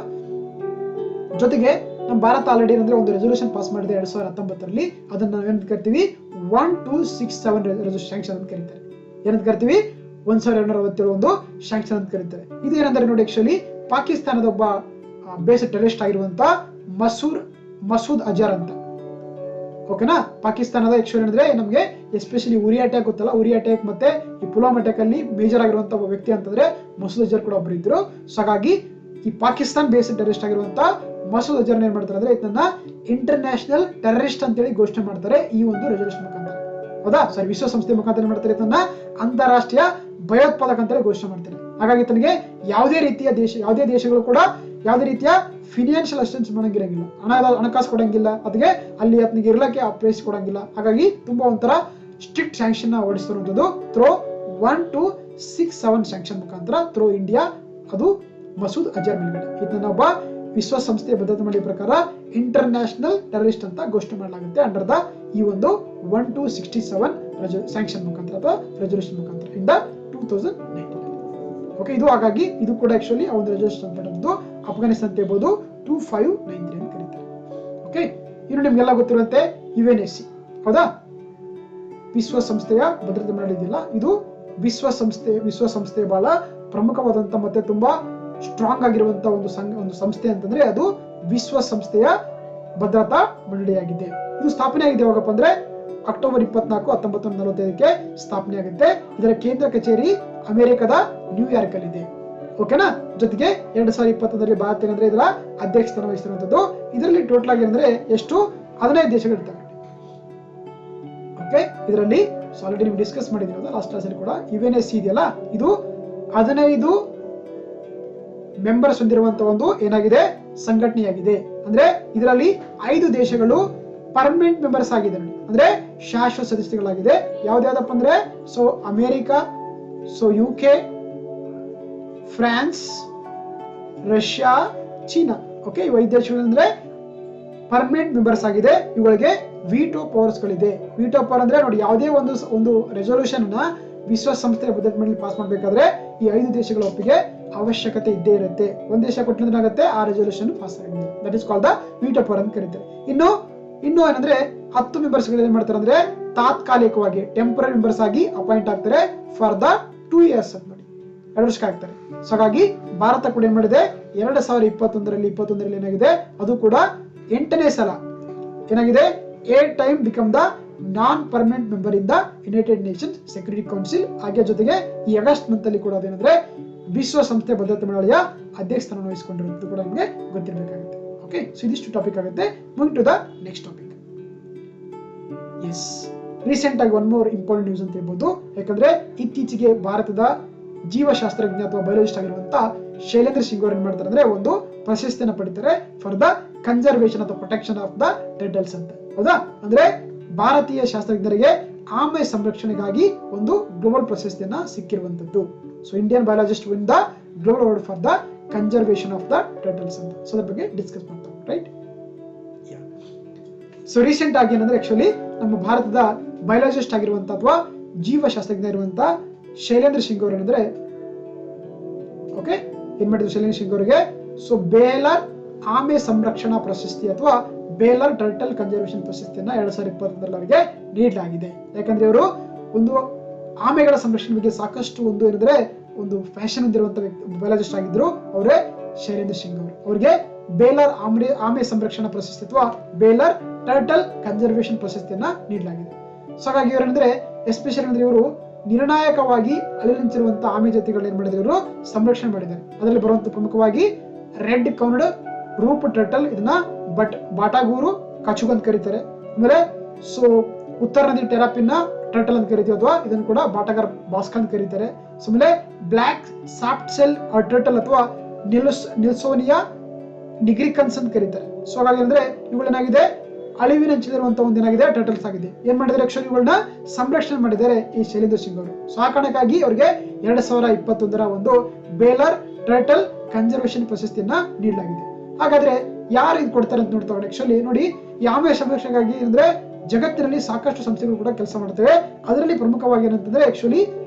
ಜೊತೆಗೆ ನಮ್ಮ ಭಾರತ ಆಲ್ರೆಡಿ ಅಂದ್ರೆ ಒಂದು ರೆಸೊಲ್ಯೂಷನ್ ಪಾಸ್ ಮಾಡಿದೆ 2019ರಲ್ಲಿ. ಅದನ್ನ ನಾವೇನ್ ಕರಿತೀವಿ 1267 ಸ್ಯಾಂಕ್ಷನ್ ಅಂತ ಕರೀತಾರೆ. ಏನಂತ ಕರಿತೀವಿ 1267 ಒಂದು ಸ್ಯಾಂಕ್ಷನ್ ಅಂತ ಕರೀತಾರೆ. ಇದು ಏನಂದ್ರೆ ನೋಡಿ, ಆಕ್ಚುಲಿ ಪಾಕಿಸ್ತಾನದ ಒಬ್ಬ ಬೇಸ್ ಟೆರರಿಸ್ಟ್ ಆಗಿರುವಂತ ಮಸೂದ್ ಅಜರ್ ಅಂತ. ಓಕೆನಾ? ಪಾಕಿಸ್ತಾನದ ಆಕ್ಚುಲಿ ಅಂದ್ರೆ ನಮಗೆ ಎಸ್ಪೆಷಲಿ ಉರಿ ಅಟ್ಯಾಕ್ ಗೊತ್ತಲ್ಲ, ಉರಿ ಅಟ್ಯಾಕ್ ಮತ್ತೆ ಈ ಪುಲ್ವಾಮಾ ಅಟ್ಯಾಕ್ ಅಲ್ಲಿ ಮೇಜರ್ ಆಗಿರುವಂತ ಒಬ್ಬ ವ್ಯಕ್ತಿ ಅಂತಂದ್ರೆ ಮಸೂದ್ ಅಜರ್ ಕೂಡ ಒಬ್ರು ಇದ್ರು. ಸೊ ಹಾಗಾಗಿ ಈ ಪಾಕಿಸ್ತಾನ್ ಬೇಸ್ ಟೆರರಿಸ್ಟ್ ಆಗಿರುವಂತ ಮಸೂದ್ ಅಜರ್ ಏನ್ ಮಾಡ್ತಾರೆ ಅಂದ್ರೆ ಇದನ್ನ ಇಂಟರ್ನ್ಯಾಷನಲ್ ಟೆರರಿಸ್ಟ್ ಅಂತ ಹೇಳಿ ಘೋಷಣೆ ಮಾಡ್ತಾರೆ ಈ ಒಂದು ರೆಸೊಲ್ಯೂಷನ್ ಮುಖಾಂತರ. ಹೌದಾ? ಸರಿ, ವಿಶ್ವಸಂಸ್ಥೆ ಮುಖಾಂತರ ಏನ್ ಮಾಡ್ತಾರೆ ಇದನ್ನ ಅಂತಾರಾಷ್ಟ್ರೀಯ ಭಯೋತ್ಪಾದಕ ಅಂತ ಹೇಳಿ ಘೋಷಣೆ ಮಾಡ್ತಾರೆ. ಹಾಗಾಗಿ ತನಗೆ ಯಾವುದೇ ದೇಶಗಳು ಕೂಡ ಯಾವುದೇ ರೀತಿಯ ಫಿನಾನ್ಷಿಯಲ್ ಅಸಿಸ್ಟೆನ್ಸ್ ಮಾಡಂಗಿರಂಗಿಲ್ಲ, ಹಣಕಾಸು ಕೊಡಂಗಿಲ್ಲ, ಅದಕ್ಕೆ ಅಲ್ಲಿ ಅದನಿಗೆ ಇರ್ಲಕ್ಕೆ ಪ್ಲೇಸ್ ಕೊಡಂಗಿಲ್ಲ. ಹಾಗಾಗಿ ತುಂಬಾ ಒಂಥರ ಸ್ಟ್ರಿಕ್ಟ್ ಸ್ಯಾಂಕ್ಷನ್ ಹೊಡಿಸ್ತಿರುವಂತದ್ದು ಥ್ರೋ 1267 ಸ್ಯಾಂಕ್ಷನ್ ಮುಖಾಂತರ ಥ್ರೋ ಇಂಡಿಯಾ, ಅದು ಮಸೂದ್ ಅಜರ್ ಮೇಲ್ಗಡೆ. ಇದನ್ನ ಒಬ್ಬ ವಿಶ್ವಸಂಸ್ಥೆಯ ಭದ್ರತಾ ಮಂಡಳಿ ಪ್ರಕಾರ ಇಂಟರ್ನ್ಯಾಷನಲ್ ಟೆರರಿಸ್ಟ್ ಅಂತ ಘೋಷಣೆ ಮಾಡಲಾಗುತ್ತೆ ಅಂಡರ್ ದ ಈ ಒಂದು 1267 ಸ್ಯಾಂಕ್ಷನ್ ಮುಖಾಂತರ ಅಥವಾ ರೆಸೊಲ್ಯೂಷನ್ ಮುಖಾಂತರ ಇಂದ 2019. ಓಕೆ, ಇದು ಹಾಗಾಗಿ ಇದು ಕೂಡ ಆಕ್ಚುಲಿ ಆ ಒಂದು ರೆಸೊಲ್ಯೂಷನ್ ಪಡೆದು ಅಫ್ಘಾನಿಸ್ತಾನ ಅಂತ ಹೇಳ್ಬೋದು 2593 ಅಂತ ಕರೀತಾರೆ. ಓಕೆ, ಇನ್ನು ನಿಮ್ಗೆಲ್ಲ ಗೊತ್ತಿರುವಂತೆ UNSC, ಹೌದಾ? ವಿಶ್ವಸಂಸ್ಥೆಯ ಭದ್ರತಾ ಮಂಡಳಿ ಇದೆಯಲ್ಲ, ಇದು ವಿಶ್ವಸಂಸ್ಥೆ ಬಹಳ ಪ್ರಮುಖವಾದಂತ ಮತ್ತೆ ತುಂಬಾ ಸ್ಟ್ರಾಂಗ್ ಆಗಿರುವಂತ ಒಂದು ಸಂಸ್ಥೆ ಅಂತಂದ್ರೆ ಅದು ವಿಶ್ವಸಂಸ್ಥೆಯ ಭದ್ರತಾ ಮಂಡಳಿಯಾಗಿದೆ. ಇದು ಸ್ಥಾಪನೆ ಆಗಿದೆ ಯಾವಾಗಪ್ಪ ಅಂದ್ರೆ ಅಕ್ಟೋಬರ್ 24, 1945ಕ್ಕೆ ಸ್ಥಾಪನೆ ಆಗುತ್ತೆ. ಇದರ ಕೇಂದ್ರ ಕಚೇರಿ ಅಮೆರಿಕದ ನ್ಯೂಯಾರ್ಕ್ ಅಲ್ಲಿ ಇದೆ. ಓಕೆನಾ? ಜೊತೆಗೆ 2021ರಲ್ಲಿ ಭಾರತ ಅಂದ್ರೆ ಇದರ ಅಧ್ಯಕ್ಷಸ್ಥಾನ ವಹಿಸಿರುವಂತದ್ದು. ಇದರಲ್ಲಿ ಟೋಟಲ್ ಆಗಿ ಅಂದ್ರೆ ಎಷ್ಟು 15 ದೇಶಗಳಿರ್ತವೆ. ಓಕೆ, ಇದರಲ್ಲಿ ಆಲ್ರೆಡಿ ನೀವು ಡಿಸ್ಕಸ್ ಮಾಡಿದಿರೋದು ಲಾಸ್ಟ್ ಕ್ಲಾಸ್ ಅಲ್ಲಿ ಕೂಡ. UNSC ಇದೆಯಲ್ಲ, ಇದು 15 ಮೆಂಬರ್ಸ್ ಹೊಂದಿರುವಂತ ಒಂದು ಏನಾಗಿದೆ ಸಂಘಟನೆಯಾಗಿದೆ. ಅಂದ್ರೆ ಇದರಲ್ಲಿ 5 ದೇಶಗಳು ಪರ್ಮನೆಂಟ್ ಮೆಂಬರ್ಸ್ ಆಗಿದೆ, ಅಂದ್ರೆ ಶಾಶ್ವತ ಸದಸ್ಯಗಳಾಗಿದೆ. ಯಾವ್ದಾವ್ದಪ್ಪ ಅಂದ್ರೆ so America, so UK, France, Russia, China. Okay, ಇವು 5 ದೇಶಗಳು ಅಂದ್ರೆ ಪರ್ಮನೆಂಟ್ ಮೆಂಬರ್ಸ್ ಆಗಿದೆ. ಇವುಗಳಿಗೆ ವಿಟೋ ಪವರ್ಸ್ ಗಳಿದೆ. ವಿಟೋ ಪವರ್ ಅಂದ್ರೆ ನೋಡಿ, ಯಾವುದೇ ಒಂದು ರೆಸೊಲ್ಯೂಷನ್ ನ ವಿಶ್ವಸಂಸ್ಥೆಯ ಭದ್ರತಾ ಮಂಡಳಿ ಪಾಸ್ ಮಾಡಬೇಕಾದ್ರೆ ಈ 5 ದೇಶಗಳ ಒಪ್ಪಿಗೆ ಅವಶ್ಯಕತೆ ಇದ್ದೇ ಇರುತ್ತೆ. ಒಂದ್ ದೇಶ ಕೊಟ್ಟಿದ್ರೆ ಆಗುತ್ತೆ ಆ ರೆಸೊಲ್ಯೂಷನ್ ಪಾಸ್ ಆಗಿದೆ. That is called the veto power ಅಂತ ಕರೀತಾರೆ. ಇನ್ನು ಏನಂದ್ರೆ 10 ಮೆಂಬರ್ಸ್ ಗಳು ಏನ್ ಮಾಡ್ತಾರೆ ಅಂದ್ರೆ ತಾತ್ಕಾಲಿಕವಾಗಿ ಟೆಂಪರರಿ ಮೆಂಬರ್ಸ್ ಆಗಿ ಅಪಾಯಿಂಟ್ ಆಗ್ತಾರೆ ಫಾರ್ ದ 2 years ಅಂತ ನೋಡಿ, 2 ವರ್ಷಕ್ಕೆ ಆಗ್ತಾರೆ. ಸೊ ಹಾಗಾಗಿ ಭಾರತ ಕೂಡ ಏನ್ ಮಾಡಿದೆ 2021ರಲ್ಲಿ ಏನಾಗಿದೆ, ಅದು ಕೂಡ 8ನೇ ಸಲ ಏನಾಗಿದೆ 8 time become the non permanent member in the United Nations Security Council. ಹಾಗೆ ಜೊತೆಗೆ ಈ ಆಗಸ್ಟ್ ಮಂತ್ ಅಲ್ಲಿ ಕೂಡ ಅದೇನಂದ್ರೆ ವಿಶ್ವಸಂಸ್ಥೆ ಭದ್ರತಾ ಮಂಡಳಿಯ ಅಧ್ಯಕ್ಷಸ್ಥಾನ ವಹಿಸಿಕೊಂಡಿರುವುದು ಕೂಡ ನಿಮಗೆ ಗೊತ್ತಿರಬೇಕಾಗುತ್ತೆ. ಓಕೆ, ಸೊ ಇದಿಷ್ಟು ಟಾಪಿಕ್ ಆಗುತ್ತೆ. Moving to the next topic. Yes, recent ಆಗಿ ಒನ್ ಮೋರ್ ಇಂಪಾರ್ಟೆಂಟ್ ನ್ಯೂಸ್ ಅಂತ ಹೇಳ್ಬೋದು. ಯಾಕಂದ್ರೆ ಇತ್ತೀಚೆಗೆ ಭಾರತದ ಜೀವಶಾಸ್ತ್ರಜ್ಞ ಅಥವಾ ಬಯೋಲಜಿಸ್ಟ್ ಆಗಿರುವಂತ ಶೈಲೇಂದ್ರ ಸಿಂಗ್ ಅವರು ಏನ್ ಮಾಡ್ತಾರೆ ಅಂದ್ರೆ ಒಂದು ಪ್ರಶಸ್ತಿಯನ್ನು ಪಡಿತಾರೆ ಫಾರ್ ದ ಕನ್ಸರ್ವೇಷನ್ ಅಥವಾ ಪ್ರೊಟೆಕ್ಷನ್ ಆಫ್ ದ ಟರ್ಟಲ್ಸ್ ಅಂತ. ಹೌದಾ, ಅಂದ್ರೆ ಭಾರತೀಯ ಶಾಸ್ತ್ರಜ್ಞರಿಗೆ ಆಮೆ ಸಂರಕ್ಷಣೆಗಾಗಿ ಒಂದು ಗ್ಲೋಬಲ್ ಪ್ರಶಸ್ತಿಯನ್ನ ಸಿಕ್ಕಿರುವಂತದ್ದು. So Indian biologist win the global award for the conservation of the turtles ಅಂತ. ಸೊ ಅದ್ರ ಬಗ್ಗೆ ಡಿಸ್ಕಸ್ ಮಾಡ್ತಾರೆ, ರೈಟ್? ಸೊ ರೀಸೆಂಟ್ ಆಗಿ ಏನಂದ್ರೆ ಆಕ್ಚುಲಿ ನಮ್ಮ ಭಾರತದ ಬಯಾಲಜಿಸ್ಟ್ ಆಗಿರುವಂತ ಅಥವಾ ಜೀವಶಾಸ್ತ್ರಜ್ಞ ಇರುವಂತ ಶೈಲೇಂದ್ರ ಸಿಂಗ್ ಅವರು ಏನಂದ್ರೆ ಓಕೆ ಏನ್ ಮಾಡಿದ್ರು ಶೈಲೇಂದ್ರ ಸಿಂಗ್ ಅವರಿಗೆ ಸೊ ಬೇಲರ್ ಆಮೆ ಸಂರಕ್ಷಣಾ ಪ್ರಶಸ್ತಿ ಅಥವಾ ಬೇಲರ್ ಟರ್ಟಲ್ ಕನ್ಸರ್ವೇಷನ್ ಪ್ರಶಸ್ತಿಯನ್ನ 2021 ಅವರಿಗೆ ನೀಡಲಾಗಿದೆ. ಯಾಕಂದ್ರೆ ಇವರು ಒಂದು ಆಮೆಗಳ ಸಂರಕ್ಷಣೆ ಬಗ್ಗೆ ಸಾಕಷ್ಟು ಒಂದು ಏನಂದ್ರೆ ಒಂದು ಫ್ಯಾಷನ್ ಹೊಂದಿರುವಂತ ಬಯಾಲಜಿಸ್ಟ್ ಆಗಿದ್ರು ಅವರೇ ಶೈಲೇಂದ್ರ ಸಿಂಗ್ ಅವರು. ಅವರಿಗೆ ಬೇಲರ್ ಆಮೆ ಸಂರಕ್ಷಣಾ ಪ್ರಶಸ್ತಿ ಅಥವಾ ಬೇಲರ್ ಟರ್ಟಲ್ ಕನ್ಸರ್ವೇಷನ್ ಪ್ರಶಸ್ತಿಯನ್ನ ನೀಡಲಾಗಿದೆ. ಸೊ ಹಾಗಾಗಿ ಇವರಂದ್ರೆ ಎಸ್ಪೆಷಲಿ ಅಂದ್ರೆ ಇವರು ನಿರ್ಣಾಯಕವಾಗಿ ಅಳಿಲಿಂಚಿರುವಂತಹ ಆಮೆ ಜಾತಿಗಳನ್ನ ಏನ್ ಮಾಡಿದ್ರು ಇವರು ಸಂರಕ್ಷಣೆ ಮಾಡಿದ್ದಾರೆ. ಅದರಲ್ಲಿ ಬರುವಂತ ಪ್ರಮುಖವಾಗಿ ರೆಡ್ ಕೌನ್ಡ್ ರೂಪ್ ಟರ್ಟಲ್, ಇದನ್ನ ಬಾಟಾಗೂರು ಕಚುಗ್ ಅಂತ ಕರೀತಾರೆ. ಆಮೇಲೆ ಸೊ ಉತ್ತರ ನದಿ ಟೆರಾಪಿನ್ ಟರ್ಟಲ್ ಅಂತ ಕರಿತೀವಿ ಅಥವಾ ಇದನ್ನು ಕೂಡ ಬಾಟಗರ್ ಬಾಸ್ಕ್ ಅಂತ ಕರೀತಾರೆ. ಆಮೇಲೆ ಬ್ಲಾಕ್ ಸಾಫ್ಟ್ ಸೆಲ್ ಟರ್ಟಲ್ ಅಥವಾ ನಿಲ್ಸೋನಿಯಾ ನಿಗ್ರಿಕನ್ಸ್ ಅಂತ ಕರೀತಾರೆ. ಸೊ ಹಾಗಾಗಿ ಅಂದ್ರೆ ಇವುಗಳೇನಾಗಿದೆ ಅಳಿವಿನಂಚಿಲಿರುವಂತಹ ಒಂದೇನಾಗಿದೆ ಟರ್ಟಲ್ಸ್ ಆಗಿದೆ. ಏನ್ ಮಾಡಿದ್ದಾರೆ ಆಕ್ಚುಲಿ ಇವುಗಳನ್ನ ಸಂರಕ್ಷಣೆ ಮಾಡಿದ್ದಾರೆ ಈ ಶೈಲೇಂದ್ರ ಸಿಂಗ್ ಅವರು. ಸೊ ಆ ಕಾರಣಕ್ಕಾಗಿ ಅವರಿಗೆ 2021 ಒಂದು ಬೇಲರ್ ಟರ್ಟಲ್ ಕನ್ಸರ್ವೇಷನ್ ಪ್ರಶಸ್ತಿಯನ್ನ ನೀಡಲಾಗಿದೆ. ಹಾಗಾದ್ರೆ ಯಾರು ಇದು ಕೊಡ್ತಾರೆ ಅಂತ ನೋಡ್ತಾ ಹೋಗೋಣ. ಆಕ್ಚುಲಿ ನೋಡಿ, ಈ ಆಮೆ ಸಂರಕ್ಷಣೆಗಾಗಿ ಅಂದ್ರೆ ಜಗತ್ತಿನಲ್ಲಿ ಸಾಕಷ್ಟು ಸಂಸ್ಥೆಗಳು ಕೂಡ ಕೆಲಸ ಮಾಡ್ತವೆ. ಅದರಲ್ಲಿ ಪ್ರಮುಖವಾಗಿ ಏನಂತಂದ್ರೆ ಆಕ್ಚುಲಿ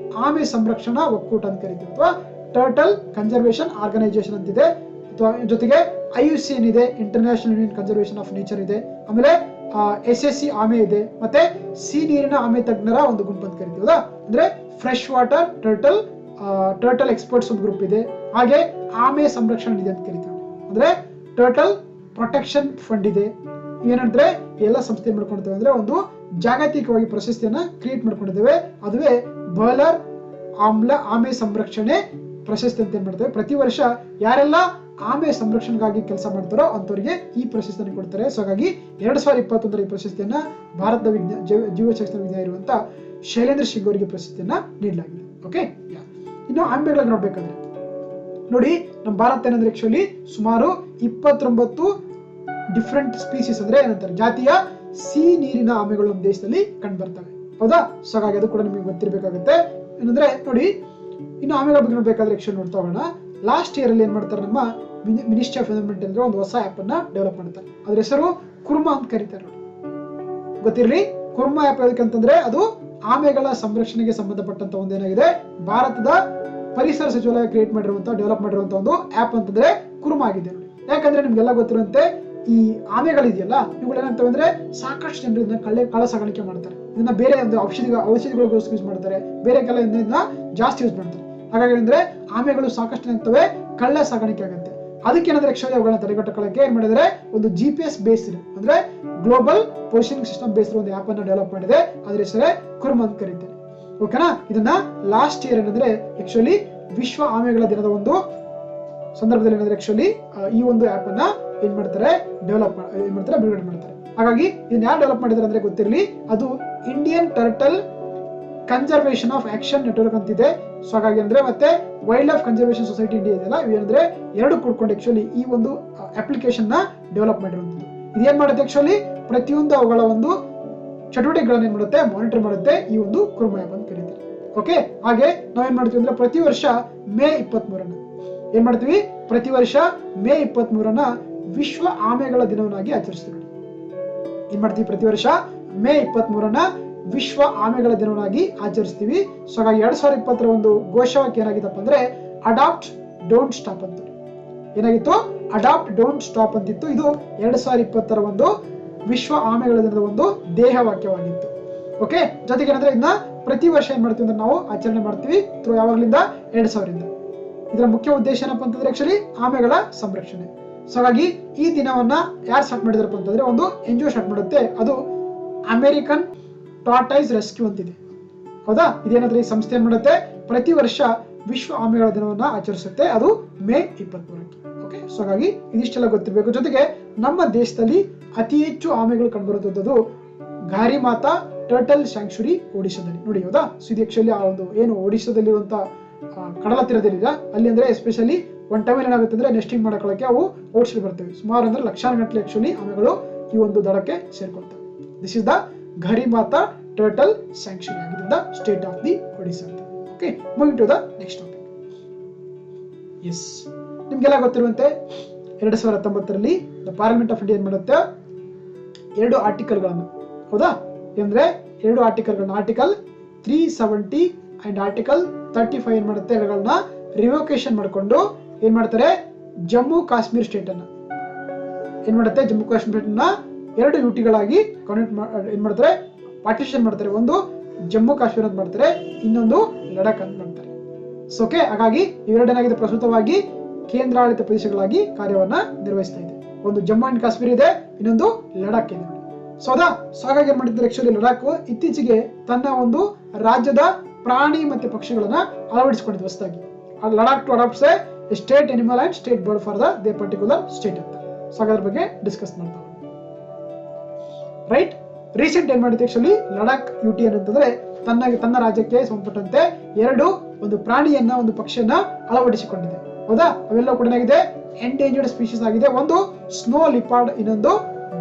ಆಮೆ ಸಂರಕ್ಷಣಾ ಒಕ್ಕೂಟ ಅಂತ ಕರೀತೀವಿ ಅಥವಾ ಟರ್ಟಲ್ ಕನ್ಸರ್ವೇಷನ್ ಆರ್ಗನೈಸೇಷನ್ ಅಂತಿದೆ. ಅಥವಾ ಜೊತೆಗೆ IUCN ಇದೆ, international union conservation of nature ಇದೆ. ಆಮೇಲೆ SSC ಆಮೆ ಇದೆ. ಮತ್ತೆ ನೀರಿನ ಆಮೆ ತಜ್ಞರ ಒಂದು ಗುಂಪು ಅಂತ ಕರಿತೀವಿ. ಹೌದಾ, ಅಂದ್ರೆ ಫ್ರೆಶ್ ವಾಟರ್ ಟರ್ಟಲ್ ಎಕ್ಸ್ಪರ್ಟ್ಸ್ ಒಂದು ಗ್ರೂಪ್ ಇದೆ. ಹಾಗೆ ಆಮೆ ಸಂರಕ್ಷಣೆ ಇದೆ ಅಂತ ಕರಿತೀವಿ. ಅಂದ್ರೆ ಟರ್ಟಲ್ ಪ್ರೊಟೆಕ್ಷನ್ ಫಂಡ್ ಇದೆ. ಏನಂದ್ರೆ ಎಲ್ಲ ಸಂಸ್ಥೆ ಏನ್ ಮಾಡ್ಕೊಂಡಿದ್ದೇವೆ ಅಂದ್ರೆ ಒಂದು ಜಾಗತಿಕವಾಗಿ ಪ್ರಶಸ್ತಿಯನ್ನ ಕ್ರಿಯೇಟ್ ಮಾಡ್ಕೊಂಡಿದ್ದೇವೆ. ಅದುವೇ ಬೇಲರ್ ಆಮೆ ಸಂರಕ್ಷಣೆ ಪ್ರಶಸ್ತಿ ಅಂತ ಏನ್ ಮಾಡ್ತೇವೆ. ಪ್ರತಿ ವರ್ಷ ಯಾರೆಲ್ಲ ಆಮೆ ಸಂರಕ್ಷಣೆಗಾಗಿ ಕೆಲಸ ಮಾಡ್ತಾರೋ ಅಂತವರಿಗೆ ಈ ಪ್ರಶಸ್ತಿಯನ್ನು ಕೊಡ್ತಾರೆ. ಸೊ ಹಾಗಾಗಿ 2021 ಈ ಪ್ರಶಸ್ತಿಯನ್ನ ಭಾರತದ ಜೀವಶಾಸ್ತ್ರ ವಿಜ್ಞಾನಿ ಇರುವಂತ ಶೈಲೇಂದ್ರ ಸಿಂಗ್ ಅವರಿಗೆ ಪ್ರಶಸ್ತಿಯನ್ನ ನೀಡಲಾಗಿದೆ. ಓಕೆ, ಇನ್ನು ಆಮೆಗಳನ್ನ ನೋಡ್ಬೇಕಂದ್ರೆ ನೋಡಿ, ನಮ್ಮ ಭಾರತ ಏನಂದ್ರೆ ಆಕ್ಚುಲಿ ಸುಮಾರು 29 ಡಿಫ್ರೆಂಟ್ ಸ್ಪೀಸೀಸ್ ಅಂದ್ರೆ ಏನಂತಾರೆ ಜಾತಿಯ ನೀರಿನ ಆಮೆಗಳು ನಮ್ಮ ದೇಶದಲ್ಲಿ ಕಂಡು ಬರ್ತವೆ. ಹೌದಾ, ಸೊ ಹಾಗಾಗಿ ಅದು ಕೂಡ ನಿಮಗೆ ಗೊತ್ತಿರಬೇಕಾಗುತ್ತೆ. ಏನಂದ್ರೆ ನೋಡಿ, ಇನ್ನು ಆಮೆಗಳ ಬಗ್ಗೆ ನೋಡ್ಬೇಕಾದ್ರೆ ಆಕ್ಚುಲಿ ನೋಡ್ತಾ ಹೋಗೋಣ. ಲಾಸ್ಟ್ ಇಯರ್ ಅಲ್ಲಿ ಏನ್ ಮಾಡ್ತಾರೆ, ನಮ್ಮ ಮಿನಿಸ್ಟ್ರಿ ಆಫ್ ಎನ್ವೈರನ್ಮೆಂಟ್ ಅಂದ್ರೆ ಒಂದು ಹೊಸ ಆಪ್ ಅನ್ನ ಡೆವಲಪ್ ಮಾಡ್ತಾರೆ. ಅದ್ರ ಹೆಸರು ಕುರ್ಮಾ ಅಂತ ಕರೀತಾರೆ. ಗೊತ್ತಿರಲಿ, ಕುರ್ಮಾ ಆಪ್ ಯಾಕಂತಂದ್ರೆ ಅದು ಆಮೆಗಳ ಸಂರಕ್ಷಣೆಗೆ ಸಂಬಂಧಪಟ್ಟಂತ ಒಂದೇನಾಗಿದೆ ಭಾರತದ ಪರಿಸರ ಸಚಿವಾಲಯ ಕ್ರಿಯೇಟ್ ಮಾಡಿರುವಂತಹ ಡೆವಲಪ್ ಮಾಡಿರುವಂತಹ ಒಂದು ಆಪ್ ಅಂತಂದ್ರೆ ಕುರ್ಮಾ ಆಗಿದೆ. ಯಾಕಂದ್ರೆ ನಿಮ್ಗೆಲ್ಲ ಗೊತ್ತಿರುವಂತೆ ಈ ಆಮೆಗಳಿದೆಯಲ್ಲ ಇವುಗಳೇನಂತವೆ ಅಂದ್ರೆ ಸಾಕಷ್ಟು ಜನರು ಇದನ್ನ ಕಳ್ಳ ಸಾಗಾಣಿಕೆ ಮಾಡ್ತಾರೆ. ಇದನ್ನ ಬೇರೆ ಒಂದು ಔಷಧಿಗಳಿಗೋಸ್ಕರ ಯೂಸ್ ಮಾಡ್ತಾರೆ, ಬೇರೆ ಕೆಲ ಇದನ್ನ ಜಾಸ್ತಿ ಯೂಸ್ ಮಾಡ್ತಾರೆ. ಹಾಗಾಗಿ ಅಂದ್ರೆ ಆಮೆಗಳು ಸಾಕಷ್ಟು ಏನಾಗ್ತವೆ ಕಳ್ಳ ಸಾಗಾಣಿಕೆ ಆಗುತ್ತೆ. ಅದಕ್ಕೆ ಏನಾದ್ರೆ ಆಕ್ಚುಲಿ ಅವುಗಳನ್ನ ತಡೆಗಟ್ಟಕೊಳ್ಳಕ್ಕೆ ಏನ್ ಮಾಡಿದ್ರೆ ಒಂದು GPS ಬೇಸ್ಡ್ ಅಂದ್ರೆ ಗ್ಲೋಬಲ್ ಪೊಸಿಷನಿಂಗ್ ಸಿಸ್ಟಮ್ ಬೇಸ್ಡ್ ಒಂದು ಆಪ್ ಅನ್ನ ಡೆವಲಪ್ ಮಾಡಿದೆ. ಅದ್ರ ಹೆಸರೇ ಕುರ್ಮಾ ಅಂತ ಕರೀತಾರೆ. ಓಕೆನಾ, ಇದನ್ನ ಲಾಸ್ಟ್ ಇಯರ್ ಏನಂದ್ರೆ ಆಕ್ಚುಲಿ ವಿಶ್ವ ಆಮೆಗಳ ದಿನದ ಒಂದು ಸಂದರ್ಭದಲ್ಲಿ ಏನಂದ್ರೆ ಆಕ್ಚುಲಿ ಈ ಒಂದು ಆಪ್ ಅನ್ನ ಏನ್ ಮಾಡ್ತಾರೆ ಬಿಡುಗಡೆ ಮಾಡ್ತಾರೆ. ಹಾಗಾಗಿ ಇದನ್ನ ಯಾರು ಡೆವಲಪ್ ಮಾಡಿದ್ದಾರೆ ಅಂದ್ರೆ ಗೊತ್ತಿರಲಿ, ಅದು Indian turtle conservation of action network ಅಂತಿದೆ. ಸೊ ಹಾಗಾಗಿ ಅಂದ್ರೆ ಮತ್ತೆ wild life conservation society India ಇದೆಯಲ್ಲ, ಇವೇನಂದ್ರೆ ಎರಡು ಕೂಡ್ಕೊಂಡು ಆಕ್ಚುಲಿ ಈ ಒಂದು ಅಪ್ಲಿಕೇಶನ್ ನ ಡೆವಲಪ್ ಮಾಡಿರುವಂತದ್ದು. ಇದೇನ್ ಮಾಡುತ್ತೆ ಆಕ್ಚುಲಿ ಪ್ರತಿಯೊಂದು ಅವುಗಳ ಒಂದು ಚಟುವಟಿಕೆಗಳನ್ನ ಏನ್ ಮಾಡುತ್ತೆ ಮಾನಿಟರ್ ಮಾಡುತ್ತೆ ಈ ಒಂದು ಕುರ್ಮಾ ಆಪ್ ಅಂತ ಕರೀತಾರೆ. ಓಕೆ, ಹಾಗೆ ನಾವೇನ್ ಮಾಡ್ತೀವಿ ಅಂದ್ರೆ ಪ್ರತಿ ವರ್ಷ ಮೇ 23 ಏನ್ ಮಾಡ್ತೀವಿ, ಪ್ರತಿ ವರ್ಷ ಮೇ 23 ವಿಶ್ವ ಆಮೆಗಳ ದಿನವನ್ನಾಗಿ ಆಚರಿಸ್ತೀವಿ. ಏನ್ ಮಾಡ್ತೀವಿ, ಪ್ರತಿ ವರ್ಷ ಮೇ 23 ವಿಶ್ವ ಆಮೆಗಳ ದಿನವನ್ನಾಗಿ ಆಚರಿಸ್ತೀವಿ. ಸೊ ಹಾಗಾಗಿ 2020 ಒಂದು ಘೋಷವಾಕ್ಯ ಏನಾಗಿತ್ತಪ್ಪ ಅಂದ್ರೆ ಅಡಾಪ್ಟ್ ಡೋಂಟ್ ಸ್ಟಾಪ್ ಅಂತ ಏನಾಗಿತ್ತು, ಅಡಾಪ್ಟ್ ಡೋಂಟ್ ಸ್ಟಾಪ್ ಅಂತಿತ್ತು. ಇದು 2020 ಒಂದು ವಿಶ್ವ ಆಮೆಗಳ ದಿನದ ಒಂದು ದೇಹವಾಕ್ಯವಾಗಿತ್ತು. ಓಕೆ, ಜೊತೆಗೆ ಏನಂದ್ರೆ ಇದನ್ನ ಪ್ರತಿ ವರ್ಷ ಏನ್ ಮಾಡ್ತೀವಿ ಅಂದ್ರೆ ನಾವು ಆಚರಣೆ ಮಾಡ್ತೀವಿ ಯಾವಾಗ್ಲಿಂದ 2000 ಇದರ ಮುಖ್ಯ ಉದ್ದೇಶ ಏನಪ್ಪಾ ಅಂತಂದ್ರೆ ಆಕ್ಚುಲಿ ಆಮೆಗಳ ಸಂರಕ್ಷಣೆ. ಸೊ ಹಾಗಾಗಿ ಈ ದಿನವನ್ನ ಯಾರು ಸ್ಟಾರ್ಟ್ ಮಾಡಿದಾರಪ್ಪ ಅಂತಂದ್ರೆ ಒಂದು NGO ಸ್ಟಾರ್ಟ್ ಮಾಡುತ್ತೆ. ಅದು ಅಮೆರಿಕನ್ ಟಾರ್ಟೈಸ್ ರೆಸ್ಕ್ಯೂ ಅಂತಿದೆ. ಹೌದಾ, ಇದೇನಾದ್ರೆ ಈ ಸಂಸ್ಥೆ ಏನ್ ಮಾಡುತ್ತೆ ಪ್ರತಿ ವರ್ಷ ವಿಶ್ವ ಆಮೆಗಳ ದಿನವನ್ನ ಆಚರಿಸುತ್ತೆ. ಅದು ಮೇ 23. ಓಕೆ, ಸೊ ಹಾಗಾಗಿ ಇದಿಷ್ಟೆಲ್ಲ ಗೊತ್ತಿರಬೇಕು. ಜೊತೆಗೆ ನಮ್ಮ ದೇಶದಲ್ಲಿ ಅತಿ ಹೆಚ್ಚು ಆಮೆಗಳು ಕಂಡುಬರುತ್ತದೆ ಘಾರಿ ಮಾತಾ ಟರ್ಟಲ್ ಸ್ಯಾಂಕ್ಚುರಿ ಒಡಿಶಾದಲ್ಲಿ ನೋಡಿ. ಹೌದಾ? ಸೊ ಇದು ಆಕ್ಚುಲಿ ಆ ಒಂದು ಏನು ಒಡಿಶಾದಲ್ಲಿರುವಂತ ಕಡಲ ತೀರದಲ್ಲಿಲ್ಲ ಅಲ್ಲಿ ಅಂದ್ರೆ ಎಸ್ಪೆಷಲಿ ಒನ್ ಟೈಮ್ ಏನಾಗುತ್ತೆ ಅಂದ್ರೆ ನೆಸ್ಟಿಂಗ್ ಮಾಡ್ಕೊಳ್ಳೋಕೆ ಅವು ಔಟ್ಸೈಡ್ ಬರ್ತವೆ. ಸುಮಾರು ಅಂದ್ರೆ ಲಕ್ಷಾಂತರ ಗಟ್ಟಲೆ ಆಕ್ಚುಲಿ ಆಮೆಗಳು ಈ ಒಂದು ದಡಕ್ಕೆ ಸೇರ್ಕೊಳ್ತವೆ. This is the Gahirmatha turtle sanctuary ಆಗಿದೆ the state of the Odisha ಅಂತ. Okay, moving to the next topic. Yes, ನಿಮ್ಗೆಲ್ಲ ಗೊತ್ತಿರುವಂತೆ 2019ರಲ್ಲಿ ದ ಪಾರ್ಲಿಮೆಂಟ್ ಆಫ್ ಇಂಡಿಯಾ ಏನ್ ಮಾಡುತ್ತೆ, 2 ಆರ್ಟಿಕಲ್ಗಳನ್ನು, ಹೌದಾ, ಅಂದ್ರೆ 2 ಆರ್ಟಿಕಲ್ಗಳನ್ನ ಆರ್ಟಿಕಲ್ 370 ಅಂಡ್ ಆರ್ಟಿಕಲ್ 35 ಏನ್ ಮಾಡುತ್ತೆ, ಇವುಗಳನ್ನ ರಿವೋಕೇಶನ್ ಮಾಡಿಕೊಂಡು ಏನ್ ಮಾಡ್ತಾರೆ, ಜಮ್ಮು ಕಾಶ್ಮೀರ್ ಸ್ಟೇಟ್ ಅನ್ನ ಏನ್ ಮಾಡುತ್ತೆ, ಜಮ್ಮು ಕಾಶ್ಮೀರ್ ಸ್ಟೇಟ್ ಅನ್ನ 2 ಯುಟಿಗಳಾಗಿ ಏನ್ ಮಾಡ್ತಾರೆ, ಪಾರ್ಟಿಷನ್ ಮಾಡ್ತಾರೆ. ಒಂದು ಜಮ್ಮು ಕಾಶ್ಮೀರ ಅಂತ ಮಾಡ್ತಾರೆ, ಇನ್ನೊಂದು ಲಡಾಖ್ ಅಂತ ಮಾಡ್ತಾರೆ. ಓಕೆ, ಹಾಗಾಗಿ ಇವೆರಡೇನಾಗಿದೆ, ಪ್ರಸ್ತುತವಾಗಿ ಕೇಂದ್ರಾಡಳಿತ ಪ್ರದೇಶಗಳಾಗಿ ಕಾರ್ಯವನ್ನ ನಿರ್ವಹಿಸ್ತಾ ಇದೆ. ಒಂದು ಜಮ್ಮು ಅಂಡ್ ಕಾಶ್ಮೀರ್ ಇದೆ, ಇನ್ನೊಂದು ಲಡಾಖ್ ಇದೆ. ಸೊ ಹಾಗಾಗಿ ಏನ್ ಮಾಡಿದ್ದಾರೆ, ಆಕ್ಚುಲಿ ಲಡಾಖ್ ಇತ್ತೀಚೆಗೆ ತನ್ನ ಒಂದು ರಾಜ್ಯದ ಪ್ರಾಣಿ ಮತ್ತೆ ಪಕ್ಷಿಗಳನ್ನ ಅಳವಡಿಸಿಕೊಂಡಿದೆ ಹೊಸದಾಗಿ. Ladakh to adopts a state animal and state bird for the particular state ಅಂತ. ಸೊ ಅದ್ರ ಬಗ್ಗೆ ಡಿಸ್ಕಸ್ ಮಾಡ್ತಾ ರೈಟ್. ರೀಸೆಂಟ್ ಏನ್ ಮಾಡಿದೆ, ಆಕ್ಚುಲಿ ಲಡಾಖ್ ಯುಟಿ ಏನಂತಂದ್ರೆ ತನ್ನ ರಾಜ್ಯಕ್ಕೆ ಸಂಬಂಧಪಟ್ಟಂತೆ 2 ಒಂದು ಪ್ರಾಣಿಯನ್ನ, ಒಂದು ಪಕ್ಷಿಯನ್ನ ಅಳವಡಿಸಿಕೊಂಡಿದೆ. ಹೌದಾ? ಅವೆಲ್ಲ ಕೂಡ ಏನಾಗಿದೆ, ಎಂಡೇಂಜರ್ಡ್ ಸ್ಪೀಶೀಸ್ ಆಗಿದೆ. ಒಂದು ಸ್ನೋ ಲಿಪಾರ್ಡ್, ಇನ್ನೊಂದು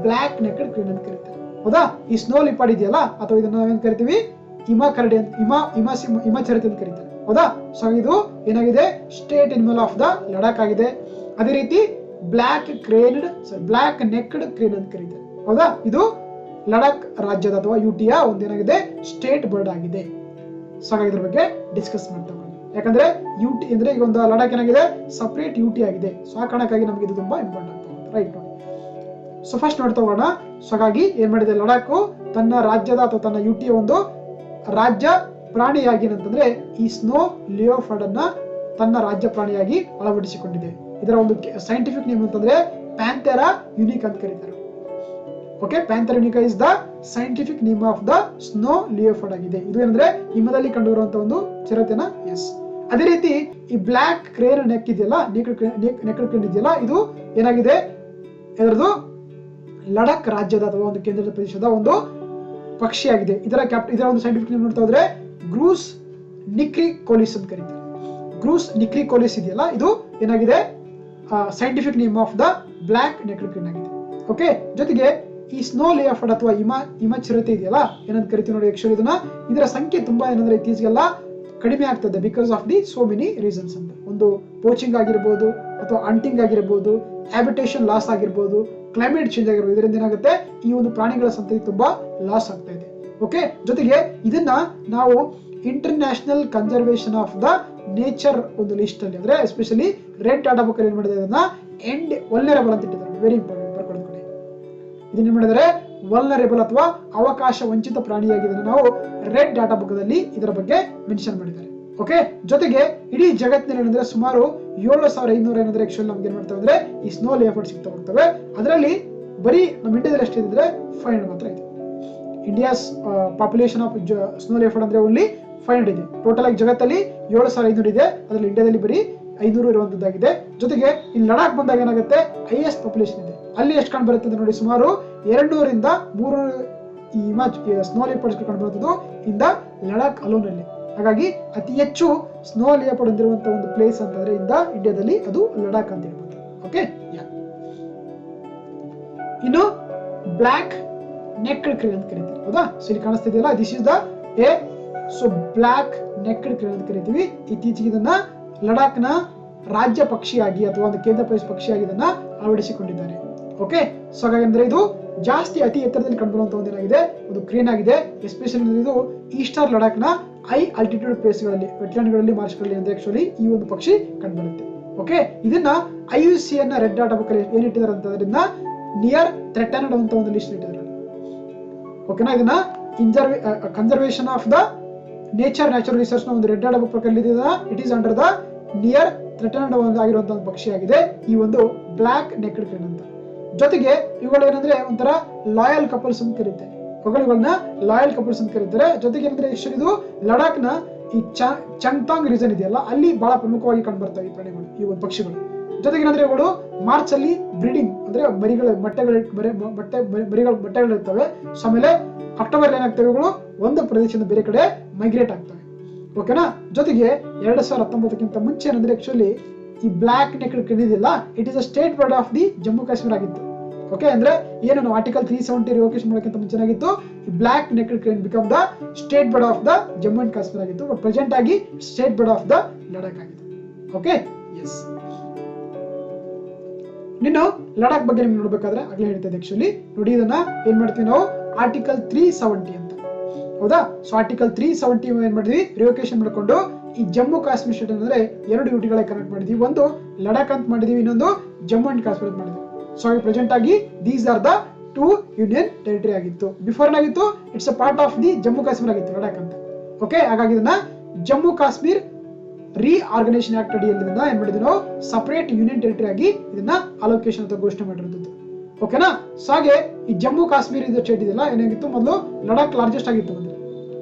ಬ್ಲಾಕ್ ನೆಕೆಡ್ ಕ್ರೇನ್ ಅಂತ ಕರೀತಾರೆ. ಹೌದಾ? ಈ ಸ್ನೋ ಲಿಪಾರ್ಡ್ ಇದೆಯಲ್ಲ, ಅಥವಾ ಇದನ್ನ ನಾವೇನ್ ಕರಿತೀವಿ, ಹಿಮಕರಡಿ ಅಂತ, ಹಿಮಚರಿತೆ ಅಂತ ಕರೀತಾರೆ. ಹೌದಾ? ಸೊ ಇದು ಏನಾಗಿದೆ, state animal of the Ladakh ಆಗಿದೆ. ಅದೇ ರೀತಿ ಬ್ಲಾಕ್ ನೆಕ್ಡ್ ಕ್ರೇನ್ ಅಂತ ಕರೀತಾರೆ. ಹೌದಾ? ಇದು ಲಡಾಖ್ ರಾಜ್ಯದ ಅಥವಾ ಯುಟಿಯ ಒಂದೇನಾಗಿದೆ, ಸ್ಟೇಟ್ ಬರ್ಡ್ ಆಗಿದೆ. ಸೊ ಹಾಗಾಗಿ ಇದ್ರ ಬಗ್ಗೆ ಡಿಸ್ಕಸ್ ಮಾಡ್ತಾ ಹೋಗೋಣ. ಯಾಕಂದ್ರೆ ಯುಟಿ ಅಂದ್ರೆ ಈಗ ಒಂದು ಲಡಾಖ್ ಏನಾಗಿದೆ, ಸಪರೇಟ್ ಯುಟಿ ಆಗಿದೆ. ಸೊ ಆ ಕಾರಣಕ್ಕಾಗಿ ನಮ್ಗೆ ಇದು ತುಂಬಾ ಇಂಪಾರ್ಟೆಂಟ್ ಆಗುತ್ತೆ. ರೈಟ್ ನೋಡಿ. ಸೊ ಫಸ್ಟ್ ನೋಡ್ತಾ ಹೋಗೋಣ. ಸೊ ಹಾಗಾಗಿ ಏನ್ ಮಾಡಿದೆ, ಲಡಾಖ್ ತನ್ನ ರಾಜ್ಯದ ಅಥವಾ ತನ್ನ ಯುಟಿಯ ಒಂದು ರಾಜ್ಯ ಪ್ರಾಣಿಯಾಗಿ ಏನಂತಂದ್ರೆ ಈ ಸ್ನೋ ಲಿಯೋಫರ್ಡ್ ಅನ್ನ ತನ್ನ ರಾಜ್ಯ ಪ್ರಾಣಿಯಾಗಿ ಅಳವಡಿಸಿಕೊಂಡಿದೆ. ಇದರ ಒಂದು ಸೈಂಟಿಫಿಕ್ ನೇಮ್ ಅಂತಂದ್ರೆ ಪ್ಯಾಂಥೆರಾ ಯುನಿಕ್ ಅಂತ ಕರೀತಾರೆ. Okay, panthera uncia is the scientific name of the snow leopard ಆಗಿದೆ. ಇದು ಏನಂದ್ರೆ ಹಿಮದಲ್ಲಿ ಕಂಡುಬರುವಂತ ಒಂದು ಚಿರತೆನ. ಎಸ್, ಅದೇ ರೀತಿ ಈ ಬ್ಲಾಕ್ ಕ್ರೇನ್ ನೆಕ್ ಇದೆಯಲ್ಲ, ನೆಕ್ಡ್ ಕ್ರೇನ್ ಇದೆಯಲ್ಲ, ಇದು ಏನಾಗಿದೆ, ಇದರದು ಲಡಾಖ್ ರಾಜ್ಯದ ಅಥವಾ ಒಂದು ಕೇಂದ್ರದ ಪ್ರದೇಶದ ಒಂದು ಪಕ್ಷಿಯಾಗಿದೆ. ಇದರ ಒಂದು ಸೈಂಟಿಫಿಕ್ ನೇಮ್ ನೋಡ್ತಾ ಹೋದ್ರೆ ಗ್ರೂಸ್ ನಿಕ್ರಿಕೋಲಿಸ್ ಅಂತ ಕರೀತಾರೆ. ಗ್ರೂಸ್ ನಿಕ್ರಿಕೋಲಿಸ್ ಇದೆಯಲ್ಲ, ಇದು ಏನಾಗಿದೆ, scientific name of the black necked crane ಆಗಿದೆ. ಓಕೆ, ಜೊತೆಗೆ ಈ ಸ್ನೋ ಲಿಯೋಫರ್ಡ್ ಅಥವಾ ಹಿಮ ಚಿರತೆ ಇದೆಯಲ್ಲ, ಏನಂತ ಕರಿತೀವಿ ನೋಡಿ. ಆಕ್ಚುಲಿ ಇದರ ಸಂಖ್ಯೆ ತುಂಬಾ ಏನಂದ್ರೆ ಇತ್ತೀಚೆಗೆಲ್ಲ ಕಡಿಮೆ ಆಗ್ತದೆ, because of the so many reasons ಅಂತ. ಒಂದು ಪೋಚಿಂಗ್ ಆಗಿರ್ಬೋದು, ಅಥವಾ ಅಂಟಿಂಗ್ ಆಗಿರ್ಬೋದು, ಹ್ಯಾಬಿಟೇಷನ್ ಲಾಸ್ ಆಗಿರ್ಬೋದು, ಕ್ಲೈಮೇಟ್ ಚೇಂಜ್ ಆಗಿರ್ಬೋದು. ಇದರಿಂದ ಏನಾಗುತ್ತೆ, ಈ ಒಂದು ಪ್ರಾಣಿಗಳ ಸಂತತಿ ತುಂಬಾ ಲಾಸ್ ಆಗ್ತಾ ಇದೆ. ಓಕೆ, ಜೊತೆಗೆ ಇದನ್ನ ನಾವು international conservation of the nature ಒಂದು ಲಿಸ್ಟ್ ಅಲ್ಲಿ, ಅಂದ್ರೆ ಎಸ್ಪೆಷಲಿ ರೆಡ್ ಡಾಟಾ ಬುಕ್ ಅಲ್ಲಿ ಏನ್ ಮಾಡಿದ್ರೆ ಇದನ್ನ ಎಂಡ್ ವಲ್ನರಬಲ್ ಅಂತ ಇಟ್ಟಿದ್ದಾರೆ. ವೆರಿ ಇಂಪಾರ್ಟೆಂಟ್, ಬರ್ಕೊಳ್ಳಿ. ಇದನ್ನ ಏನ್ ಮಾಡಿದರೆ ವಲ್ನರೇಬಲ್ ಅಥವಾ ಅವಕಾಶ ವಂಚಿತ ಪ್ರಾಣಿಯಾಗಿದೆ ನಾವು ರೆಡ್ ಡಾಟಾ ಬುಕ್ ದಲ್ಲಿ ಇದರ ಬಗ್ಗೆ ಮೆನ್ಷನ್ ಮಾಡಿದ್ದಾರೆ. ಓಕೆ, ಜೊತೆಗೆ ಇಡೀ ಜಗತ್ತಿನಲ್ಲಿ ಏನಂದ್ರೆ ಸುಮಾರು 7500 ಏನಂದ್ರೆ ಆಕ್ಚುಲಿ ನಮ್ಗೆ ಏನ್ ಮಾಡ್ತವೆ ಅಂದ್ರೆ ಈ ಸ್ನೋ ಲಿಯೋಫರ್ಡ್ ಸಿಗ್ತಾ ಹೋಗ್ತವೆ. ಅದರಲ್ಲಿ ಬರೀ ನಮ್ಮ ಇಂಡಿಯಾದಲ್ಲಿ ಎಷ್ಟಿದ್ರೆ 500 ಮಾತ್ರ ಇದೆ. ಇಂಡಿಯಾಸ್ ಪಾಪ್ಯುಲೇಷನ್ ಆಫ್ ಸ್ನೋ ಲಿಯೋಫರ್ಡ್ ಅಂದ್ರೆ ಓನ್ಲಿ 500 ಇದೆ. ಟೋಟಲ್ ಆಗಿ ಜಗತ್ತಲ್ಲಿ 7500 ಇದೆ, ಅದರಲ್ಲಿ ಇಂಡಿಯಾದಲ್ಲಿ ಬರೀ 500 ಇರುವಂತದ್ದಾಗಿದೆ. ಜೊತೆಗೆ ಇಲ್ಲಿ ಲಡಾಖ್ ಬಂದಾಗ ಏನಾಗುತ್ತೆ, ಹೈಯೆಸ್ಟ್ ಪಾಪ್ಯುಲೇಷನ್ ಇದೆ. ಅಲ್ಲಿ ಎಷ್ಟು ಕಂಡು ಬರುತ್ತೆ ನೋಡಿ, ಸುಮಾರು 200 ರಿಂದ 300 ಈ ಸ್ನೋ ಲಿಯೋಪರ್ಡ್ಸ್ ಕಂಡು ಬರುತ್ತದೆ ಇನ್ ದ ಲಡಾಖ್ ಅಲೋನ್ ಅಲ್ಲಿ. ಹಾಗಾಗಿ ಅತಿ ಹೆಚ್ಚು ಸ್ನೋ ಲಿಯೋಪರ್ಡ್ ಹೊಂದಿರುವಂತ ಒಂದು ಪ್ಲೇಸ್ ಅಂತಂದ್ರೆ ಇಂಡಿಯಾದಲ್ಲಿ ಅದು ಲಡಾಖ್ ಅಂತ ಹೇಳ್ಬೋದು. ಓಕೆ, ಇನ್ನು ಬ್ಲಾಕ್ ನೆಕ್ಡ್ ಕ್ರೇನ್ ಅಂತ ಕರಿತೀವಿ. ಹೌದಾ? ಸೊ ಇಲ್ಲಿ ಕಾಣಿಸ್ತಿದೆಯಲ್ಲ, this is the black necked crane ಅಂತ ಕರಿತೀವಿ. ಇತ್ತೀಚೆಗೆ ಇದನ್ನ ಲಡಾಖ್ನ ರಾಜ್ಯ ಪಕ್ಷಿಯಾಗಿ ಅಥವಾ ಒಂದು ಕೇಂದ್ರ ಪ್ರದೇಶ ಪಕ್ಷಿಯಾಗಿ ಇದನ್ನ ಅಳವಡಿಸಿಕೊಂಡಿದ್ದಾರೆ. ಓಕೆ, ಸೊ ಹಾಗಾಗಿ ಅಂದ್ರೆ ಇದು ಜಾಸ್ತಿ ಅತಿ ಎತ್ತರದಲ್ಲಿ ಕಂಡುಬರುವಂತ ಒಂದು ಏನಾಗಿದೆ, ಒಂದು ಕ್ರೇನ್ ಆಗಿದೆ. ಎಸ್ಪೆಷಲಿ ಇದು ಈಸ್ಟರ್ನ್ ಲಡಾಖ್ನ ಹೈ ಆಲ್ಟಿಟ್ಯೂಡ್ ಪ್ಲೇಸ್ಗಳಲ್ಲಿ, ವೆಟ್ಲ್ಯಾಂಡ್ಗಳಲ್ಲಿ, ಮಾರ್ಷ್ಗಳಲ್ಲಿ ಅಂದ್ರೆ ಆಕ್ಚುಲಿ ಈ ಒಂದು ಪಕ್ಷಿ ಕಂಡುಬರುತ್ತೆ. ಓಕೆ, ಇದನ್ನ IUCN ರೆಡ್ ಡಾಟಾ ಬುಕ್ ಅಲ್ಲಿ ಏನಿಟ್ಟಿದ್ದಾರೆ ಅಂತಂದ್ರಿಂದ ನಿಯರ್ ಥ್ರೆಟನ್ಡ್ ಅಂತ ಒಂದು ಲಿಸ್ಟ್ ಇಟ್ಟಿದ್ದಾರೆ. ಓಕೆನಾ, ಇದನ್ನ conservation of the natural resource ನ ಒಂದು ರೆಡ್ ಡಾಟಾ ಬುಕ್ ಪ್ರಕಾರ it is under the near threatened ಆಗಿರುವಂತಹ ಒಂದು ಪಕ್ಷಿಯಾಗಿದೆ ಈ ಒಂದು ಬ್ಲಾಕ್ ನೆಕ್ಡ್ ಕ್ರೇನ್ ಅಂತ. ಜೊತೆಗೆ ಇವುಗಳು ಏನಂದ್ರೆ ಒಂಥರ ಲಾಯಲ್ ಕಪಲ್ಸ್ ಅಂತ ಕರೀತಾರೆ. ಇವುಗಳನ್ನ ಲಾಯಲ್ ಕಪಲ್ಸ್ ಅಂತ ಕರೀತಾರೆ. ಜೊತೆಗೆ ಏನಂದ್ರೆ ಇದು ಲಡಾಖ್ನ ಈ ಚಂಗ್ತಾಂಗ್ ರೀಜನ್ ಇದೆಯಲ್ಲ, ಅಲ್ಲಿ ಬಹಳ ಪ್ರಮುಖವಾಗಿ ಕಂಡು ಬರ್ತವೆ ಈ ಪ್ರಾಣಿಗಳು, ಈ ಒಂದು ಪಕ್ಷಿಗಳು. ಜೊತೆಗೆ ಏನಂದ್ರೆ ಇವುಗಳು ಮಾರ್ಚ್ ಅಲ್ಲಿ ಬ್ರೀಡಿಂಗ್ ಅಂದ್ರೆ ಮರಿಗಳು ಇರ್ತವೆ. ಸೊ ಆಮೇಲೆ ಅಕ್ಟೋಬರ್ ಏನಾಗ್ತವೆ ಇವುಗಳು ಒಂದು ಪ್ರದೇಶದಿಂದ ಬೇರೆ ಕಡೆ ಮೈಗ್ರೇಟ್ ಆಗ್ತವೆ. ಓಕೆನಾ. ಜೊತೆಗೆ 2019ಕ್ಕಿಂತ ಮುಂಚೆ ಏನಂದ್ರೆ ಆಕ್ಚುಲಿ ಈ ಬ್ಲಾಕ್ ನೆಕ್ಡ್ ಕ್ರೇನ್ ಇದೆಯಲ್ಲ, it is a state bird of the Jammu Kashmir ಆಗಿತ್ತು. ಓಕೆ, ಅಂದ್ರೆ ಏನು ನಾವು ಆರ್ಟಿಕಲ್ 370 ರಿವೋಕೇಶನ್ ಮಾಡೋಕ್ಕಿಂತ ಮುಂಚೆ ಏನಾಗಿತ್ತು, ಈ black necked crane become the state bird of the Jammu and Kashmir ಆಗಿತ್ತು. ಬಟ್ ಪ್ರೆಸೆಂಟ್ ಆಗಿ state bird of the Ladakh ಆಗಿದೆ. Okay, yes. ನೀನು ಲಡಾಖ್ ಬಗ್ಗೆ ನಿಮ್ಗೆ ನೋಡ್ಬೇಕಾದ್ರೆ ಆಗ್ಲೇ ಹೇಳ್ತಾ ಇದೆ ಆಕ್ಚುಲಿ ನೋಡಿ, ಇದನ್ನ ಏನ್ ಮಾಡ್ತೀವಿ ನಾವು ಆರ್ಟಿಕಲ್ 370 ಅಂತ, ಹೌದಾ. ಸೊ ಆರ್ಟಿಕಲ್ 370 ಏನ್ ಮಾಡಿದ್ವಿ, ರಿವೋಕೇಶನ್ ಮಾಡ್ಕೊಂಡು ಈ ಜಮ್ಮು ಕಾಶ್ಮೀರ ಸ್ಟೇಟ್ ಅಂದ್ರೆ 2 ಯೂನಿಟ್ಗಳಾಗಿ ಕನ್ವರ್ಟ್ ಮಾಡಿದ್ವಿ. ಒಂದು ಲಡಾಖ್ ಅಂತ ಮಾಡಿದ್ವಿ, ಇನ್ನೊಂದು ಜಮ್ಮು ಅಂಡ್ ಕಾಶ್ಮೀರ ಅಂತ ಮಾಡಿದ್ವಿ. ಸೊ ಹಾಗೆ ಪ್ರೆಸೆಂಟ್ ಆಗಿ these are the 2 union territory ಆಗಿತ್ತು. ಬಿಫೋರ್ ಏನಾಗಿತ್ತು, it's a part of the Jammu Kashmir ಆಗಿತ್ತು ಲಡಾಖ್ ಅಂತ. ಓಕೆ, ಹಾಗಾಗಿ ಇದನ್ನ ಜಮ್ಮು ಕಾಶ್ಮೀರ್ ರೀಆರ್ಗನೈಸೇಷನ್ ಆಕ್ಟ್ ಅಡಿಯಲ್ಲಿ ಏನ್ ಮಾಡಿದ್ವಿ ನಾವು ಸಪರೇಟ್ ಯೂನಿಯನ್ ಟೆರಿಟರಿ ಆಗಿ ಇದನ್ನ ಅಲೋಕೇಶನ್ ಅಥವಾ ಘೋಷಣೆ ಮಾಡಿರೋದು. ಓಕೆನಾ. ಸೊ ಹಾಗೆ ಈ ಜಮ್ಮು ಕಾಶ್ಮೀರ ಇದು ಸ್ಟೇಟ್ ಇದೆಯಲ್ಲ ಏನಾಗಿತ್ತು, ಮೊದಲು ಲಡಾಖ್ ಲಾರ್ಜೆಸ್ಟ್ ಆಗಿತ್ತು ಮೊದಲು,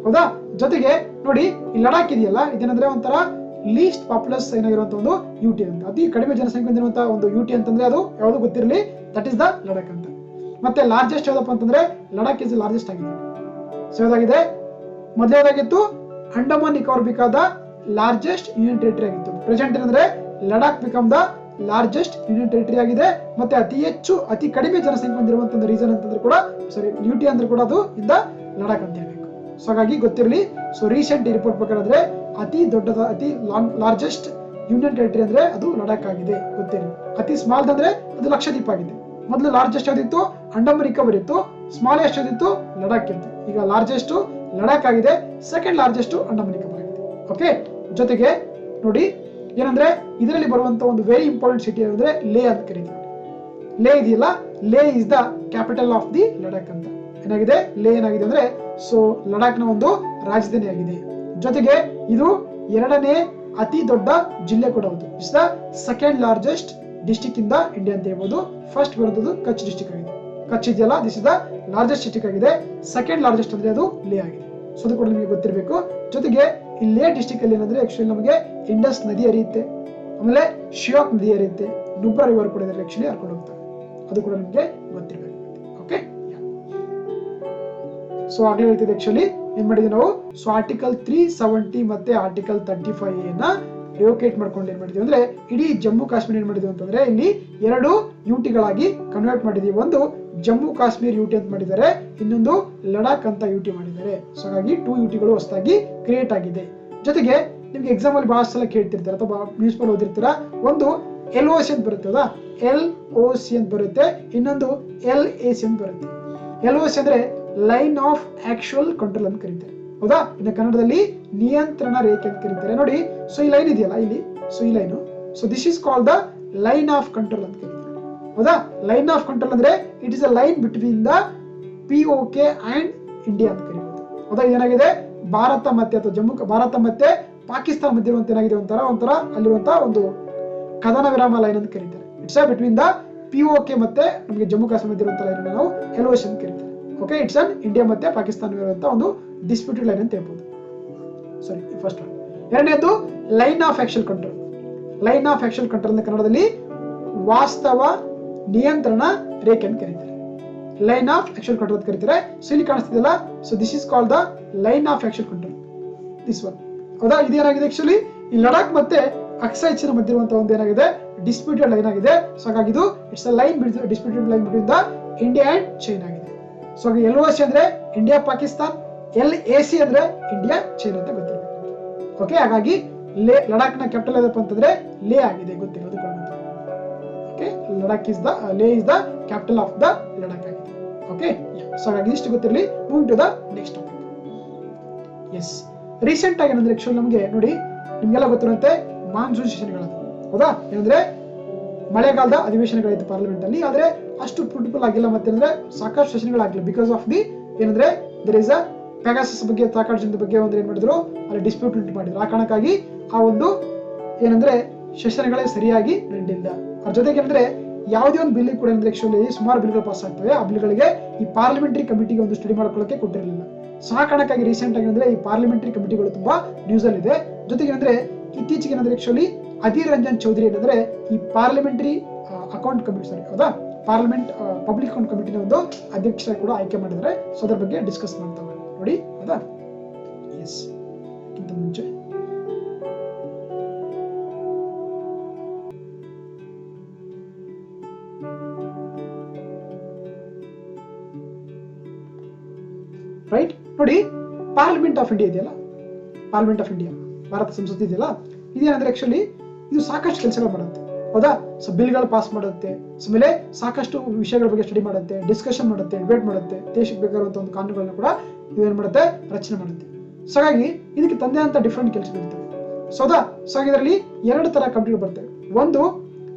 ಹೌದಾ. ಜೊತೆಗೆ ನೋಡಿ ಈ ಲಡಾಖ್ ಇದೆಯಲ್ಲ ಇದೇನಂದ್ರೆ ಒಂಥರ ಲೀಸ್ಟ್ ಪಾಪ್ಯುಲಸ್ ಏನಾಗಿರುವಂತ ಒಂದು ಯುಟಿ ಅಂತ, ಅತಿ ಕಡಿಮೆ ಜನಸಂಖ್ಯೆ ಹೊಂದಿರುವಂತಹ ಒಂದು ಯುಟಿ ಅಂತಂದ್ರೆ ಅದು ಯಾವುದು ಗೊತ್ತಿರಲಿ, ದಟ್ ಇಸ್ ದ ಲಡಾಖ್ ಅಂತ. ಮತ್ತೆ ಲಾರ್ಜೆಸ್ಟ್ ಯಾವ್ದಪ್ಪ ಅಂತಂದ್ರೆ ಲಡಾಖ್ ಇಸ್ ಲಾರ್ಜೆಸ್ಟ್ ಆಗಿದೆ. ಸೊ ಇದಾಗಿದೆ ಮೊದಲೇದಾಗಿತ್ತು ಅಂಡಮಾನ್ ನಿಕೋಬಾರ್ ಬೇಕಾದ ಲಾರ್ಜೆಸ್ಟ್ ಯೂನಿಯನ್ ಟೆರಿಟರಿ ಆಗಿತ್ತು. ಪ್ರೆಸೆಂಟ್ ಏನಂದ್ರೆ Ladakh become the largest union territory ಆಗಿದೆ. ಮತ್ತೆ ಅತಿ ಕಡಿಮೆ ಜನಸಂಖ್ಯೆ ಹೊಂದಿರುವಂತ ಒಂದು ರೀಸನ್ ಅಂತಂದ್ರೆ ಕೂಡ ಸಾರಿ ಯುಟಿ ಅಂದ್ರೆ ಕೂಡ ಅದು ಇಂದ ಲಡಾಖ್ ಅಂತ ಹೇಳ್ಬೇಕು. ಸೊ ಹಾಗಾಗಿ ಗೊತ್ತಿರಲಿ. ಸೊ ರೀಸೆಂಟ್ ರಿಪೋರ್ಟ್ ಪ್ರಕಾರ ಅಂದ್ರೆ ಅತಿ ಲಾರ್ಜೆಸ್ಟ್ ಯೂನಿಯನ್ ಟೆರಿಟರಿ ಅಂದ್ರೆ ಅದು ಲಡಾಖ್ ಆಗಿದೆ, ಗೊತ್ತಿರಲಿ. ಅತಿ ಸ್ಮಾಲ್ ಅಂದ್ರೆ ಅದು ಲಕ್ಷದ್ವೀಪ ಆಗಿದೆ. ಮೊದಲು ಲಾರ್ಜೆಸ್ಟ್ ಯಾವ್ದಿತ್ತು, ಅಂಡಮಾನ್ ನಿಕೋಬಾರ್ ಇತ್ತು. ಸ್ಮಾಲೆಸ್ಟ್ ಯಾವ್ದಿತ್ತು, ಲಡಾಖ್ ಇತ್ತು. ಈಗ ಲಾರ್ಜೆಸ್ಟ್ ಲಡಾಖ್ ಆಗಿದೆ, ಸೆಕೆಂಡ್ ಲಾರ್ಜೆಸ್ಟ್ ಅಂಡಮಾನ್ ನಿಕೋಬಾರ್ ಆಗಿದೆ. ಓಕೆ, ಜೊತೆಗೆ ನೋಡಿ ಏನಂದ್ರೆ ಇದರಲ್ಲಿ ಬರುವಂತ ಒಂದು ವೆರಿ ಇಂಪಾರ್ಟೆಂಟ್ ಸಿಟಿ ಅಂದ್ರೆ ಲೇ ಅಂತ ಕರೀತೀವಿ. ಲೇ ಇದೆಯಲ್ಲ, ಲೇ is the capital of the Ladakh ಅಂತ. ಏನಾಗಿದೆ, ಲೇ ಏನಾಗಿದೆ ಅಂದ್ರೆ ಸೊ ಲಡಾಖ್ ನ ಒಂದು ರಾಜಧಾನಿ ಆಗಿದೆ. ಜೊತೆಗೆ ಇದು 2ನೇ ಅತಿ ದೊಡ್ಡ ಜಿಲ್ಲೆ ಕೂಡ ಹೌದು. It's the second largest district in the India ಅಂತ ಹೇಳ್ಬೋದು. ಫಸ್ಟ್ ಬರೋದು ಕಚ್ ಡಿಸ್ಟ್ರಿಕ್ಟ್ ಆಗಿದೆ. ಕಚ್ ಇದೆಯಲ್ಲ, this is the largest district ಆಗಿದೆ. ಸೆಕೆಂಡ್ ಲಾರ್ಜೆಸ್ಟ್ ಅಂದ್ರೆ ಅದು ಲೇ ಆಗಿದೆ. ಸೊ ಅದು ಕೂಡ ನಿಮಗೆ ಗೊತ್ತಿರಬೇಕು. ಜೊತೆಗೆ ಈ ಲೇ ಡಿಸ್ಟ್ರಿಕ್ಟ್ ಅಲ್ಲಿ ಏನಂದ್ರೆ ಆಕ್ಚುಲಿ ನಮಗೆ ಇಂಡಸ್ ನದಿ ಹರಿಯುತ್ತೆ, ಆಮೇಲೆ ಶಿಯೋಕ್ ನದಿ ಹರಿಯುತ್ತೆ, ನುಬ್ರಾ ರಿವರ್ ಕೂಡ ಇದರಲ್ಲಿ ಆಕ್ಚುಲಿ ಹರ್ಕೊಂಡು ಹೋಗ್ತಾರೆ. ಅದು ಕೂಡ ನಿಮಗೆ ಗೊತ್ತಿರಬೇಕು. ಓಕೆ, ಸೊ ಆಗ್ಲೇ ಹೇಳ್ತಿದ್ದೆ ಆಕ್ಚುಲಿ ಏನ್ ಮಾಡಿದ್ವಿ ನಾವು, ಸೊ ಆರ್ಟಿಕಲ್ 370 ಮತ್ತೆ ಆರ್ಟಿಕಲ್ 35 ರಿವೋಕೇಟ್ ಮಾಡ್ಕೊಂಡು ಏನ್ ಮಾಡಿದ್ವಿ ಅಂದ್ರೆ ಇಡೀ ಜಮ್ಮು ಕಾಶ್ಮೀರ ಏನ್ ಮಾಡಿದ್ವಿ ಅಂತಂದ್ರೆ ಇಲ್ಲಿ 2 ಯೂಟಿಗಳಾಗಿ ಕನ್ವರ್ಟ್ ಮಾಡಿದೀವಿ. ಒಂದು ಜಮ್ಮು ಕಾಶ್ಮೀರ್ ಯೂಟಿ ಅಂತ ಮಾಡಿದ್ದಾರೆ, ಇನ್ನೊಂದು ಲಡಾಖ್ ಅಂತ ಯೂಟಿ ಮಾಡಿದ್ದಾರೆ. ಸೊ ಹಾಗಾಗಿ 2 ಯೂಟಿಗಳು ಹೊಸದಾಗಿ ಕ್ರಿಯೇಟ್ ಆಗಿದೆ. ಜೊತೆಗೆ ನಿಮ್ಗೆ ಎಕ್ಸಾಮ್ ಅಲ್ಲಿ ಬಹಳ ಸಲ ಕೇಳ್ತಿರ್ತಾರೆ ಅಥವಾ ನ್ಯೂಸ್ ಪೇಪರ್ ಓದಿರ್ತೀರಾ, ಒಂದು LOC ಅಂತ ಬರುತ್ತೆ, ಹೌದಾ. LOC ಅಂತ ಬರುತ್ತೆ, ಇನ್ನೊಂದು LAC ಅಂತ ಬರುತ್ತೆ. LOC ಅಂದ್ರೆ ಲೈನ್ ಆಫ್ ಆಕ್ಚುಯಲ್ ಕಂಟ್ರೋಲ್ ಅಂತ ಕರೀತಾರೆ, ಹೌದಾ. ಇನ್ನು ಕನ್ನಡದಲ್ಲಿ ನಿಯಂತ್ರಣ ರೇಖೆ ಅಂತ ಕರೀತಾರೆ. ನೋಡಿ, ಸೊ ಈ ಲೈನ್ ಇದೆಯಲ್ಲ ಇಲ್ಲಿ, ಸೊ ಈ line, so this is called the line of control ಅಂತ ಕರೀತಾರೆ, ಹೌದಾ. ಲೈನ್ ಆಫ್ ಕಂಟ್ರೋಲ್ ಅಂದ್ರೆ it is a line between the POK and India ಅಂತ ಕರೀಬಹುದು, ಹೌದಾ. ಏನಾಗಿದೆ, ಭಾರತ ಮತ್ತೆ ಪಾಕಿಸ್ತಾನ ಮಧ್ಯೆ ಏನಾಗಿದೆ ಒಂಥರ ಅಲ್ಲಿರುವಂತಹ ಒಂದು ಕದನ ವಿರಾಮ ಲೈನ್ ಅಂತ ಕರೀತಾರೆ. ಇಟ್ಸ್ ಬಿಟ್ವೀನ್ ದ POK ಮತ್ತೆ ನಮಗೆ ಜಮ್ಮು ಕಾಶ್ಮೀರ ಮಧ್ಯೆ ಇರುವಂತಹ ಲೈನ್ ನಾವು LOC ಅಂತ ಕರೀತಾರೆ. ಓಕೆ, ಇಟ್ಸ್ ಅನ್ ಇಂಡಿಯಾ ಮತ್ತೆ ಪಾಕಿಸ್ತಾನ ಇರುವಂತಹ ಒಂದು ಡಿಸ್ಪ್ಯೂಟೆಡ್ ಲೈನ್ ಅಂತ ಹೇಳ್ಬೋದು. ಸಾರಿ, ಫಸ್ಟ್ ಒನ್. ಎರಡನೇದು line of actual control. Line of actual control ಅಂತ ಕನ್ನಡದಲ್ಲಿ ವಾಸ್ತವ ನಿಯಂತ್ರಣ ರೇಖೆ ಅಂತ ಕರೀತಾರೆ. ಲೈನ್ ಆಫ್ ಆಕ್ಚುಯಲ್ ಕಂಟ್ರೋಲ್ ಅಂತ ಕರೀತಾರೆ. ಸೊ ಇಲ್ಲಿ ಕಾಣಿಸ್ತಿದೆಯಲ್ಲ, so this is called the line of actual control, this one, ಹೌದಾ. ಇದೇನಾಗಿದೆ ಆಕ್ಚುಲಿ ಈ ಲಡಾಖ್ ಮತ್ತೆ ಅಕ್ಸಾಯ್ ಚೀನಾ ಮಧ್ಯೆ ಇರುವಂತಹ ಒಂದು ಏನಾಗಿದೆ ಡಿಸ್ಪ್ಯೂಟೆಡ್ ಲೈನ್ ಆಗಿದೆ. ಸೊ ಹಾಗಾಗಿ ಇದು it's a line disputed line between the India and China ಆಗಿದೆ. ಸೊ ಹಾಗೆ LOC ಅಂದ್ರೆ ಇಂಡಿಯಾ ಪಾಕಿಸ್ತಾನ್, LAC ಅಂದ್ರೆ ಇಂಡಿಯಾ ಚೈನಾ ಅಂತ ಗೊತ್ತಿರಬೇಕು. ಓಕೆ, ಹಾಗಾಗಿ ಲಡಾಖ್ ನ ಕ್ಯಾಪಿಟಲ್ ಯಾವ್ದಪ್ಪ ಅಂತಂದ್ರೆ ಲೇ ಆಗಿದೆ, ಗೊತ್ತಿರೋದು. Okay, Ladakh is the Leh is the capital of the Ladakh ಆಗಿದೆ. ಓಕೆ, ಸೊ ಹಾಗಾಗಿ ಇಷ್ಟು ಗೊತ್ತಿರಲಿ. Moving to the next topic. Yes, recent ಆಗಿ ಏನಂದ್ರೆ ಆಕ್ಚುಲಿ ನಮಗೆ ನೋಡಿ ನಿಮ್ಗೆಲ್ಲ ಗೊತ್ತಿರುವಂತೆ ಮಾನ್ಸೂನ್ ಸೆಷನ್ಗಳದು, ಹೌದಾ. ಏನಂದ್ರೆ ಮಳೆಗಾಲದ ಅಧಿವೇಶನಗಳಾಯ್ತು ಪಾರ್ಲಿಮೆಂಟ್ ಅಲ್ಲಿ, ಆದ್ರೆ ಅಷ್ಟು ಫ್ರೂಟ್ಫುಲ್ ಆಗಿಲ್ಲ. ಮತ್ತೆ ಅಂದ್ರೆ ಸಾಕಷ್ಟು ಸೆಷನ್ಗಳಾಗಿಲ್ಲ ಬಿಕಾಸ್ ಆಫ್ ದಿ ಏನಂದ್ರೆ ದರ್ ಇಸ್ ಅ ಪೆಗಾಸಸ್ ಬಗ್ಗೆ ಸಾಕಷ್ಟು ಬಗ್ಗೆ ಒಂದು ಏನ್ ಮಾಡಿದ್ರು ಅಲ್ಲಿ ಡಿಸ್ಪ್ಯೂಟ್ ಉಂಟು ಮಾಡಿದ್ರು. ಆ ಕಾರಣಕ್ಕಾಗಿ ಆ ಒಂದು ಏನಂದ್ರೆ ಸೆಷನ್ಗಳೇ ಸರಿಯಾಗಿ ನಡೆದಿಲ್ಲ. ಅದ್ರ ಜೊತೆಗೆ ಅಂದ್ರೆ ಯಾವುದೇ ಒಂದು ಬಿಲ್ ಕೂಡ ಅಂದ್ರೆ ಆಕ್ಚುಲಿ ಸುಮಾರು ಬಿಲ್ಗಳು ಪಾಸ್ ಆಗ್ತವೆ, ಆ ಬಿಲ್ಗಳಿಗೆ ಈ ಪಾರ್ಲಿಮೆಂಟರಿ ಕಮಿಟಿಗೆ ಒಂದು ಸ್ಟಡಿ ಮಾಡ್ಕೊಳ್ಳೋಕೆ ಕೊಟ್ಟಿರಲಿಲ್ಲ. ಸೊ ಆ ಕಾರಣಕ್ಕಾಗಿ ರೀಸೆಂಟ್ ಆಗಿ ಅಂದ್ರೆ ಈ ಪಾರ್ಲಿಮೆಂಟರಿ ಕಮಿಟಿಗಳು ತುಂಬಾ ನ್ಯೂಸ್ ಅಲ್ಲಿ ಇದೆ. ಜೊತೆಗೆ ಅಂದ್ರೆ ಇತ್ತೀಚೆಗೆ ಏನಂದ್ರೆ ಆಕ್ಚುಲಿ ಅಧೀರ್ ರಂಜನ್ ಚೌಧರಿ ಏನಂದ್ರೆ ಈ ಪಾರ್ಲಿಮೆಂಟರಿ ಅಕೌಂಟ್ ಕಮಿಟಿ, ಹೌದಾ, ಪಾರ್ಲಿಮೆಂಟ್ ಪಬ್ಲಿಕ್ ಅಕೌಂಟ್ ಕಮಿಟಿನ ಒಂದು ಅಧ್ಯಕ್ಷ ಕೂಡ ಆಯ್ಕೆ ಮಾಡಿದರೆ. ಸೊ ಅದ್ರ ಬಗ್ಗೆ ಡಿಸ್ಕಸ್ ಮಾಡ್ತಾ ನೋಡಿ. ಹೌದಾ? ಎಸ್, ಅದಕ್ಕಿಂತ ಮುಂಚೆ ರೈಟ್ ನೋಡಿ, ಪಾರ್ಲಿಮೆಂಟ್ ಆಫ್ ಇಂಡಿಯಾ ಇದೆಯಲ್ಲ, ಪಾರ್ಲಿಮೆಂಟ್ ಆಫ್ ಇಂಡಿಯಾ ಭಾರತ ಸಂಸತ್ ಇದೆಯಲ್ಲ, ಇದೇನಂದ್ರೆ ಆಕ್ಚುಲಿ ಇದು ಸಾಕಷ್ಟು ಕೆಲಸಗಳು ಮಾಡುತ್ತೆ. ಹೌದಾ? ಸೊ ಬಿಲ್ಗಳು ಪಾಸ್ ಮಾಡುತ್ತೆ, ಆಮೇಲೆ ಸಾಕಷ್ಟು ವಿಷಯಗಳ ಬಗ್ಗೆ ಸ್ಟಡಿ ಮಾಡುತ್ತೆ, ಡಿಸ್ಕಷನ್ ಮಾಡುತ್ತೆ, ಡಿಬೇಟ್ ಮಾಡುತ್ತೆ, ದೇಶಕ್ಕೆ ಬೇಕಾಗಿರುವಂತ ಒಂದು ಕಾನೂನುಗಳನ್ನ ಕೂಡ ಇದೇನ್ ಮಾಡುತ್ತೆ, ರಚನೆ ಮಾಡುತ್ತೆ. ಸೊ ಹಾಗಾಗಿ ಇದಕ್ಕೆ ತಂದೆ ಅಂತ ಡಿಫ್ರೆಂಟ್ ಕೆಲಸಗಳಿರ್ತವೆ. ಸೊ ಹೌದಾ? ಸೊ ಹಾಗೆ ಇದರಲ್ಲಿ ಎರಡು ತರ ಕಮಿಟಿಗಳು ಬರ್ತವೆ. ಒಂದು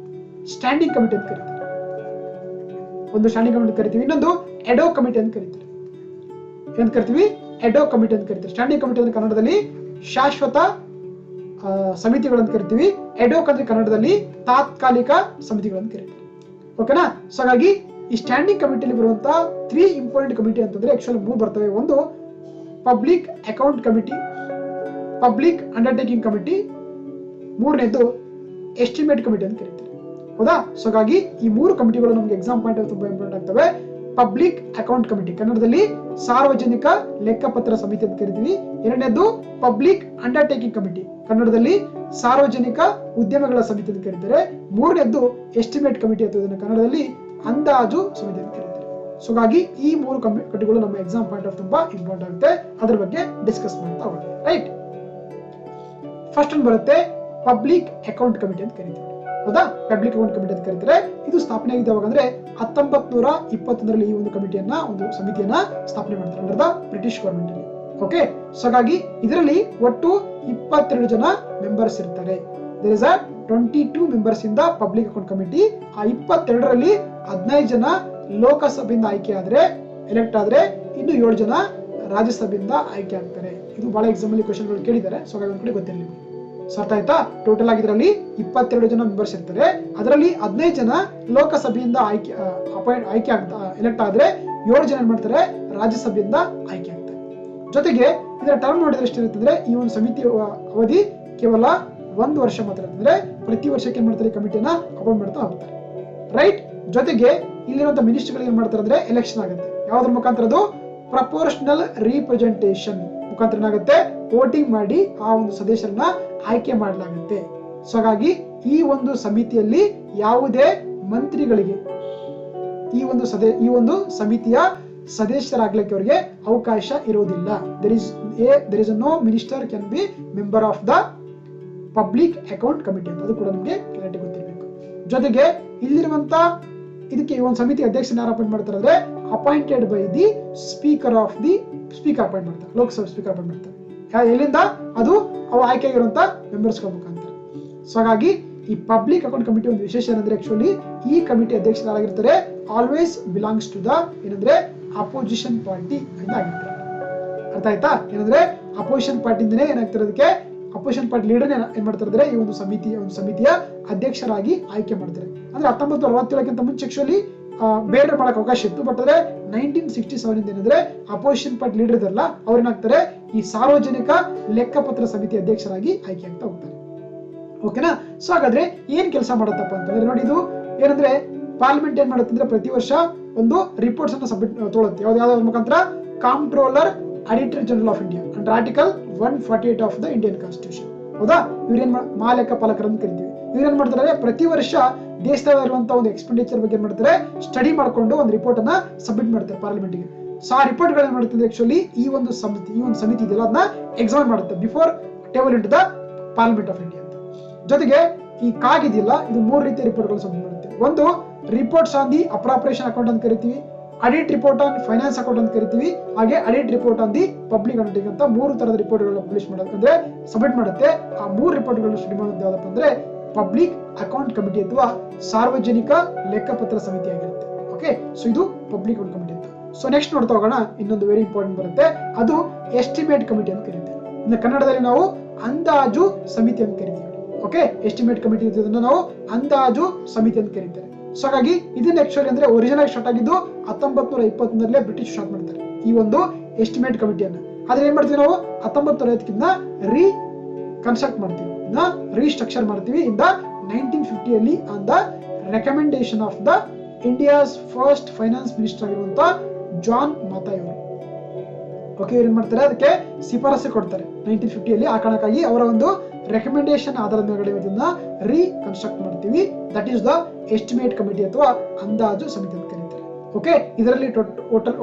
ಸ್ಟ್ಯಾಂಡಿಂಗ್ ಕಮಿಟಿ ಅಂತ ಕರೀತಾರೆ, ಒಂದು ಸ್ಟ್ಯಾಂಡಿಂಗ್ ಕಮಿಟಿ ಕರಿತೀವಿ, ಇನ್ನೊಂದು ಎಡೋ ಕಮಿಟಿ ಅಂತ ಕರೀತಾರೆ. ಏನ್ ಕರಿತೀವಿ? ಎಡೋ ಕಮಿಟಿ ಅಂತ ಕರಿತೀವಿ. ಸ್ಟ್ಯಾಂಡಿಂಗ್ ಕಮಿಟಿ ಅಂದ್ರೆ ಕನ್ನಡದಲ್ಲಿ ಶಾಶ್ವತ ಸಮಿತಿಗಳಂತ ಕರಿತೀವಿ, ಎಡೋಕ್ ಅಂದ್ರೆ ಕನ್ನಡದಲ್ಲಿ ತಾತ್ಕಾಲಿಕ ಸಮಿತಿಗಳಂತ ಕರೀತಾರೆ. ಓಕೆನಾ? ಸೊ ಹಾಗಾಗಿ ಈ ಸ್ಟ್ಯಾಂಡಿಂಗ್ ಕಮಿಟಿಯಲ್ಲಿ ಬರುವಂತಹ 3 ಇಂಪಾರ್ಟೆಂಟ್ ಕಮಿಟಿ ಅಂತಂದ್ರೆ ಆಕ್ಚುಲಿ 3 ಬರ್ತವೆ. ಒಂದು public account committee, public undertaking committee, ಮೂರನೇದು ಎಸ್ಟಿಮೇಟ್ ಕಮಿಟಿ ಅಂತ ಕರೀತಾರೆ. ಹೌದಾ? ಸೊ ಹಾಗಾಗಿ ಈ 3 ಕಮಿಟಿಗಳು ನಮ್ಗೆ ಎಕ್ಸಾಮ್ ಪಾಯಿಂಟ್ ತುಂಬಾ ಇಂಪಾರ್ಟೆಂಟ್ ಆಗ್ತವೆ. ಪಬ್ಲಿಕ್ ಅಕೌಂಟ್ ಕಮಿಟಿ ಕನ್ನಡದಲ್ಲಿ ಸಾರ್ವಜನಿಕ ಲೆಕ್ಕಪತ್ರ ಸಮಿತಿ ಅಂತ ಕರಿತೀವಿ. ಎರಡನೇದು ಪಬ್ಲಿಕ್ ಅಂಡರ್ಟೇಕಿಂಗ್ ಕಮಿಟಿ ಕನ್ನಡದಲ್ಲಿ ಸಾರ್ವಜನಿಕ ಉದ್ಯಮಗಳ ಸಮಿತಿ ಅಂತ ಕರೀತಾರೆ. ಮೂರನೇದು ಎಸ್ಟಿಮೇಟ್ ಕಮಿಟಿ ಅಂತ ಇದನ್ನು ಕನ್ನಡದಲ್ಲಿ ಅಂದಾಜು ಸಮಿತಿ ಅಂತ ಕರೀತಾರೆ. ಸೊ ಹಾಗಾಗಿ ಈ 3 ಕಮಿಟಿಗಳು ನಮ್ಮ ಎಕ್ಸಾಮ್ ಪಾಯಿಂಟ್ ಆಫ್ ತುಂಬಾ ಇಂಪಾರ್ಟೆಂಟ್ ಆಗುತ್ತೆ. ಅದ್ರ ಬಗ್ಗೆ ಡಿಸ್ಕಸ್ ಮಾಡ್ತಾ ಹೋಗೋಣ. ರೈಟ್, ಫಸ್ಟ್ ಒಂದು ಬರುತ್ತೆ ಪಬ್ಲಿಕ್ ಅಕೌಂಟ್ ಕಮಿಟಿ ಅಂತ ಕರೀತೀವಿ. ಹೌದಾ? ಪಬ್ಲಿಕ್ ಅಕೌಂಟ್ ಕಮಿಟಿ ಅಂತ ಕರೀತಾರೆ. ಇದು ಸ್ಥಾಪನೆ ಆಗಿದ್ದಾವಾಗ ಅಂದ್ರೆ 1921ರಲ್ಲಿ ಈ ಒಂದು ಕಮಿಟಿಯನ್ನ, ಒಂದು ಸಮಿತಿಯನ್ನ ಸ್ಥಾಪನೆ ಮಾಡ್ತಾರೆ ಅಂಡರ್ ದ ಬ್ರಿಟಿಷ್ ಗವರ್ಮೆಂಟ್ ಅಲ್ಲಿ. ಓಕೆ? ಸೊ ಹಾಗಾಗಿ ಇದರಲ್ಲಿ ಒಟ್ಟು 22 ಜನ ಮೆಂಬರ್ಸ್ ಇರ್ತಾರೆ. There is 22 members in the public account committee. ಆ 22ರಲ್ಲಿ 15 ಜನ ಲೋಕಸಭೆಯಿಂದ ಆಯ್ಕೆ ಆದ್ರೆ, ಎಲೆಕ್ಟ್ ಆದ್ರೆ, ಇನ್ನು 7 ಜನ ರಾಜ್ಯಸಭೆಯಿಂದ ಆಯ್ಕೆ ಆಗ್ತಾರೆ. ಇದು ಬಹಳ ಎಕ್ಸಾಮ್ ಅಲ್ಲಿ ಕ್ವೆಶ್ಚನ್ ಗಳು ಕೇಳಿದ್ದಾರೆ. ಸೊ ಹಾಗಾಗಿ ಒಂದ್ ಕಡೆ ಗೊತ್ತಿರಲಿ. ಸೊ ಅರ್ಥ ಆಯ್ತಾ? ಟೋಟಲ್ ಆಗಿ ಇದರಲ್ಲಿ 22 ಜನ ಮೆಂಬರ್ಸ್ ಇರ್ತಾರೆ. ಅದರಲ್ಲಿ 15 ಜನ ಲೋಕಸಭೆಯಿಂದ ಆಯ್ಕೆ ಎಲೆಕ್ಟ್ ಆದ್ರೆ, 7 ಜನ ಏನ್ ಮಾಡ್ತಾರೆ, ರಾಜ್ಯಸಭೆಯಿಂದ ಆಯ್ಕೆ ಆಗ್ತಾರೆ. ಜೊತೆಗೆ ಇದರ ಟರ್ಮ್ ನೋಡಿದ್ರೆ ಎಷ್ಟಿರುತ್ತಂದ್ರೆ, ಈ ಒಂದು ಸಮಿತಿ ಅವಧಿ ಕೇವಲ 1 ವರ್ಷ ಮಾತ್ರ ಇರ್ತದೆ. ಪ್ರತಿ ವರ್ಷಕ್ಕೆ ಏನ್ ಮಾಡ್ತಾರೆ, ಕಮಿಟಿಯನ್ನ ಅಪಾಯಿಂಟ್ ಮಾಡ್ತಾ ಹೋಗ್ತಾರೆ. ರೈಟ್? ಜೊತೆಗೆ ಇಲ್ಲಿರುವಂತ ಮಿನಿಸ್ಟರ್ಗಳು ಏನ್ ಮಾಡ್ತಾರೆ ಅಂದ್ರೆ ಎಲೆಕ್ಷನ್ ಆಗುತ್ತೆ. ಯಾವ್ದ್ರ ಮುಖಾಂತರ? ಅದು ಪ್ರಪೋರ್ಷನಲ್ ರಿಪ್ರೆಸೆಂಟೇಷನ್ ಮುಖಾಂತರ ಏನಾಗುತ್ತೆ, ವೋಟಿಂಗ್ ಮಾಡಿ ಆ ಒಂದು ಸದಸ್ಯರನ್ನ ಆಯ್ಕೆ ಮಾಡಲಾಗುತ್ತೆ. ಸೊ ಹಾಗಾಗಿ ಈ ಒಂದು ಸಮಿತಿಯಲ್ಲಿ ಯಾವುದೇ ಮಂತ್ರಿಗಳಿಗೆ ಈ ಒಂದು ಸಮಿತಿಯ ಸದಸ್ಯರಾಗ್ಲಿಕ್ಕೆ ಅವರಿಗೆ ಅವಕಾಶ ಇರೋದಿಲ್ಲ. there is no minister can be member of the public account committee ಅಂತ ಅದು ಕೂಡ ನಿಮಗೆ ಕ್ಲಾರಿಟಿ ಗೊತ್ತಿರಬೇಕು. ಜೊತೆಗೆ ಇಲ್ಲಿರುವಂತ ಇದಕ್ಕೆ ಒಂದು ಸಮಿತಿ ಅಧ್ಯಕ್ಷನ ಯಾರು ಅಪಾಯಿಂಟ್ ಮಾಡ್ತಾರೆ ಅಂದ್ರೆ appointed by the speaker appoint ಮಾಡ್ತಾರೆ, ಲೋಕಸಭಾ ಸ್ಪೀಕರ್ ಅಪಾಯಿಂಟ್ ಮಾಡ್ತಾರೆ. ಎಲ್ಲಿಂದ? ಅದು ಅವು ಆಯ್ಕೆ ಆಗಿರುವಂತ ಮೆಂಬರ್ಸ್ ಮುಖಾಂತರ. ಸೊ ಹಾಗಾಗಿ ಈ ಪಬ್ಲಿಕ್ ಅಕೌಂಟ್ ಕಮಿಟಿ ಒಂದು ವಿಶೇಷ ಏನಂದ್ರೆ ಆಕ್ಚುಲಿ ಈ ಕಮಿಟಿ ಅಧ್ಯಕ್ಷರಾಗಿರ್ತಾರೆ ಆಲ್ವೇಸ್ ಬಿಲಾಂಗ್ಸ್ ಟು ದ ಏನಂದ್ರೆ ಅಪೋಸಿಷನ್ ಪಾರ್ಟಿ ಅಂತ ಆಗಿರ್ತಾರೆ. ಅರ್ಥ ಆಯ್ತಾ? ಏನಂದ್ರೆ ಅಪೋಸಿಷನ್ ಪಾರ್ಟಿಯಿಂದನೇ ಏನಾಗ್ತಾರೆ, ಅದಕ್ಕೆ ಅಪೋಸಿಷನ್ ಪಾರ್ಟಿ ಲೀಡರ್ ಏನ್ ಮಾಡ್ತಾರೆ ಅಂದ್ರೆ ಈ ಒಂದು ಸಮಿತಿಯ ಅಧ್ಯಕ್ಷರಾಗಿ ಆಯ್ಕೆ ಮಾಡ್ತಾರೆ. ಅಂದ್ರೆ 1967ಕ್ಕಿಂತ ಮುಂಚೆ ಆಕ್ಚುಲಿ ಬೇರೆ ಮಾಡಕ್ ಅವಕಾಶ ಇತ್ತು. ಬಟ್ ಅಂದ್ರೆ 1967 ಏನಂದ್ರೆ ಅಪೋಸಿಷನ್ ಪಾರ್ಟಿ ಲೀಡರ್ ಇದಲ್ಲ, ಅವ್ರೇನಾಗ್ತಾರೆ ಈ ಸಾರ್ವಜನಿಕ ಲೆಕ್ಕಪತ್ರ ಸಮಿತಿ ಅಧ್ಯಕ್ಷರಾಗಿ ಆಯ್ಕೆ ಆಗ್ತಾ ಹೋಗ್ತಾರೆ. ಓಕೆನಾ? ಸೊ ಹಾಗಾದ್ರೆ ಏನ್ ಕೆಲಸ ಮಾಡುತ್ತಪ್ಪ ಅಂತಂದ್ರೆ ನೋಡಿ, ಇದು ಏನಂದ್ರೆ ಪಾರ್ಲಿಮೆಂಟ್ ಏನ್ ಮಾಡುತ್ತೆ ಅಂದ್ರೆ ಪ್ರತಿ ವರ್ಷ ಒಂದು ರಿಪೋರ್ಟ್ಸ್ ಅನ್ನ ಸಬ್ಮಿಟ್ ತೊಗೊಳುತ್ತೆ. ಯಾವ್ದಾವ್ದ್ರ ಮುಖಾಂತರ? Comptroller auditor general of India under article 148 of the Indian constitution. ಹೌದಾ? ಇವ್ರೇನ್ ಮಹಾಲೆಕ್ಕ ಪಾಲಕರು ಅಂತ ಕರಿತೀವಿ. ಇವ್ರೇನ್ ಮಾಡ್ತಾರೆ, ಪ್ರತಿ ವರ್ಷ ದೇಶದಲ್ಲಿರುವಂತಹ ಒಂದು ಎಕ್ಸ್ಪೆಂಡಿಚರ್ ಬಗ್ಗೆ ಏನ್ ಮಾಡ್ತಾರೆ, ಸ್ಟಡಿ ಮಾಡ್ಕೊಂಡು ಒಂದು ರಿಪೋರ್ಟ್ ಅನ್ನ ಸಬ್ಮಿಟ್ ಮಾಡ್ತಾರೆ ಪಾರ್ಲಿಮೆಂಟ್ಗೆ. ಸೊ ಆ ರಿಪೋರ್ಟ್ ಗಳು ಏನ್ ಮಾಡ್ತಾರೆ ಆಕ್ಚುಲಿ ಈ ಒಂದು ಸಮಿತಿ ಇದೆಯಲ್ಲ ಅದನ್ನ ಎಕ್ಸಾಮಿನ್ ಮಾಡುತ್ತೆ before table in to the parliament of India ಅಂತ. ಜೊತೆಗೆ ಈ ಕಾಗ್ ಇದೆಯಲ್ಲ, ಇದು 3 ರೀತಿಯ ರಿಪೋರ್ಟ್ ಗಳು ಸಬ್ಮಿಟ್ ಮಾಡುತ್ತೆ. ಒಂದು reports on the appropriation account ಅಂತ ಕರಿತೀವಿ, audit report on finance account ಅಂತ ಕರಿತೀವಿ, ಹಾಗೆ audit report on the public accounting ಅಂತ 3 ತರದ ರಿಪೋರ್ಟ್ ಗಳನ್ನ ಪಬ್ಲಿಷ್ ಮಾಡೋದಂದ್ರೆ ಸಬ್ಮಿಟ್ ಮಾಡುತ್ತೆ. ಆ 3 ರಿಪೋರ್ಟ್ ಗಳನ್ನ ಸ್ಟಡಿ ಮಾಡೋದು ಯಾವ್ದಪ್ಪ ಅಂದ್ರೆ ಪಬ್ಲಿಕ್ ಅಕೌಂಟ್ ಕಮಿಟಿ ಅಥವಾ ಸಾರ್ವಜನಿಕ ಲೆಕ್ಕಪತ್ರ ಸಮಿತಿ ಆಗಿರುತ್ತೆ. ಓಕೆ? ಸೊ ಇದು ಪಬ್ಲಿಕ್ ಅಕೌಂಟ್ ಕಮಿಟಿ ಅಂತ. ಸೊ ನೆಕ್ಸ್ಟ್ ನೋಡ್ತಾ ಹೋಗೋಣ, ಇನ್ನೊಂದು ವೆರಿ ಇಂಪಾರ್ಟೆಂಟ್ ಬರುತ್ತೆ, ಅದು ಎಸ್ಟಿಮೇಟ್ ಕಮಿಟಿ ಅಂತ ಕರೀತಾರೆ. ಇನ್ನು ಕನ್ನಡದಲ್ಲಿ ನಾವು ಅಂದಾಜು ಸಮಿತಿ ಅಂತ ಕರಿತೀವಿ. ಓಕೆ? ಎಸ್ಟಿಮೇಟ್ ಕಮಿಟಿ ಇದನ್ನ ನಾವು ಅಂದಾಜು ಸಮಿತಿ ಅಂತ ಕರೀತಾರೆ. ಸೊ ಹಾಗಾಗಿ ಇದನ್ನ ಆಕ್ಚುಲಿ ಅಂದ್ರೆ ಒರಿಜಿನಲ್ ಸ್ಟಾರ್ಟ್ ಆಗಿದ್ದು 1921 ಬ್ರಿಟಿಷ್ ಸ್ಟಾರ್ಟ್ ಮಾಡ್ತಾರೆ ಈ ಒಂದು ಎಸ್ಟಿಮೇಟ್ ಕಮಿಟಿಯನ್ನ. ಆದ್ರೆ ಏನ್ ಮಾಡ್ತೀವಿ ನಾವು 1950 ರೀಕನ್ಸ್ಟ್ರಕ್ಟ್ ಮಾಡ್ತೀವಿ, ರೀಸ್ಟ್ರಕ್ಚರ್ ಮಾಡ್ತೀವಿ in the 1950 on the recommendation of the India's first finance minister ಆಗಿರುವಂತ ಜಾನ್ ಮಥಾಯ್ ಅವರು. ಓಕೆ, ಇವ್ರು ಏನ್ ಮಾಡ್ತಾರೆ, ಅದಕ್ಕೆ ಶಿಫಾರಸು ಕೊಡ್ತಾರೆ 1950 ಆ ಕಾರಣಕ್ಕಾಗಿ ಅವರ ಒಂದು ರೆಕಮೆಂಡೇಶನ್ ಆಧಾರದ ಮೇಲೆ ಇದನ್ನ ರೀಕನ್ಸ್ಟ್ರಕ್ಟ್ ಮಾಡ್ತೀವಿ. That is the estimate committee ಅಥವಾ ಅಂದಾಜು ಸಮಿತಿ ಅಂತ ಕರೀತಾರೆ. ಓಕೆ, ಇದರಲ್ಲಿ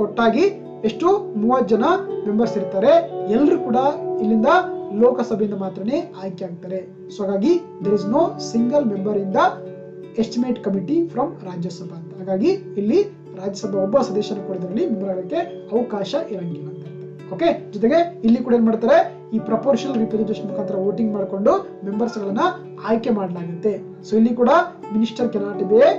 ಒಟ್ಟಾಗಿ ಎಷ್ಟು 30 ಜನ ಮೆಂಬರ್ಸ್ ಇರ್ತಾರೆ. ಎಲ್ಲರೂ ಕೂಡ ಇಲ್ಲಿಂದ ಲೋಕಸಭೆಯಿಂದ ಮಾತ್ರನೇ ಆಯ್ಕೆ ಆಗ್ತಾರೆ. ಸೊ ಹಾಗಾಗಿ there is no single member in the estimate committee from Rajya Sabha ಅಂತ. ಹಾಗಾಗಿ ಇಲ್ಲಿ ರಾಜ್ಯಸಭಾ ಒಬ್ಬ ಸದಸ್ಯನ ಕೂಡ ಇದರಲ್ಲಿ ಮೆಂಬರ್ ಆಗಕ್ಕೆ ಅವಕಾಶ ಇರಂಗಿಲ್ಲ ಅಂತ. ಓಕೆ, ಜೊತೆಗೆ ಇಲ್ಲಿ ಕೂಡ ಏನ್ ಮಾಡ್ತಾರೆ, ಈ ಪ್ರಪೋರ್ಷನಲ್ ರಿಪ್ರೆಸೆಂಟೇಷನ್ ಮುಖಾಂತರ ವೋಟಿಂಗ್ ಮಾಡಿಕೊಂಡು ಮೆಂಬರ್ಸ್ ಗಳನ್ನ ಆಯ್ಕೆ ಮಾಡಲಾಗುತ್ತೆ. ಸೊ ಇಲ್ಲಿ ಕೂಡ minister cannot be A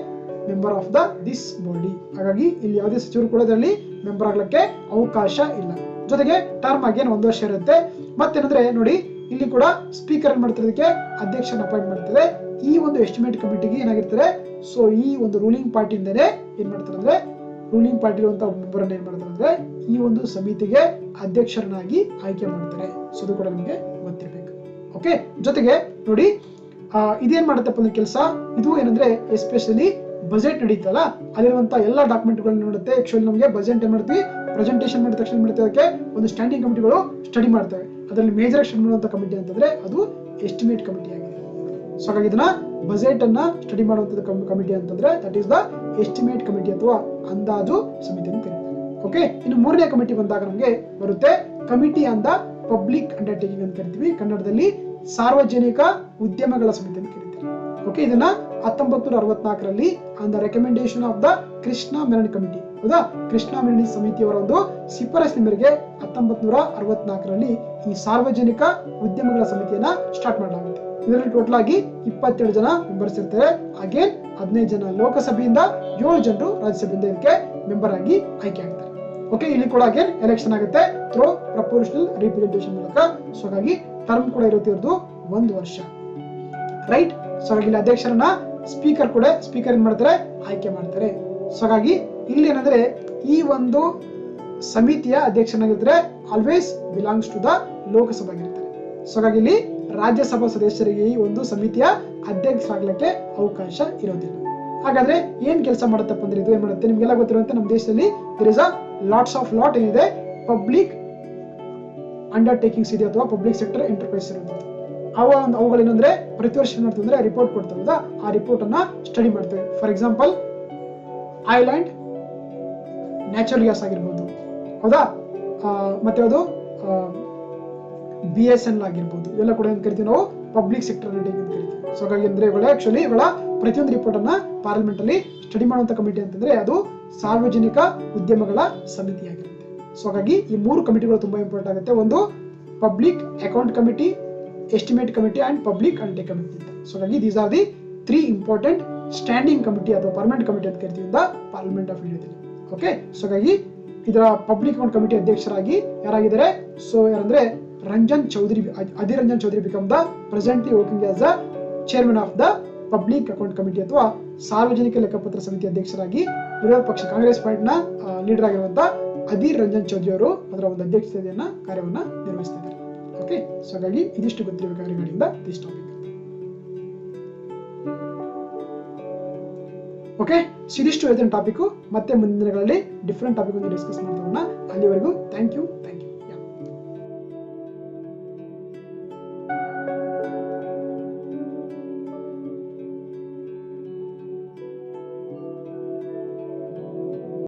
member of this body. ಹಾಗಾಗಿ ಇಲ್ಲಿ ಯಾವುದೇ ಸಚಿವರು ಕೂಡ ಇದರಲ್ಲಿ ಮೆಂಬರ್ ಆಗ್ಲಿಕ್ಕೆ ಅವಕಾಶ ಇಲ್ಲ. ಜೊತೆಗೆ ಟರ್ಮ್ ಆಗಿ 1 ವರ್ಷ ಇರುತ್ತೆ. ಮತ್ತೇನಂದ್ರೆ ನೋಡಿ, ಇಲ್ಲಿ ಕೂಡ ಸ್ಪೀಕರ್ ಏನ್ ಮಾಡ್ತಿರೋದಕ್ಕೆ ಅಧ್ಯಕ್ಷನ ಅಪಾಯಿಂಟ್ ಮಾಡ್ತಾರೆ. ಈ ಒಂದು ಎಸ್ಟಿಮೇಟ್ ಕಮಿಟಿಗೆ ಏನಾಗಿರ್ತಾರೆ, ಸೊ ಈ ಒಂದು ರೂಲಿಂಗ್ ಪಾರ್ಟಿಯಿಂದನೇ ಏನ್ ಮಾಡ್ತಾರೆ ಅಂದ್ರೆ, ರೂಲಿಂಗ್ ಪಾರ್ಟಿ ಇರುವಂತಹ ಮೆಂಬರ್ ಏನ್ ಮಾಡ್ತಾರೆ ಅಂದ್ರೆ ಈ ಒಂದು ಸಮಿತಿಗೆ ಅಧ್ಯಕ್ಷರನ್ನಾಗಿ ಆಯ್ಕೆ ಮಾಡ್ತಾರೆ. ಸೊ ಇದು ಕೂಡ ನಿಮಗೆ ಗೊತ್ತಿರಬೇಕು. ಓಕೆ, ಜೊತೆಗೆ ನೋಡಿ ಇದೇನ್ ಮಾಡುತ್ತಪ್ಪ ಅಂದ್ರೆ ಕೆಲಸ, ಇದು ಏನಂದ್ರೆ ಎಸ್ಪೆಷಲಿ ಬಜೆಟ್ ನಡೀತಲ್ಲ, ಅಲ್ಲಿರುವಂತಹ ಎಲ್ಲಾ ಡಾಕ್ಯುಮೆಂಟ್ ಗಳನ್ನ ನೋಡುತ್ತೆ. ಆಕ್ಚುಲಿ ನಮಗೆ ಬಜೆಟ್ ಏನ್ ಮಾಡ್ತೀವಿ, ಪ್ರೆಸೆಂಟೇಷನ್ ಮಾಡಿದ ತಕ್ಷಣ ಮಾಡ್ತೀವಿ, ಅದಕ್ಕೆ ಒಂದು ಸ್ಟ್ಯಾಂಡಿಂಗ್ ಕಮಿಟಿಗಳು ಸ್ಟಡಿ ಮಾಡ್ತವೆ. ಅದರಲ್ಲಿ ಮೇಜರ್ ಸ್ಟಡಿ ಮಾಡುವಂತ ಕಮಿಟಿ ಅಂತಂದ್ರೆ ಅದು ಎಸ್ಟಿಮೇಟ್ ಕಮಿಟಿ ಆಗಿದೆ. ಸೊ ಹಾಗಾಗಿ ಇದನ್ನ ಬಜೆಟ್ ಅನ್ನ ಸ್ಟಡಿ ಮಾಡುವಂತ ಕಮಿಟಿ ಅಂತಂದ್ರೆ that is the estimate committee ಅಥವಾ ಅಂದಾಜು ಸಮಿತಿ ಅಂತ ಕರೀತಾರೆ. ಓಕೆ, ಇನ್ನು 3ನೇ ಕಮಿಟಿ ಬಂದಾಗ ನಮಗೆ ಬರುತ್ತೆ committee on the public undertaking ಅಂತ ಕರಿತೀವಿ. ಕನ್ನಡದಲ್ಲಿ ಸಾರ್ವಜನಿಕ ಉದ್ಯಮಗಳ ಸಮಿತಿ ಅಂತ ಕರೀತಾರೆ. ಓಕೆ, ಇದನ್ನ 1964ರಲ್ಲಿ on the recommendation of the Krishna Menon committee, ಹೌದಾ, ಕೃಷ್ಣ ಮೆನನ್ ಸಮಿತಿಯವರ ಒಂದು ಶಿಫಾರಸಿನ ಮೇರೆಗೆ 1964ರಲ್ಲಿ ಈ ಸಾರ್ವಜನಿಕ ಉದ್ಯಮಗಳ ಸಮಿತಿಯನ್ನ ಸ್ಟಾರ್ಟ್ ಮಾಡಲಾಗುತ್ತೆ. ಇದರಲ್ಲಿ ಟೋಟಲ್ ಆಗಿ 27 ಜನ ಮೆಂಬರ್ಸ್ ಇರ್ತಾರೆ. ಹಾಗೆ 15 ಜನ ಲೋಕಸಭೆಯಿಂದ, 7 ಜನರು ರಾಜ್ಯಸಭೆಯಿಂದ ಇದಕ್ಕೆ ಮೆಂಬರ್ ಆಗಿ ಆಯ್ಕೆ ಆಗ್ತಾರೆ. ಓಕೆ, ಇಲ್ಲಿ ಕೂಡ ಅಗೇನ್ ಎಲೆಕ್ಷನ್ ಆಗುತ್ತೆ ಥ್ರೂ ಪ್ರಪೋರ್ಷನಲ್ ರಿಪ್ರೆಸೆಂಟೇಷನ್ ಮೂಲಕ. ಸೊ ಹಾಗಾಗಿ ಟರ್ಮ್ ಕೂಡ ಇರುತ್ತಿರೋದು 1 ವರ್ಷ, ರೈಟ್. ಸೊ ಹಾಗಾಗಿ ಇಲ್ಲಿ ಅಧ್ಯಕ್ಷರನ್ನ ಸ್ಪೀಕರ್ ಏನ್ ಮಾಡ್ತಾರೆ, ಆಯ್ಕೆ ಮಾಡ್ತಾರೆ. ಸೊ ಹಾಗಾಗಿ ಇಲ್ಲಿ ಏನಂದ್ರೆ ಈ ಒಂದು ಸಮಿತಿಯ ಅಧ್ಯಕ್ಷನಾಗಿರ್ತಾರೆ always belongs to the Lok Sabha ಆಗಿರ್ತಾರೆ. ಸೊ ಹಾಗಾಗಿ ಇಲ್ಲಿ ರಾಜ್ಯಸಭಾ ಸದಸ್ಯರಿಗೆ ಈ ಒಂದು ಸಮಿತಿಯ ಅಧ್ಯಕ್ಷರಾಗ್ಲಿಕ್ಕೆ ಅವಕಾಶ ಇರೋದಿಲ್ಲ. ಹಾಗಾದ್ರೆ ಏನ್ ಕೆಲಸ ಮಾಡುತ್ತಪ್ಪ ಅಂದ್ರೆ ಇದು ಏನ್ ಮಾಡುತ್ತೆ, ನಿಮ್ಗೆಲ್ಲ ಗೊತ್ತಿರುವಂತೆ ನಮ್ಮ ದೇಶದಲ್ಲಿ ದೇರ್ ಇಸ್ ಅ ಲಾಟ್ ಏನಿದೆ ಪಬ್ಲಿಕ್ ಅಂಡರ್ಟೇಕಿಂಗ್ಸ್ ಇದೆ ಅಥವಾ ಪಬ್ಲಿಕ್ ಸೆಕ್ಟರ್ ಎಂಟರ್ಪ್ರೈಸ್ ಇರುತ್ತೆ. ಅವುಗಳೇನಂದ್ರೆ ಪ್ರತಿ ವರ್ಷ ಏನ್ ಮಾಡ್ತಂದ್ರೆ ರಿಪೋರ್ಟ್ ಕೊಡ್ತವೆ. ಆ ರಿಪೋರ್ಟ್ ಅನ್ನ ಸ್ಟಡಿ ಮಾಡ್ತೇವೆ. For example oil and natural gas ಆಗಿರ್ಬೋದು, ಹೌದಾ, ಮತ್ತೆ ಅದು BSNL ಆಗಿರ್ಬೋದು, ಇವೆಲ್ಲ ಕೂಡ ಏನ್ ಕರಿತೀವಿ ನಾವು ಪಬ್ಲಿಕ್ ಸೆಕ್ಟರ್ ಅಂಡರ್ಟೇಕಿಂಗ್ ಅಂತ ಕರಿತೀವಿ. ಸೊ ಹಾಗಾಗಿ ಅಂದ್ರೆ ಇವುಗಳ ಪ್ರತಿಯೊಂದು ರಿಪೋರ್ಟ್ ಅನ್ನ ಪಾರ್ಲಿಮೆಂಟ್ ಅಲ್ಲಿ ಸ್ಟಡಿ ಮಾಡುವಂತ ಕಮಿಟಿ ಅಂತಂದ್ರೆ ಅದು ಸಾರ್ವಜನಿಕ ಉದ್ಯಮಗಳ ಸಮಿತಿ ಆಗಿರುತ್ತೆ. ಸೊ ಹಾಗಾಗಿ ಈ 3 ಕಮಿಟಿಗಳು ತುಂಬಾ ಇಂಪಾರ್ಟೆಂಟ್ ಆಗುತ್ತೆ. ಒಂದು public account committee, estimate committee and public undertaking committee. So ಹಾಗಾಗಿ these are the 3 important standing committee ಅಥವಾ ಪರ್ಮನೆಂಟ್ ಕಮಿಟಿ ಅಂತ ಕರಿತೀವಿ ಇನ್ ದ ಪಾರ್ಲಿಮೆಂಟ್ ಆಫ್ ಇಂಡಿಯಾದಲ್ಲಿ. ಓಕೆ, ಸೊ ಹಾಗಾಗಿ ಇದರ ಪಬ್ಲಿಕ್ ಅಕೌಂಟ್ ಕಮಿಟಿ ಅಧ್ಯಕ್ಷರಾಗಿ ಯಾರಾಗಿದ್ದಾರೆ, ಸೊ ಯಾರಂದ್ರೆ Adhir Ranjan Chowdhury become the presently working as the chairman of the public account committee ಅಥವಾ ಸಾರ್ವಜನಿಕ ಲೆಕ್ಕಪತ್ರ ಸಮಿತಿ ಅಧ್ಯಕ್ಷರಾಗಿ ವಿರೋಧ ಪಕ್ಷ ಕಾಂಗ್ರೆಸ್ ಪಾರ್ಟಿನ ಲೀಡರ್ ಆಗಿರುವಂತಹ ಅಧೀರ್ ರಂಜನ್ ಚೌಧರಿ ಅವರು ಅದರ ಒಂದು ಅಧ್ಯಕ್ಷತೆಯನ್ನ ಕಾರ್ಯವನ್ನ ನಿರ್ವಹಿಸ್ತಿದ್ದಾರೆ. ಓಕೆ, ಸೊ ಹಾಗಾಗಿ ಇದಿಷ್ಟು ಗೊತ್ತಿರಬೇಕಾಗಿರೋದ್ರಿಂದ ದಿಸ್ ಟಾಪಿಕ್. ಓಕೆ, ಇದಿಷ್ಟು ಇವತ್ತಿನ ಟಾಪಿಕ್. ಮತ್ತೆ ಮುಂದಿನ ದಿನಗಳಲ್ಲಿ ಡಿಫ್ರೆಂಟ್ ಟಾಪಿಕ್ ಅನ್ನು ಡಿಸ್ಕಸ್ ಮಾಡ್ತಾ ಹೋಗೋಣ. ಅಲ್ಲಿವರೆಗೂ ಥ್ಯಾಂಕ್ ಯು.